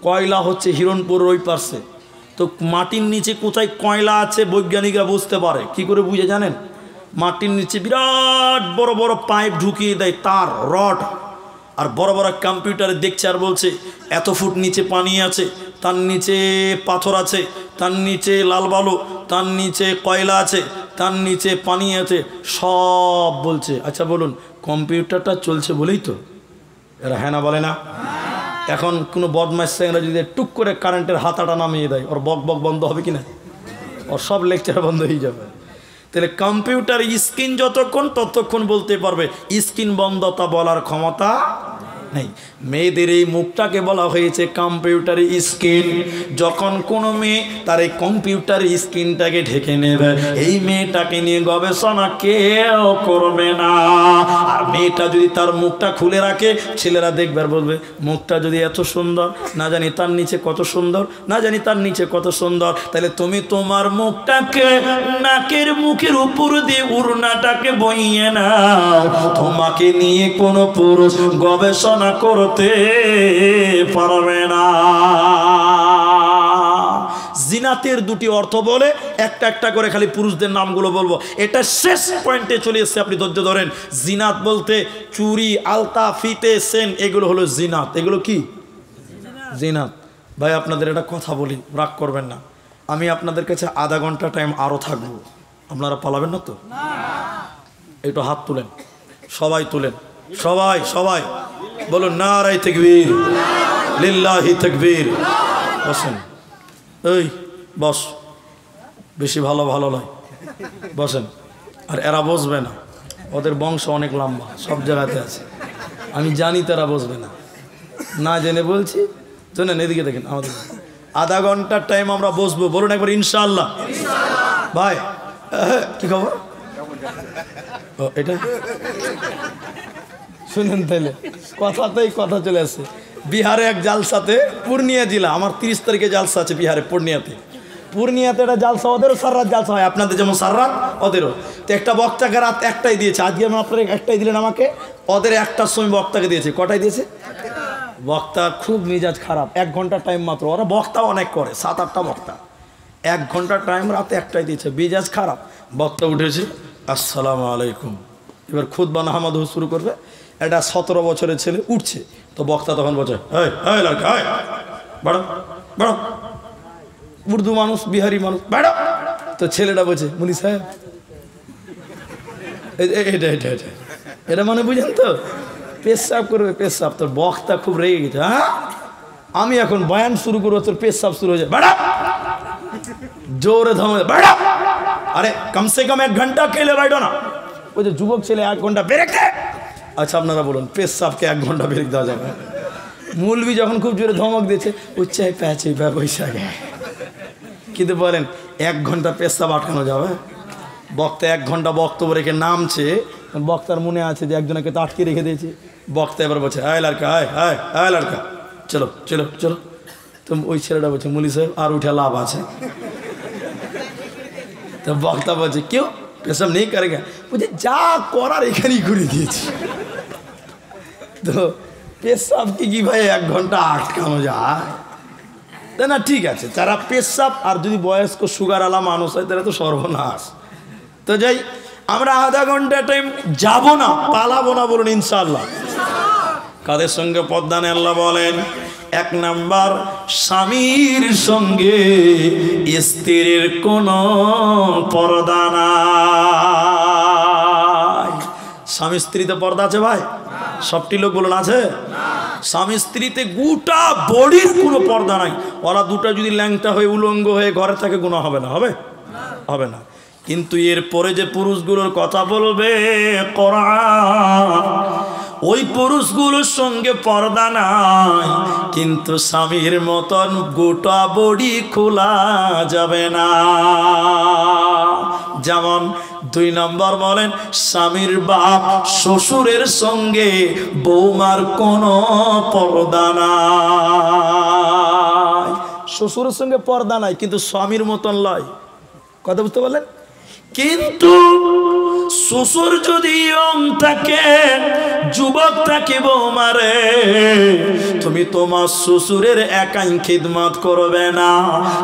কয়লা হচ্ছে হিরণপুর ওই পার্শ্বে। তো মাটির নিচে কোথায় কয়লা আছে বৈজ্ঞানিকরা বুঝতে পারে। কি করে বুঝে জানেন? মাটির নিচে বিরাট বড় বড় পাইপ ঢুকিয়ে দেয়, তার রড, আর বড় বড় কম্পিউটারে দেখছে আর বলছে এত ফুট নিচে পানি আছে, তার নিচে পাথর আছে, তার নিচে লাল বালু, তার নিচে কয়লা আছে, তার নিচে পানি আছে, সব বলছে। আচ্ছা বলুন, কম্পিউটারটা চলছে বলেই তো এরা হ্যাঁ না বলে না? এখন কোনো বদমাশ ছেলেরা যদি টুক করে কারেন্টের হাতাটা নামিয়ে দেয়, ওর বক বক বন্ধ হবে কি না? ওর সব লেকচার বন্ধ হয়ে যাবে। তাহলে কম্পিউটার স্ক্রিন যতক্ষণ ততক্ষণ বলতে পারবে, স্ক্রিন বন্ধ তা বলার ক্ষমতা নেই। মেয়েদের এই মুখটাকে বলা হয়েছে কম্পিউটার স্ক্রিন। যখন কোনো মেয়ে তার এই কম্পিউটার স্ক্রিনটাকে ঢেকে নেবে, এই মেয়েটাকে নিয়ে গবেষণা কেউ করবে না। আর মেয়েটা যদি তার মুখটা খুলে রাখে, ছেলেরা দেখবে আর বলবে মুখটা যদি এত সুন্দর, না জানি তার নিচে কত সুন্দর, না জানি তার নিচে কত সুন্দর। তাহলে তুমি তোমার মুখটাকে নাকের মুখের উপর দিয়ে উড়নাটাকে বইয়ে নাও, তোমাকে নিয়ে কোনো পুরুষ গবেষণা করতে পারবে না। জিনাতের দুটি অর্থ বলে একটা একটা করে খালি পুরুষদের নামগুলো বলবো, এটা শেষ পয়েন্টে চলে এসছে, আপনি ধৈর্য ধরেন। জিনাত বলতে চুরি, আলতা, ফিতে, সেন, এগুলো হলো জিনাত। এগুলো কি জিনাত? ভাই আপনাদের একটা কথা বলি, রাগ করবেন না। আমি আপনাদের কাছে আধা ঘন্টা টাইম আরও থাকবো, আপনারা পালাবেন না তো? একটু হাত তুলেন, সবাই তুলেন, সবাই সবাই বলুন নারায়ে তাকবীর, লিল্লাহি তাকবীর। বসেন, এই বস, বেশি ভালো নয়, বসেন। আর এরা বসবে না, ওদের বংশ অনেক লম্বা, সব জায়গাতে আছে, আমি জানি তারা বসবে না, না জেনে বলছি। শোনেন, এদিকে দেখেন, আমাদের আধা ঘন্টার টাইম আমরা বসবো, বলুন একবার ইনশাআল্লাহ। ভাই কি খবর? ও এটা শুনেন, তাইলে কথাতেই কথা চলে আসছে। বিহারে এক জালসাতে, পূর্ণিয়া জেলা, আমার 30 তারিখে জালসা আছে বিহারে, পূর্ণিয়াতে একটা জালসা, ওদেরও সার রাত জালসা হয়, আপনাদের যেমন সার রাত ওদেরও। তো একটা বক্তাকে রাত 1টায় দিয়েছে, আজকে আমি আপনার 1টায় দিলেন আমাকে, ওদের 1টার সময় বক্তাকে দিয়েছে। কটায় দিয়েছে? বক্তা খুব মেজাজ খারাপ, 1 ঘন্টার টাইম মাত্র। ওরা বক্তা অনেক করে, 7-8টা বক্তা, 1 ঘন্টার টাইম রাতে 1টায় দিয়েছে, মেজাজ খারাপ। বক্তা উঠেছে, আসসালামু আলাইকুম, এবার খুতবা নাহমাদ শুরু করবে। একটা 17 বছরের ছেলে উঠছে, তো বক্তা তখন বলছে বাড়ো বাড়ো, উর্দু মানুষ, বিহারি মানুষ, বাড়ো। তো ছেলেটা বলছে মুলি সাহেব, এটা মানে বুঝেন তো, পেশাব করবে, পেশাব। তোর বক্তা খুব রেগে গেছে, হ্যাঁ আমি এখন বয়ান শুরু করবো, তোর পেশাব শুরু হয়ে যায়, বাড়া, জোরে ধমে বাড়া। আরে কমসে কম 1 ঘন্টা খেলে বাইডো না। ওই যে যুবক ছেলে 1 ঘন্টা ব্রেক দেয়। আচ্ছা আপনারা বলুন, পেশাবকে 1 ঘন্টা ব্রেক দেওয়া যাবে? মৌলবি যখন খুব জোরে ধমক দিয়েছে, উচ্চায় প্যাচে বৈশাখে, কিন্তু বলেন 1 ঘন্টা পেশাব আটকানো যাবে? বক্তা 1 ঘন্টা বক্তব্য রেখে নামছে, বক্তার মনে আছে যে একজনকে তো আটকে রেখে দিয়েছে। বক্তা এবার বলছে, আয় লড়কা, আয় আয় আয় লড়কা, চলো চলো চলো, তো ওই ছেলেটা বলছে মুলি সাহেব আর উঠে লাভ আছে। তো বক্তা বলছে কেউ পেশাব নেই করেগা, বলছে যা করার এখানেই করে দিয়েছি। তো পেশাব কি ভাই 1 ঘন্টা আটকানো যায়? না ঠিক আছে, যারা পেশাব আর যদি বয়স্ক সুগার আলা মানুষ হয় তাহলে তো সর্বনাশ। তো যাই, আমরা আধা ঘন্টা টাইম যাব না, পালাবো না, বলুন ইনশাআল্লাহ। কাদের সঙ্গে পর্দা নেই? আল্লাহ বলেন 1 নাম্বার, স্বামীর সঙ্গে স্ত্রীর কোনো পর্দা নাই। স্বামী স্ত্রীতে পর্দা আছে ভাই? সবটি লোক বলুন আছে? স্বামী স্ত্রীতে গোটা বডির কোনো পর্দা নাই। ওরা দুটা যদি ল্যাংটা হয়ে উলঙ্গ হয়ে ঘরে থাকে গুনাহ হবে না? হবে না। কিন্তু এরপরে যে পুরুষগুলোর কথা বলবে কোরআন, ওই পুরুষগুলোর সঙ্গে পর্দা নাই, কিন্তু স্বামীর মতন গোটা বডি খোলা যাবে না। যেমন 2 নম্বর বলেন, স্বামীর বাপ শ্বশুরের সঙ্গে বৌমার কোনো পর্দা নাই। শ্বশুরের সঙ্গে পর্দা নাই কিন্তু স্বামীর মতন লয়। কথা বুঝতে পারলেন? কিন্তু শ্বশুর যদি ইয়ং থাকে, যুবক থাকে, বৌমারে তুমি তোমার শ্বশুরের একাই খিদমত করবে না,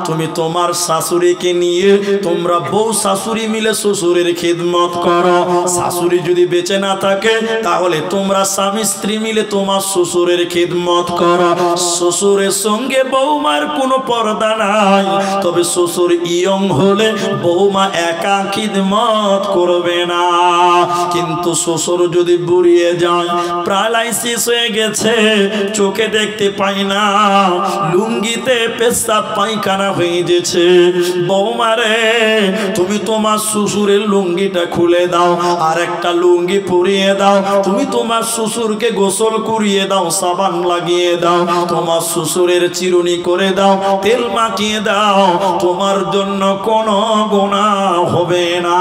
তুমি তোমার শাশুড়িকে নিয়ে তোমরা বউ শাশুড়ি মিলে শ্বশুরের খিদমত করো। শাশুড়ি যদি বেঁচে না থাকে তাহলে তোমরা স্বামী স্ত্রী মিলে তোমার শ্বশুরের খিদমত করো। শ্বশুরের সঙ্গে বৌমার কোনো পর্দা নাই, তবে শ্বশুর ইয়ং হলে বৌমা একা খিদমত করবে না। কিন্তু শ্বশুর যদি বুড়িয়ে যায়, প্যারালাইসিস হয়ে গেছে, চোখে দেখতে পাই না, লুঙ্গিতে পেশাব পায়খানা হয়ে গেছে, বৌমারে তুমি তোমার শ্বশুরের লুঙ্গিটা খুলে দাও, আর একটা লুঙ্গি পরিয়ে দাও, তুমি তোমার শ্বশুরকে গোসল করিয়ে দাও, সাবান লাগিয়ে দাও, তোমার শ্বশুরের চিরুনি করে দাও, তেল মাখিয়ে দাও, তোমার জন্য কোনো গুনাহ হবে না।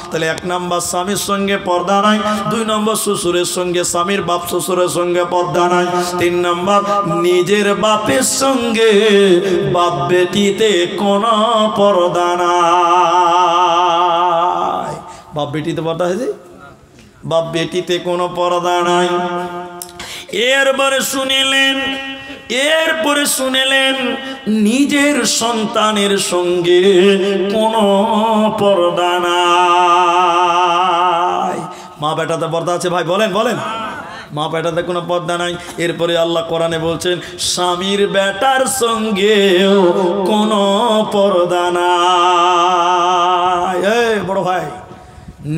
তাহলে 1 নম্বর স্বামীর সঙ্গে পর্দা নাই, 2 নম্বর শ্বশুরের সঙ্গে, স্বামীর বাপ শ্বশুরের সঙ্গে পর্দা নাই, 3 নম্বর নিজের বাপের সঙ্গে বাপ বেটিতে কোনো পর্দা নাই। বাপ বেটিতে পর্দা হয়েছে? বাপ বেটিতে কোনো পর্দা নাই। এরপরে শুনেলেন নিজের সন্তানের সঙ্গে কোনো পর্দা নাই। মা বেটাতে পর্দা আছে ভাই? বলেন মা বেটাতে কোনো পর্দা নাই। এরপরে আল্লাহ কোরআনে বলছেন স্বামীর বেটার সঙ্গে কোনো পর্দা নাই। এই বড় ভাই,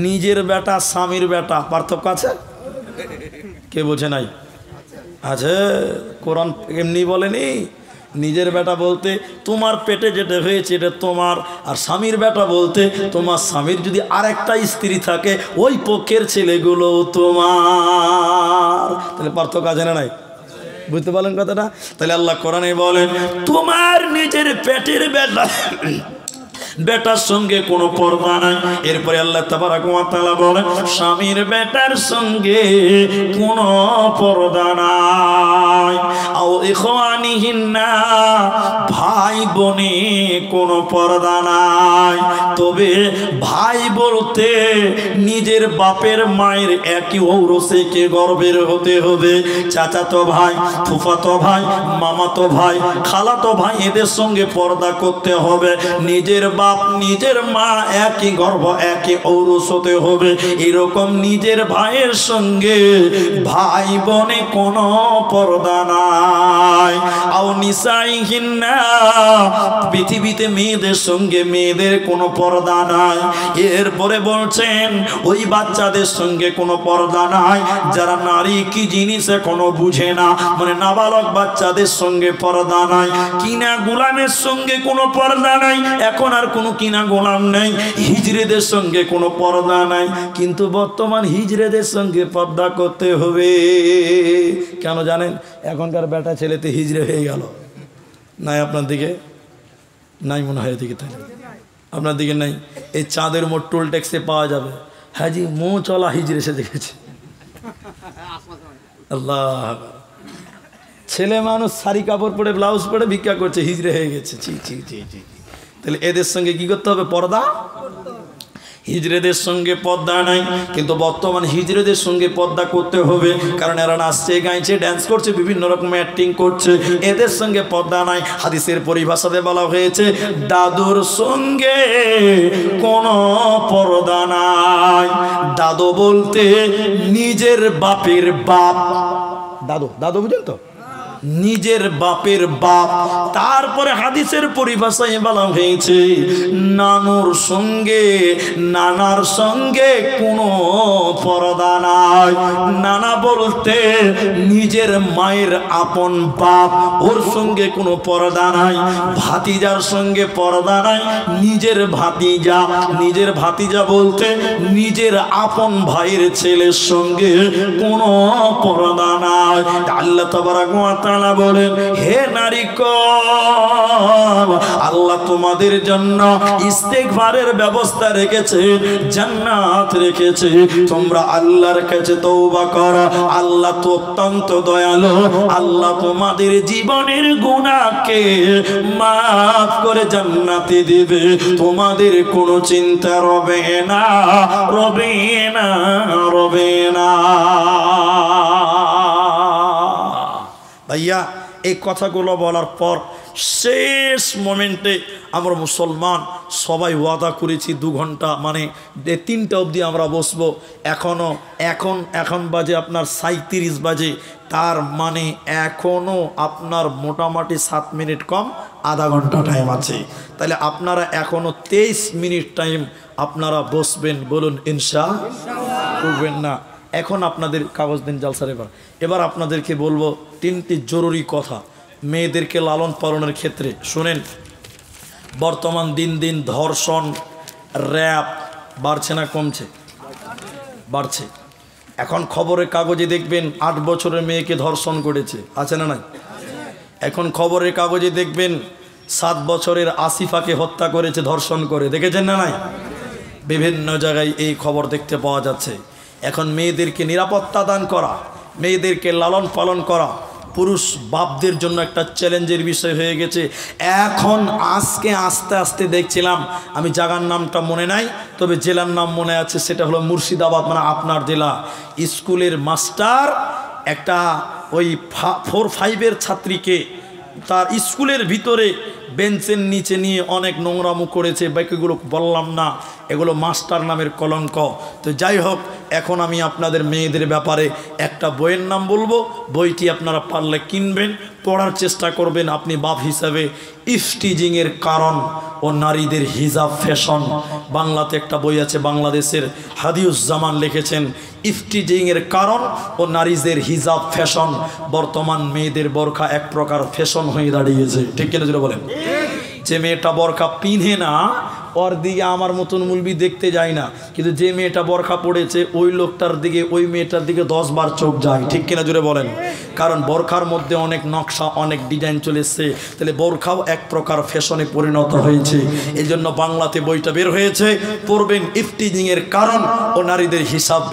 নিজের বেটা স্বামীর বেটা পার্থক্য আছে? কে বলছে নাই? আছে। কোরআন এমনি বলেনি। নিজের বেটা বলতে তোমার পেটে যেটা হয়েছে এটা তোমার, আর স্বামীর বেটা বলতে তোমার স্বামীর যদি আরেকটা স্ত্রী থাকে ওই পক্ষের ছেলেগুলো তোমার। তাহলে পার্থক্য আছে না নাই? বুঝতে পারলেন কথাটা? তাহলে আল্লাহ কোরআনে বলেন তোমার নিজের পেটের বেটার সঙ্গে কোনো পর্দা নাই। এরপরে আল্লাহ তাবারাক ওয়া তাআলা বলেন স্বামীর বেটার সঙ্গে কোনো পর্দা নাই। আও ইখওয়ানিহিন্না, ভাই বোনে কোনো পর্দা নাই। তবে ভাই বলতে নিজের বাপের মায়ের একই ঔরসে কে গর্বের হতে হবে। চাচাতো ভাই, ফুফাতো ভাই, মামাতো ভাই, খালাতো ভাই, এদের সঙ্গে পর্দা করতে হবে। নিজের বাপ নিজের মা একই গর্ভ একই ঔরস হতে হবে। এরকম নিজের ভাইয়ের সঙ্গে ভাই বোনে কোনো পর্দা নাই। আও নিসাইহিন্না, পৃথিবীতে মেয়েদের সঙ্গে মেয়েদের কোনো পর্দা নাই। এরপরে বলছেন ওই বাচ্চাদের সঙ্গে কোনো পর্দা নাই যারা নারী কি জিনিস এখনো বুঝে না, মানে নাবালক বাচ্চাদের সঙ্গে পর্দা নাই। কিনা গোলামের সঙ্গে কোনো পর্দা নাই, এখন আর কোনো কিনা গোলাম নেই। হিজড়েদের সঙ্গে কোনো পর্দা নাই, কিন্তু বর্তমান হিজড়েদের সঙ্গে পর্দা করতে হবে। কেন জানেন? এখনকার বেটা ছেলেতে হিজড়ে হয়ে গেল। নাই আপনার দিকে? নাই মনে হয় এদিকে, তাই আপনার দিকে নাই? এই চাঁদের মোট টোল ট্যাক্সে পাওয়া যাবে। হ্যাঁ জি, মো চলা হিজড়ে এসে দেখেছে। আল্লাহ, ছেলে মানুষ শাড়ি কাপড় পরে ব্লাউজ পরে ভিক্ষা করছে, হিজড়ে হয়ে গেছে। ছি ছি ছি ছি। তাহলে এদের সঙ্গে কি করতে হবে? পর্দা। হিজড়েদের সঙ্গে পর্দা নাই, কিন্তু বর্তমান হিজড়েদের সঙ্গে পর্দা করতে হবে, কারণ এরা নাচছে, গাইছে, ড্যান্স করছে, বিভিন্ন রকম অ্যাক্টিং করছে, এদের সঙ্গে পর্দা নাই। হাদিসের পরিভাষাতে বলা হয়েছে দাদুর সঙ্গে কোনো পর্দা নাই। দাদু বলতে নিজের বাপের বাপ, দাদু, দাদু বুঝেন তো, নিজের বাপের বাপ। তারপরে হাদিসের পরিভাষায় বলা হয়েছে নানুর সঙ্গে নানার সঙ্গে কোনো পর্দা নাই। নানা বলতে নিজের মায়ের আপন বাপ, ওর সঙ্গে কোনো পর্দা নাই। ভাতিজার সঙ্গে পর্দা নাই, নিজের ভাতিজা। নিজের ভাতিজা বলতে নিজের আপন ভাইয়ের ছেলের সঙ্গে কোনো পর্দা নাই। আল্লাহ তাবারাক ওয়া তাআলা বলেন, হে নারীগণ, আল্লাহ তোমাদের জন্য ইস্তেগফারের ব্যবস্থা রেখেছে, জান্নাত রেখেছে। তোমরা আল্লাহর কাছে তওবা করো, আল্লাহ তো অত্যন্ত দয়ালু। আল্লাহ তোমাদের জীবনের গুনাহকে মাফ করে জান্নাতে দিবে, তোমাদের কোনো চিন্তা রবে না, রবে না, রবে না। ভাইয়া, এই কথাগুলো বলার পর শেষ মোমেন্টে আমরা মুসলমান সবাই ওয়াদা করেছি 2 ঘন্টা, মানে 3টা অবধি আমরা বসবো। এখন বাজে আপনার 37 বাজে, তার মানে এখনও আপনার মোটামুটি 7 মিনিট কম আধা ঘন্টা টাইম আছে। তাহলে আপনারা এখনও 23 মিনিট টাইম আপনারা বসবেন, বলুন ইনশাআল্লাহ। করবেন না? এখন আপনাদের কাগজ দিন জালসার। এবার আপনাদেরকে বলবো 3টি জরুরি কথা মেয়েদেরকে লালন পালনের ক্ষেত্রে। শুনেন, বর্তমান দিন দিন ধর্ষণ, র্যাপ বাড়ছে না কমছে? বাড়ছে। এখন খবরের কাগজে দেখবেন 8 বছরের মেয়েকে ধর্ষণ করেছে, আছে না নাই? এখন খবরের কাগজে দেখবেন 7 বছরের আসিফাকে হত্যা করেছে ধর্ষণ করে, দেখেছেন না নাই? বিভিন্ন জায়গায় এই খবর দেখতে পাওয়া যাচ্ছে। এখন মেয়েদেরকে নিরাপত্তা দান করা, মেয়েদেরকে লালন পালন করা পুরুষ বাপদের জন্য একটা চ্যালেঞ্জের বিষয় হয়ে গেছে। এখন আজকে আস্তে আস্তে দেখছিলাম, আমি জায়গার নামটা মনে নাই, তবে জেলার নাম মনে আছে, সেটা হলো মুর্শিদাবাদ, মানে আপনার জেলা। স্কুলের মাস্টার একটা ওই 4-5-এর ছাত্রীকে তার স্কুলের ভিতরে বেঞ্চের নিচে নিয়ে অনেক নোংরামো করেছে। বাকিগুলো বললাম না, এগুলো মাস্টার নামের কলঙ্ক। তো যাই হোক, এখন আমি আপনাদের মেয়েদের ব্যাপারে একটা বইয়ের নাম বলবো, বইটি আপনারা পারলে কিনবেন, পড়ার চেষ্টা করবেন। আপনি বাপ হিসাবে ইফটিজিংয়ের কারণ ও নারীদের হিজাব ফ্যাশন, বাংলাতে একটা বই আছে, বাংলাদেশের হাদিউজ্জামান লিখেছেন, ইফটিজিংয়ের কারণ ও নারীদের হিজাব ফ্যাশন। বর্তমান মেয়েদের বোরখা এক প্রকার ফ্যাশন হয়ে দাঁড়িয়েছে, ঠিক কিনা যেটা বলেন? যে মেয়েটা বোরখা পিনে না, ওর দিকে আমার মতন মুলবি দেখতে যায় না, কিন্তু যে মেয়েটা বোরখা পড়েছে ওই লোকটার দিকে, ওই মেয়েটার দিকে 10 বার চোখ যায়, ঠিক কিনা জুড়ে বলেন? কারণ বোরখার মধ্যে অনেক নকশা, অনেক ডিজাইন চলে এসছে। তাহলে বোরখাও এক প্রকার ফ্যাশনে পরিণত হয়েছে। এই জন্য বাংলাতে বইটা বের হয়েছে, পড়বেন ইফটিজিংয়ের কারণ ও নারীদের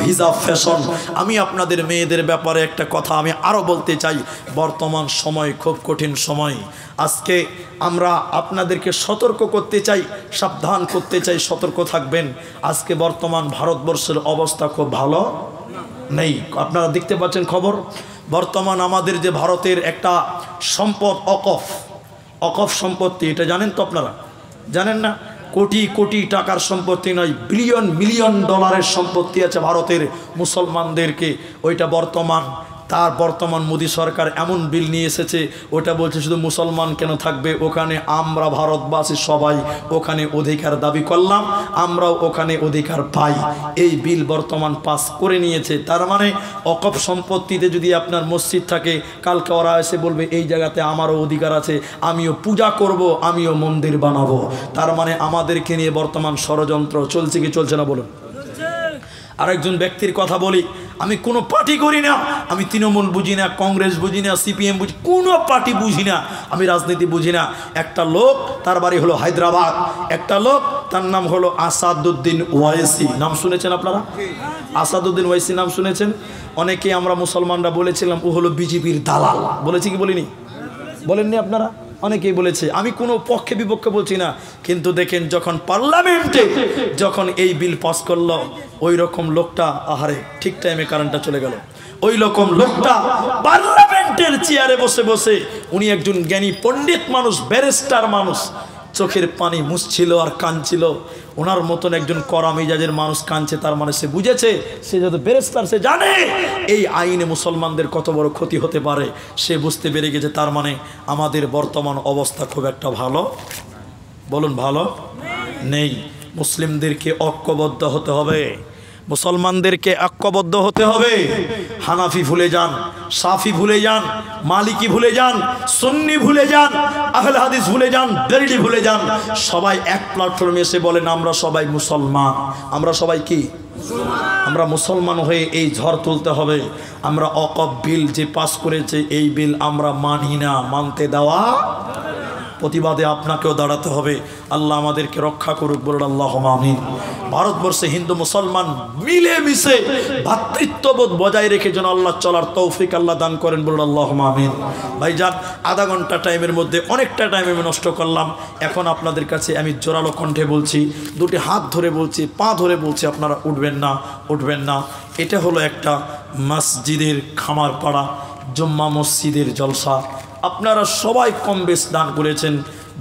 হিজাব ফ্যাশন। আমি আপনাদের মেয়েদের ব্যাপারে একটা কথা আমি আরও বলতে চাই। বর্তমান সময় খুব কঠিন সময়। আজকে আমরা আপনাদেরকে সতর্ক করতে চাই, সাবধান করতে চাই, সতর্ক থাকবেন। আজকে বর্তমান ভারতবর্ষের অবস্থা খুব ভালো নেই। আপনারা দেখতে পাচ্ছেন খবর, বর্তমান আমাদের যে ভারতের একটা সম্পদ অকফ সম্পত্তি, এটা জানেন তো আপনারা? জানেন না? কোটি কোটি টাকার সম্পত্তি নয়, বিলিয়ন মিলিয়ন ডলারের সম্পত্তি আছে ভারতের মুসলমানদেরকে। ওইটা বর্তমান মোদী সরকার এমন বিল নিয়ে এসেছে, ওটা বলছে শুধু মুসলমান কেন থাকবে, ওখানে আমরা ভারতবাসী সবাই ওখানে অধিকার দাবি করলাম, আমরাও ওখানে অধিকার পাই। এই বিল বর্তমান পাস করে নিয়েছে। তার মানে অকফ সম্পত্তিতে যদি আপনার মসজিদ থাকে, কালকে ওরা এসে বলবে এই জায়গাতে আমারও অধিকার আছে, আমিও পূজা করব, আমিও মন্দির বানাবো। তার মানে আমাদেরকে নিয়ে বর্তমান ষড়যন্ত্র চলছে কি চলছে না বলুন? আরেকজন ব্যক্তির কথা বলি, আমি কোনো পার্টি করি না, আমি তৃণমূল বুঝি না, কংগ্রেস বুঝি না, সিপিএম বুঝি, কোনো পার্টি বুঝি না, আমি রাজনীতি বুঝি না। একটা লোক, তার বাড়ি হলো হায়দ্রাবাদ, একটা লোক তার নাম হলো আসাদুদ্দিন ওয়াইসি। নাম শুনেছেন আপনারা? আসাদুদ্দিন ওয়াইসি নাম শুনেছেন? অনেকে আমরা মুসলমানরা বলেছিলাম ও হলো বিজেপির দালাল, বলেছি কি বলিনি? বলেননি আপনারা? অনেকেই বলেছে, আমি কোনো পক্ষে বিপক্ষে বলছি না, কিন্তু দেখেন যখন পার্লামেন্টে যখন এই বিল পাস করলো, ওই রকম লোকটা আহারে ঠিক টাইমে কারেন্টটা চলে গেল। ওই রকম লোকটা পার্লামেন্টের চেয়ারে বসে বসে, উনি একজন জ্ঞানী পণ্ডিত মানুষ, ব্যারিস্টার মানুষ, চোখের পানি মুছছিল আর কাঁদছিল। ওনার মতন একজন কড়া মেজাজের মানুষ কাঁদছে, তার মানে সে বুঝেছে, সে যত ব্যারিস্টার, সে জানে এই আইনে মুসলমানদের কত বড় ক্ষতি হতে পারে। সে বুঝতে পেরে গেছে তার মানে আমাদের বর্তমান অবস্থা খুব একটা ভালো, বলুন ভালো নেই। মুসলিমদেরকে ঐক্যবদ্ধ হতে হবে, মুসলমানদেরকে ঐক্যবদ্ধ হতে হবে। হানাফি ভুলে যান, সাফি ভুলে যান, মালিকি ভুলে যান, সুন্নি ভুলে যান, আহলে হাদিস ভুলে যান, বেরেলি ভুলে যান, সবাই এক প্ল্যাটফর্মে এসে বলেন আমরা সবাই মুসলমান। আমরা সবাই কি? আমরা মুসলমান হয়ে এই ঝড় তুলতে হবে। আমরা ওয়াকফ বিল যে পাস করেছে এই বিল আমরা মানি না, মানতে দেওয়া, প্রতিবাদে আপনাকেও দাঁড়াতে হবে। আল্লাহ আমাদেরকে রক্ষা করুক, বলুন আল্লাহুম্মা আমিন। ভারতবর্ষে হিন্দু মুসলমান মিলেমিশে ভ্রাতৃত্ববোধ বজায় রেখে যেন আল্লাহ চলার তৌফিক আল্লাহ দান করেন, বলুন আল্লাহুম্মা আমিন। ভাইজান, আধা ঘন্টা টাইমের মধ্যে অনেকটা টাইম আমি নষ্ট করলাম। এখন আপনাদের কাছে আমি জোরালো কণ্ঠে বলছি, দুটি হাত ধরে বলছি, পা ধরে বলছি, আপনারা উঠবেন না, উঠবেন না। এটা হলো একটা মসজিদের খামার পাড়া, জুম্মা মসজিদের জলসা। আপনারা সবাই কম বেশ দান করেছেন।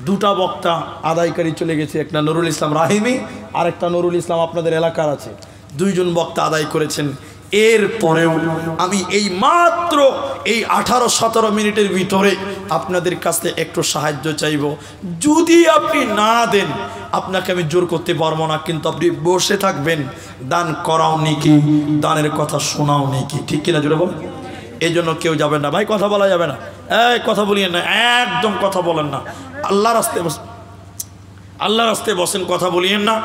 দুটা বক্তা আদায়কারী চলে গেছে, একটা নুরুল ইসলাম রাহিমি আর একটা নুরুল ইসলাম আপনাদের এলাকার আছে, দুইজন বক্তা আদায় করেছেন। এরপরেও আমি এই মাত্র এই 18-17 মিনিটের ভিতরে আপনাদের কাছে একটু সাহায্য চাইব। যদি আপনি না দেন, আপনাকে আমি জোর করতে পারবো না, কিন্তু আপনি বসে থাকবেন, দান করাও নেকি, দানের কথা শোনাও নেকি, ঠিক কিনা জোরে বল? এই জন্য কেউ যাবেন না ভাই, কথা বলা যাবে না, কথা বলিয়েন না, একদম কথা বলেন না। আল্লাহর রাস্তায় বসেন, আল্লাহর রাস্তায় বসেন, কথা বলিয়েন না।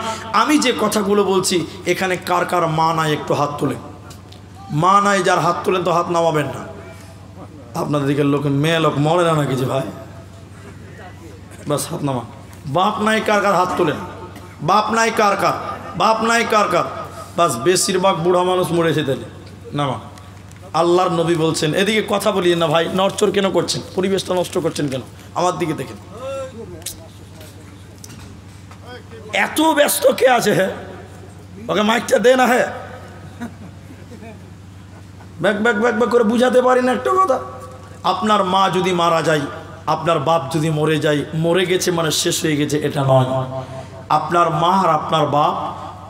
আমি যে কথাগুলো বলছি এখানে কার কার মা নাই একটু হাত তোলেন। মা নাই যার হাত তোলেন তো হাত নামাবেন না। আপনাদের দিকের লোক মেয়ে লোক মরে না নাকি যে ভাই? বাস হাত নামান। বাপ নাই কার কার হাত তোলেন। বাপ নাই কার কার, বাপ নাই কার কার, বাস বেশিরভাগ বুড়া মানুষ মরেছে তাহলে নামা। আল্লাহর নবী বলছেন, এদিকে কথা বলিয়ে না ভাই, নড়চড় কেন করছেন, পরিবেশটা নষ্ট করছেন কেন? আমার দিকে দেখেন, এত ব্যস্ত কে আছে? হ্যাঁ, ওকে মাইকটা দে না। হ্যাঁ, ব্যাক ব্যাক ব্যাক ব্যাক করে বুঝাতে পারি না একটা কথা। আপনার মা যদি মারা যায়, আপনার বাপ যদি মরে যায়, মরে গেছে মানে শেষ হয়ে গেছে এটা নয়। আপনার মা আর আপনার বাপ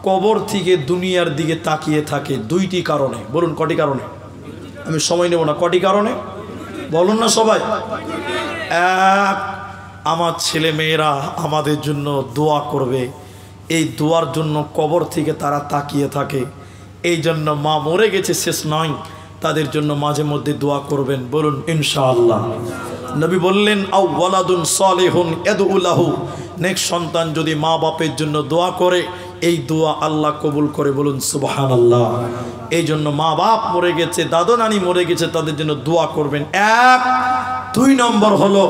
কবর থেকে দুনিয়ার দিকে তাকিয়ে থাকে দুইটি কারণে। বলুন কটি কারণে? আমি সময় নেব না, কটি কারণে বলুন না সবাই? এক, আমার ছেলে মেয়েরা আমাদের জন্য দোয়া করবে, এই দোয়ার জন্য কবর থেকে তারা তাকিয়ে থাকে। এই জন্য মা মরে গেছে শেষ নয়, তাদের জন্য মাঝে মধ্যে দোয়া করবেন, বলুন ইনশাআল্লাহ। নবী বললেন আও ওয়ালাদুন সালিহুন ইয়াদউ লাহু, নেক্সট সন্তান যদি মা বাপের জন্য দোয়া করে, এই দোয়া আল্লাহ কবুল করে, বলুন সুবহানাল্লাহ। এই জন্য মা বাপ মরে গেছে, দাদু নানি মরে গেছে, তাদের জন্য দোয়া করবেন। এক, দুই নম্বর হলো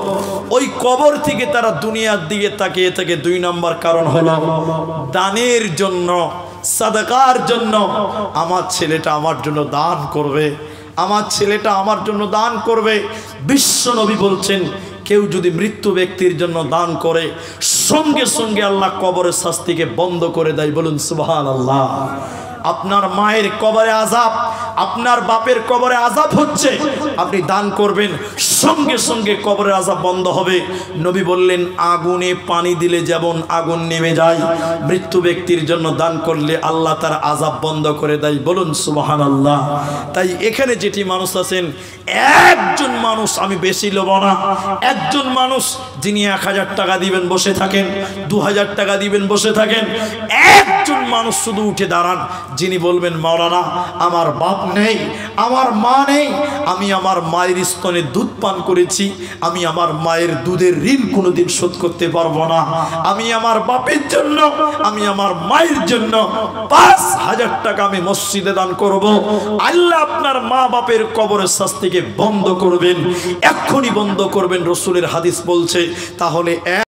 ওই কবর থেকে তারা দুনিয়ার দিকে তাকিয়ে থাকে। দুই নম্বর কারণ হলো দানের জন্য, সাদাকার জন্য। আমার ছেলেটা আমার জন্য দান করবে, আমার ছেলেটা আমার জন্য দান করবে। বিশ্ব নবী বলছেন, কেউ যদি মৃত্যু ব্যক্তির জন্য দান করে, সঙ্গে সঙ্গে আল্লাহ কবরের শাস্তিকে বন্ধ করে দেয়, বলুন সুবহানাল্লাহ। আপনার মায়ের কবরে আযাব, আপনার বাপের কবরে আযাব হচ্ছে, আপনি দান করবেন, সঙ্গে সঙ্গে কবরের আযাব বন্ধ হবে। নবী বললেন, আগুনে পানি দিলে যেমন আগুন নেমে যায়, মৃত্যু ব্যক্তির জন্য দান করলে আল্লাহ তার আযাব বন্ধ করে দেয়, বলুন সুবহানাল্লাহ। তাই এখানে যেটি মানুষ আছেন, একজন মানুষ, আমি বেশি লোভ না, একজন মানুষ যিনি 1000 টাকা দিবেন বসে থাকেন, 2000 টাকা দিবেন বসে থাকেন, একজন মানুষ শুধু উঠে দাঁড়ান, যিনি বলবেন মাওলানা আমার বাপ নেই, আমার মা নেই, আমি আমার মায়ের স্তনে দুধ পান করেছি, আমি আমার মায়ের দুধের ঋণ কোনোদিন শোধ করতে পারবো না, আমি আমার বাপের জন্য, আমি আমার মায়ের জন্য 5000 টাকা আমি মসজিদে দান করব। আল্লাহ আপনার মা বাপের কবরের শাস্তিকে বন্ধ করবেন, এক্ষুনি বন্ধ করবেন। রাসূলের হাদিস বলছে, তাহলে